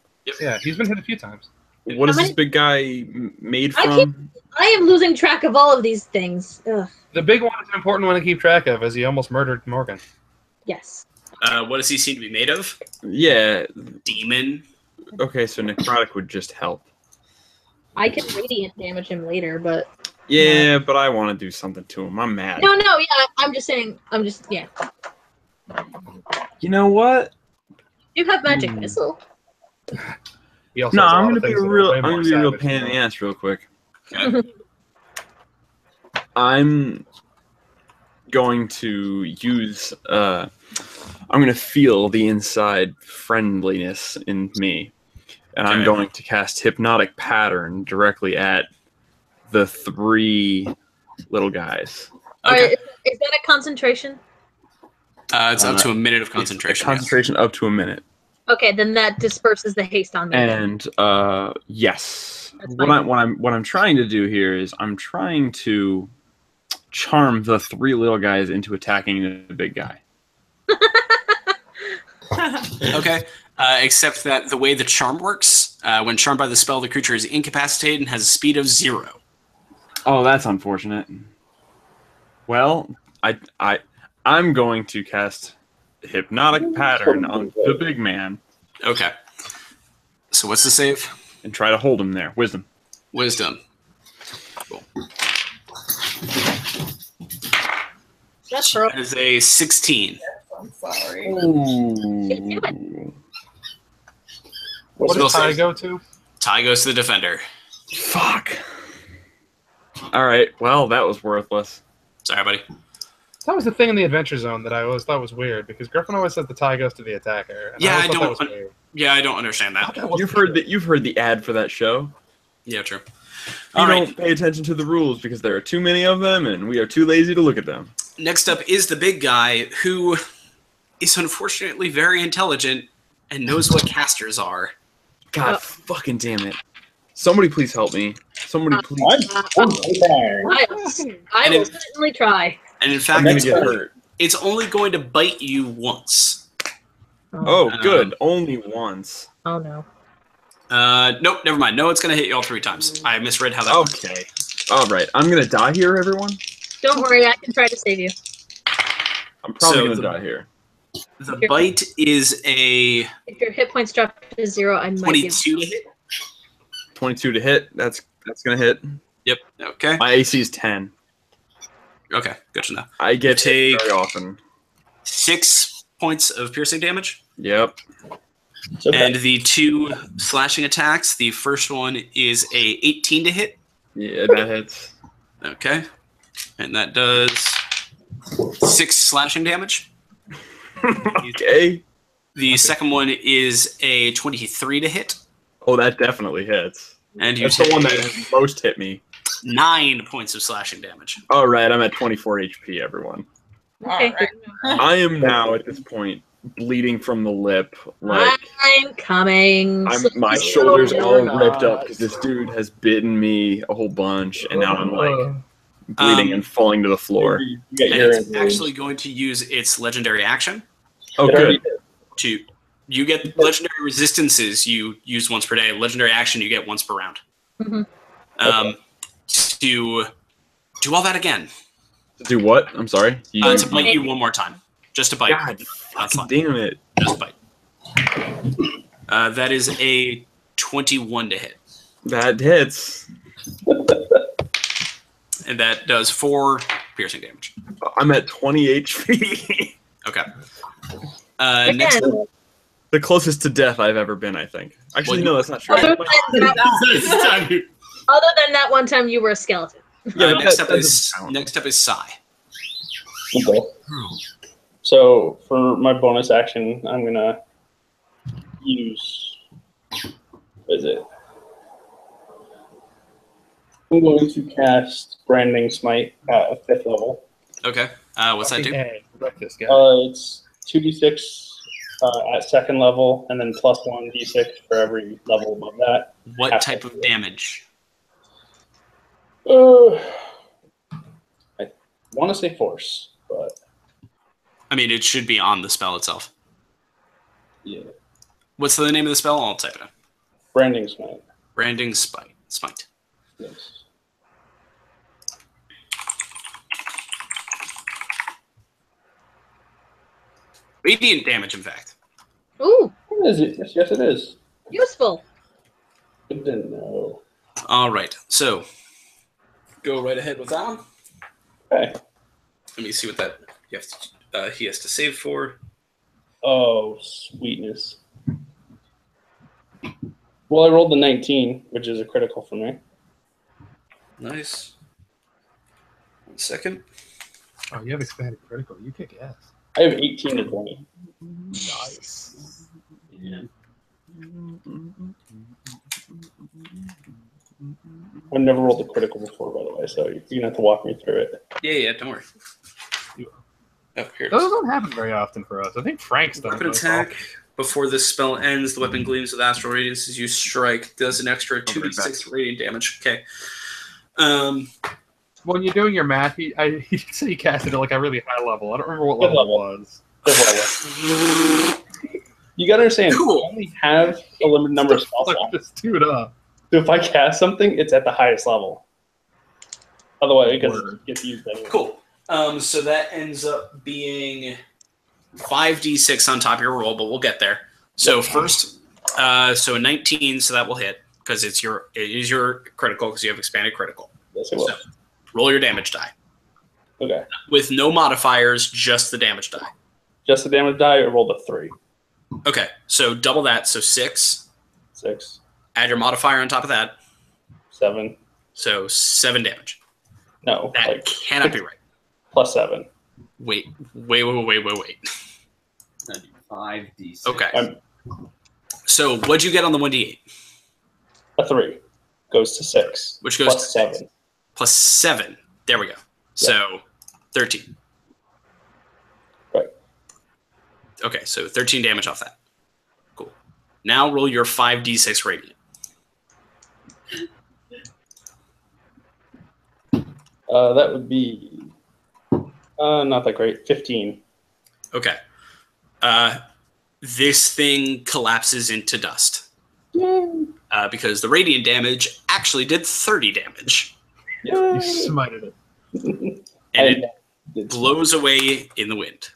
Yeah, he's been hit a few times. What is How this many- big guy made I from? I am losing track of all of these things. Ugh. The big one is an important one to keep track of, as he almost murdered Morgan. Yes. What does he seem to be made of? Yeah. Demon. Okay, so necrotic would just help. I can radiant damage him later, but Yeah, but I want to do something to him. I'm mad. no, yeah. I'm just saying. Yeah. You know what? You have magic missile. He also No, has a I'm lot gonna of be things a that are real. way I'm more gonna be a real savage pain in than the ass, real quick. Okay. I'm going to use. I'm going to feel the inside friendliness in me, and I'm Okay. going to cast hypnotic pattern directly at the 3 little guys. Okay. Alright, is that a concentration? It's up to a minute of concentration. Concentration up to a minute. Okay, then that disperses the haste on me. And yes, That's what fine. I'm trying to do here is I'm trying to charm the 3 little guys into attacking the big guy. Okay. Except that the way the charm works, when charmed by the spell, the creature is incapacitated and has a speed of 0. Oh, that's unfortunate. Well, I'm going to cast hypnotic pattern on the big man Okay. So what's the save? and try to hold him there. Wisdom. Wisdom. Cool. That's for That is a 16. I'm sorry. Ooh. What Still does Ty safe. go to? Tie goes to the defender. Fuck. All right. Well, that was worthless. Sorry, buddy. That was the thing in the Adventure Zone that I always thought was weird, because Griffin always said the tie goes to the attacker. And Yeah, always I thought that don't was weird. Yeah, I don't understand that. You've heard the ad for that show. Yeah, true. You All right. don't pay attention to the rules because there are too many of them, and we are too lazy to look at them. Next up is the big guy, who is unfortunately very intelligent and knows what casters are. God fucking damn it! Somebody please help me. Somebody please. I'm there. I And will it- certainly try. And in I'm fact, gonna get hurt. it's only going to bite you once. Oh, good. Only once. Oh no. Nope, never mind. No, it's going to hit you all 3 times. I misread how that works. Okay. All right. I'm gonna die here, everyone. Don't worry, I can try to save you. I'm probably So gonna the- die here. The bite is a If your hit points drop to 0, I might be 22 to hit. 22 to hit. That's gonna hit. Yep. Okay. My AC is 10. Okay. Good to know. I get You hit take- very often. 6 points of piercing damage. Yep. It's okay. And the 2 slashing attacks. The first one is a 18 to hit. Yeah, that hits. Okay. And that does 6 slashing damage. Okay. The second one is a 23 to hit. Oh, that definitely hits. And you That's the take one that has most hit me. 9 points of slashing damage. All right, I'm at 24 HP, everyone. Okay. Alright. I am now at this point bleeding from the lip. Like I'm coming. my shoulders all ripped up because this dude has bitten me a whole bunch, and now I'm like bleeding and falling to the floor. You get And your it's actually going to use its legendary action. Oh, good. You get legendary resistances you use once per day. Legendary action you get once per round. To do all that again. Do what? I'm sorry. To bite you one more time. Just to bite. God, fucking damn it. Just bite. That is a 21 to hit. That hits. And that does 4 piercing damage. I'm at 20 HP. Okay. Next, the closest to death I've ever been, I think. Actually, no, that's not true. Other than that one time you were a skeleton. next up is Sai. Okay. So for my bonus action, I'm gonna use. What is it? I'm going to cast Branding Smite at 5th level. Okay. What's that do? This guy. It's 2d6 at 2nd level, and then plus 1d6 for every level above that. What type of damage? I want to say force, but I mean, it should be on the spell itself. yeah. What's the name of the spell? I'll type it in. Branding Smite. Branding Smite. Yes. Radiant damage, in fact. Ooh, Is it? Yes, it is. useful. Good to know. All right. So, go right ahead with that one. Okay. Let me see what that he has to save for. Oh, sweetness. Well, I rolled the 19, which is a critical for me. Nice. 1 second. Oh, you have expanded critical. You kick ass. I have 18 to 20. Nice. Yeah. I've never rolled a critical before, by the way, so you're going to have to walk me through it. Yeah, don't worry. Oh, here it Those is. don't happen very often for us. I think Frank's done Weapon most attack. often. Before this spell ends, the weapon gleams with astral radiance as you strike. Does an extra 2d6 radiant damage. Okay. When you're doing your math, he did say he casted at like a really high level. I don't remember what level it was. You got to understand, Cool. I only have a limited number of spell Fuck slots. this dude up. So if I cast something, it's at the highest level. Otherwise, because it gets used anyway. Cool. So that ends up being 5d6 on top of your roll, but we'll get there. So first, so a 19, so that will hit because it is your critical because you have expanded critical. Yes, it will. So roll your damage die Okay. with no modifiers, just the damage die. Just the damage die, I rolled a 3. Okay, so double that, so 6. 6, Add your modifier on top of that, 7. so 7 damage. No, That like cannot be right. plus 7. Wait. 5d6. Okay. So what'd you get on the 1d8? A 3 goes to 6. Which goes plus to 7. Plus 7. There we go. So 13. Right. Okay, so 13 damage off that. Cool. Now roll your 5d6 radiant. That would be not that great. 15. Okay. This thing collapses into dust. Because the radiant damage actually did 30 damage. You smited it. And it blows away in the wind.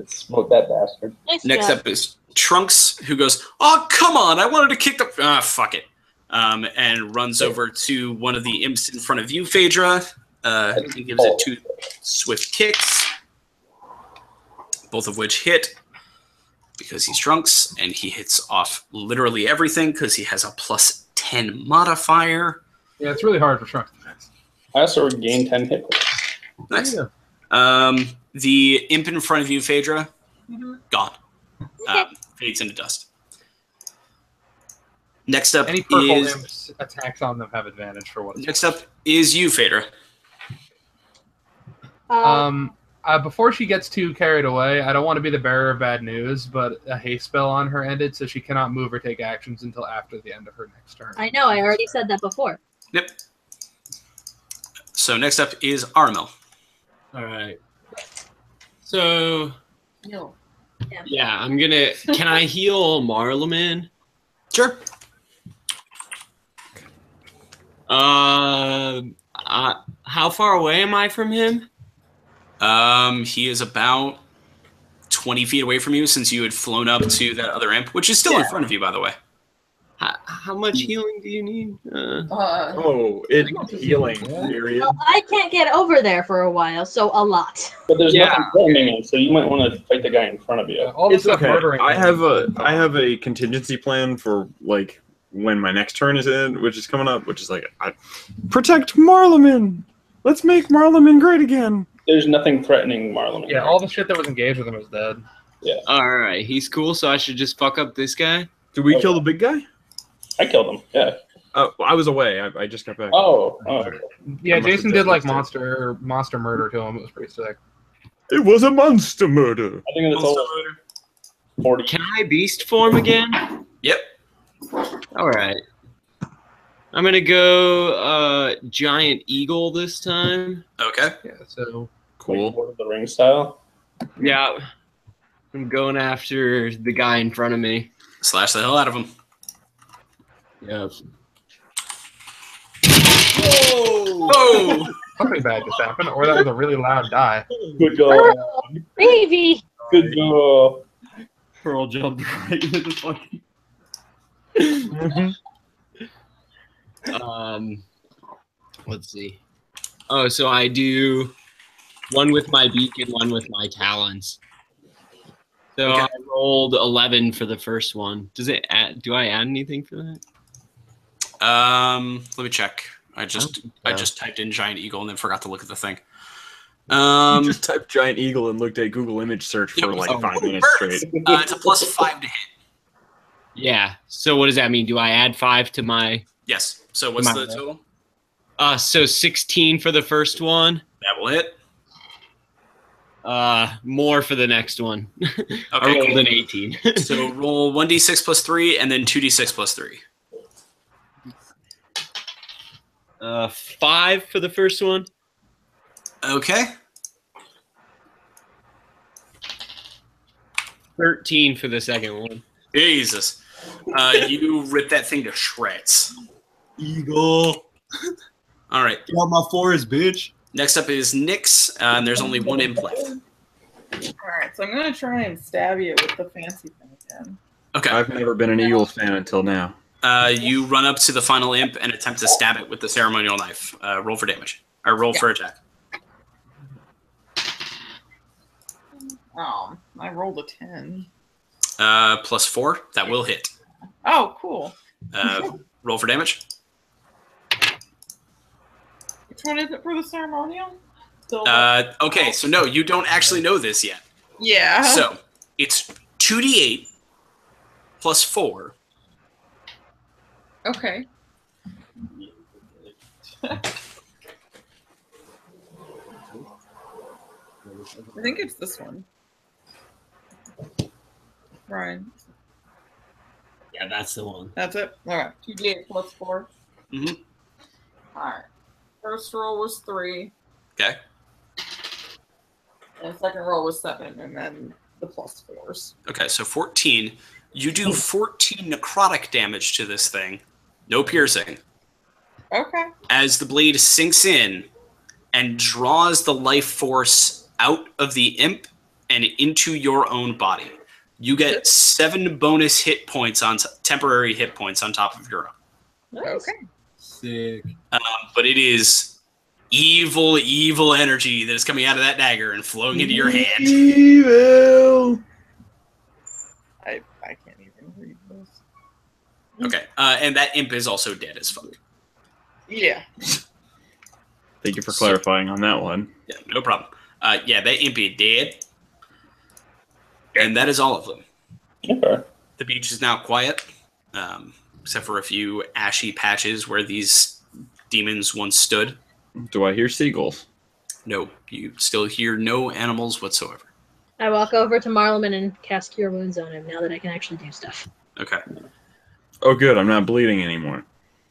Smoke that bastard. Nice Next job. up is Trunks, who goes, "Oh, come on, I wanted to kick the... Ah, fuck it." And runs over to one of the imps in front of you, Phaedra, and gives it 2 swift kicks, both of which hit because he's Trunks, and he hits off literally everything because he has a plus 10 modifier. Yeah, it's really hard for Trunks. I also regained 10 hit points. Nice. Yeah. The imp in front of you, Phaedra, gone. Okay. Fades into dust. Next up Any purple is imps attacks on them have advantage for what? next up is you, Phaedra. Before she gets too carried away, I don't want to be the bearer of bad news, but a haste spell on her ended, so she cannot move or take actions until after the end of her next turn. I know. I already said that before. Yep. So next up is Armel. All right. So No. yeah, I'm gonna. Can I heal Marleman? Sure. How far away am I from him? He is about 20 feet away from you since you had flown up to that other imp, which is still in front of you, by the way. How much healing do you need? Healing. Period. Well, I can't get over there for a while, so a lot. But there's nothing threatening him, so you might want to fight the guy in front of you. All this It's stuff okay. murdering. I have a contingency plan for like when my next turn is in, which is coming up, which is like protect Marleman. Let's make Marleman great again. There's nothing threatening Marleman. Yeah, all the shit that was engaged with him is dead. Yeah. All right, he's cool. So I should just fuck up this guy. Did we kill the big guy? I killed him. Yeah. I was away. I just got back. Oh. Okay. Yeah, I must Jason have did done like that. monster murder to him. It was pretty sick. It was a monster murder. I think it's all 40. Can I beast form again? Yep. All right. I'm gonna go giant eagle this time. Okay. Yeah, so Cool. Like Lord of the Rings style. Yeah. I'm going after the guy in front of me. Slash the hell out of him. Yep. Whoa! Whoa! something bad just happened, or that was a really loud die. Good job. Oh, baby. Good job. Pearl jumped right into the fucking. Let's see. Oh, so I do one with my beak and one with my talons. So Okay. I rolled 11 for the first one. Does it add? Do I add anything for that? Let me check. I just typed in giant eagle and then forgot to look at the thing. You just typed giant eagle and looked at Google image search for like 5 minutes straight. It's a +5 to hit. Yeah. So what does that mean? Do I add 5 to my? Yes. So what's the total? So 16 for the first one. That will hit. More for the next one. I Okay, rolled cool. an 18. So roll 1d6 + 3 and then 2d6 + 3. 5 for the first one. Okay. 13 for the second one. Jesus. You rip that thing to shreds. Eagle. All right. Get out my forest, bitch. Next up is Nyx, and there's only one imp left. Alright, so I'm gonna try and stab you with the fancy thing again. Okay. I've never been an Eagles fan until now. You run up to the final imp and attempt to stab it with the ceremonial knife. Roll for damage. Or roll for attack. I rolled a 10. +4. That will hit. Oh, cool. Roll for damage. Which one is it for the ceremonial? Okay, so no, you don't actually know this yet. Yeah. So it's 2d8 +4. Okay. I think it's this one. Ryan. Yeah, that's the one. That's it? Alright. 2d8 +4. Mhm. Alright. First roll was 3. Okay. And the second roll was 7. And then the +4s. Okay, so 14. You do 14 necrotic damage to this thing. No piercing. Okay. As the blade sinks in and draws the life force out of the imp and into your own body. You get 7 bonus hit points on temporary hit points on top of your own. Nice. Okay. Sick. But it is evil, evil energy that is coming out of that dagger and flowing into your hand. Evil. I can't even read this. Okay, and that imp is also dead as fuck. Yeah. Thank you for clarifying on that one. Yeah, no problem. Yeah, that impy dead. And that is all of them. Okay. The beach is now quiet, except for a few ashy patches where these demons once stood. Do I hear seagulls? No, you still hear no animals whatsoever. I walk over to Marleman and cast Cure Wounds on him now that I can actually do stuff. Okay. Oh, good. I'm not bleeding anymore.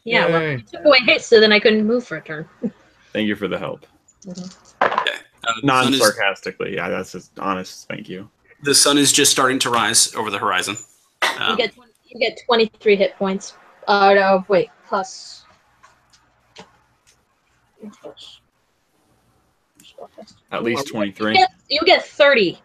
Yeah, well, Yay. you took away hits, so then I couldn't move for a turn. Thank you for the help. Okay. The sun is- Non-sarcastically. Yeah, that's just honest. Thank you. The sun is just starting to rise over the horizon. You get 23 hit points. No, wait, plus. At least 23. You get 30.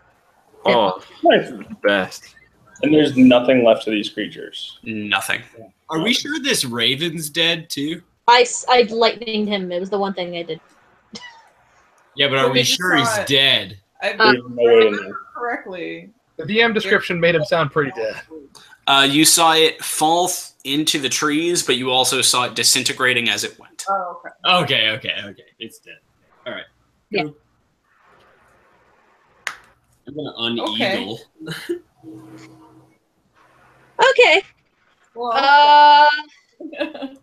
Oh, Nice. best. And there's nothing left of these creatures. Nothing. Are we sure this Raven's dead too? I lightninged him. It was the one thing I did. Yeah, but Well, are we we just sure he's saw it. dead? I There's no way in there. correctly. The DM description made him sound pretty dead. You saw it fall into the trees, but you also saw it disintegrating as it went. Oh, okay. Okay. It's dead. All right. Yeah. I'm gonna uneagle. Okay. Well, That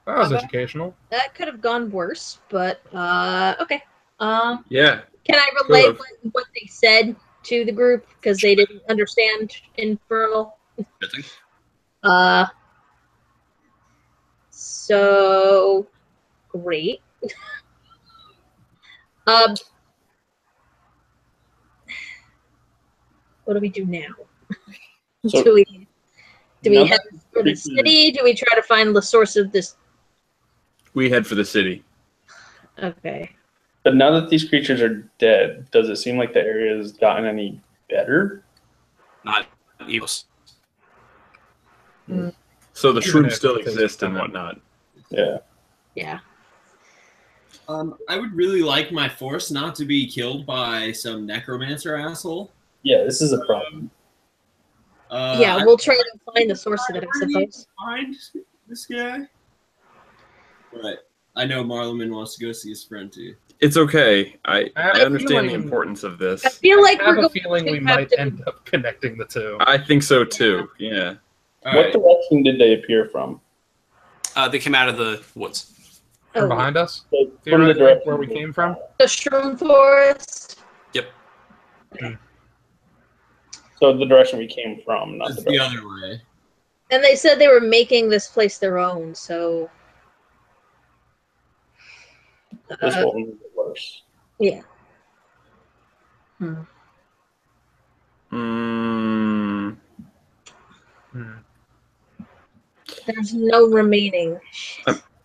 was educational. That could have gone worse, but okay. Yeah. Can I relay Could've. what they said to the group because they didn't understand Infernal? Good thing. So great. What do we do now? So- do we Now head that for the creatures- city? Do we try to find the source of this? We head for the city. Okay. But now that these creatures are dead, does it seem like the area has gotten any better? Not evils. So the Even shrooms if still it's exist and better. whatnot. Yeah. Yeah. I would really like my force not to be killed by some necromancer asshole. Yeah, this is a problem. Yeah, we'll try to find the source of it, I suppose. Find this guy. But I know Marleman wants to go see his friend too. It's okay. I I have a understand the feeling- importance of this. I feel like I we're have a going feeling we to might have to. end up connecting the two. I think so too. Yeah. All What right. direction did they appear from? They came out of the woods. From Oh, behind us? Like, from the Theoretically, direction where we came from? the shroom forest. Yep. So the direction we came from, not It's the the direction. other way. And they said they were making this place their own, so. This will only get worse. Yeah. Mm, Hmm. There's no remaining.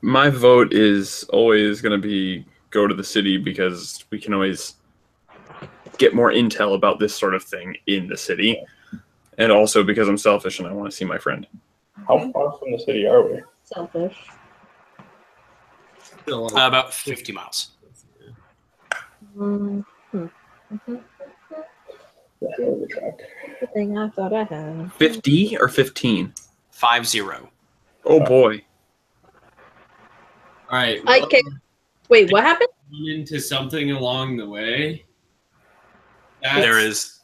my vote is always going to be go to the city because we can always get more intel about this sort of thing in the city. And also because I'm selfish and I want to see my friend. How far from the city are we? Selfish. Still, About 50 miles. Mhm. The hell of a track. The thing I thought I had. 50 or 15? 50. Oh boy. all right. I well, can. Wait, what happened? run into something along the way. There is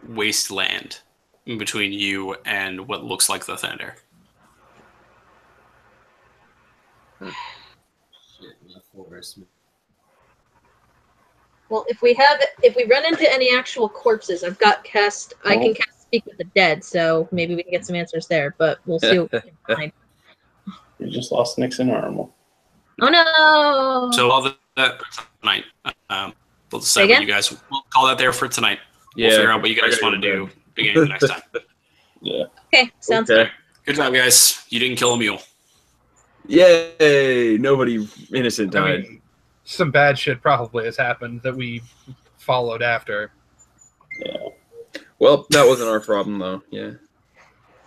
wasteland in between you and what looks like the Lothandar. Shit, my forest. Well, if we run into any actual corpses, I can cast Speak with the Dead, so maybe we can get some answers there. But we'll see what we can find. We just lost Nixon Armel. Oh no! So all that for tonight. We'll decide Again? what you guys. We'll call that there for tonight. We'll Yeah, figure out what you I guys gotta want to go do beginning of the next time. Yeah. Okay, sounds Okay. good. Good job, guys. You didn't kill a mule. Yay! Nobody innocent I died. mean, some bad shit probably has happened that we followed after. Well, that wasn't our problem though. Yeah.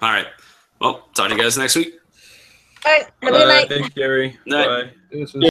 All right. Well, talk to you guys next week. All right, have a good night. Thanks, Gary. Night. Bye. This is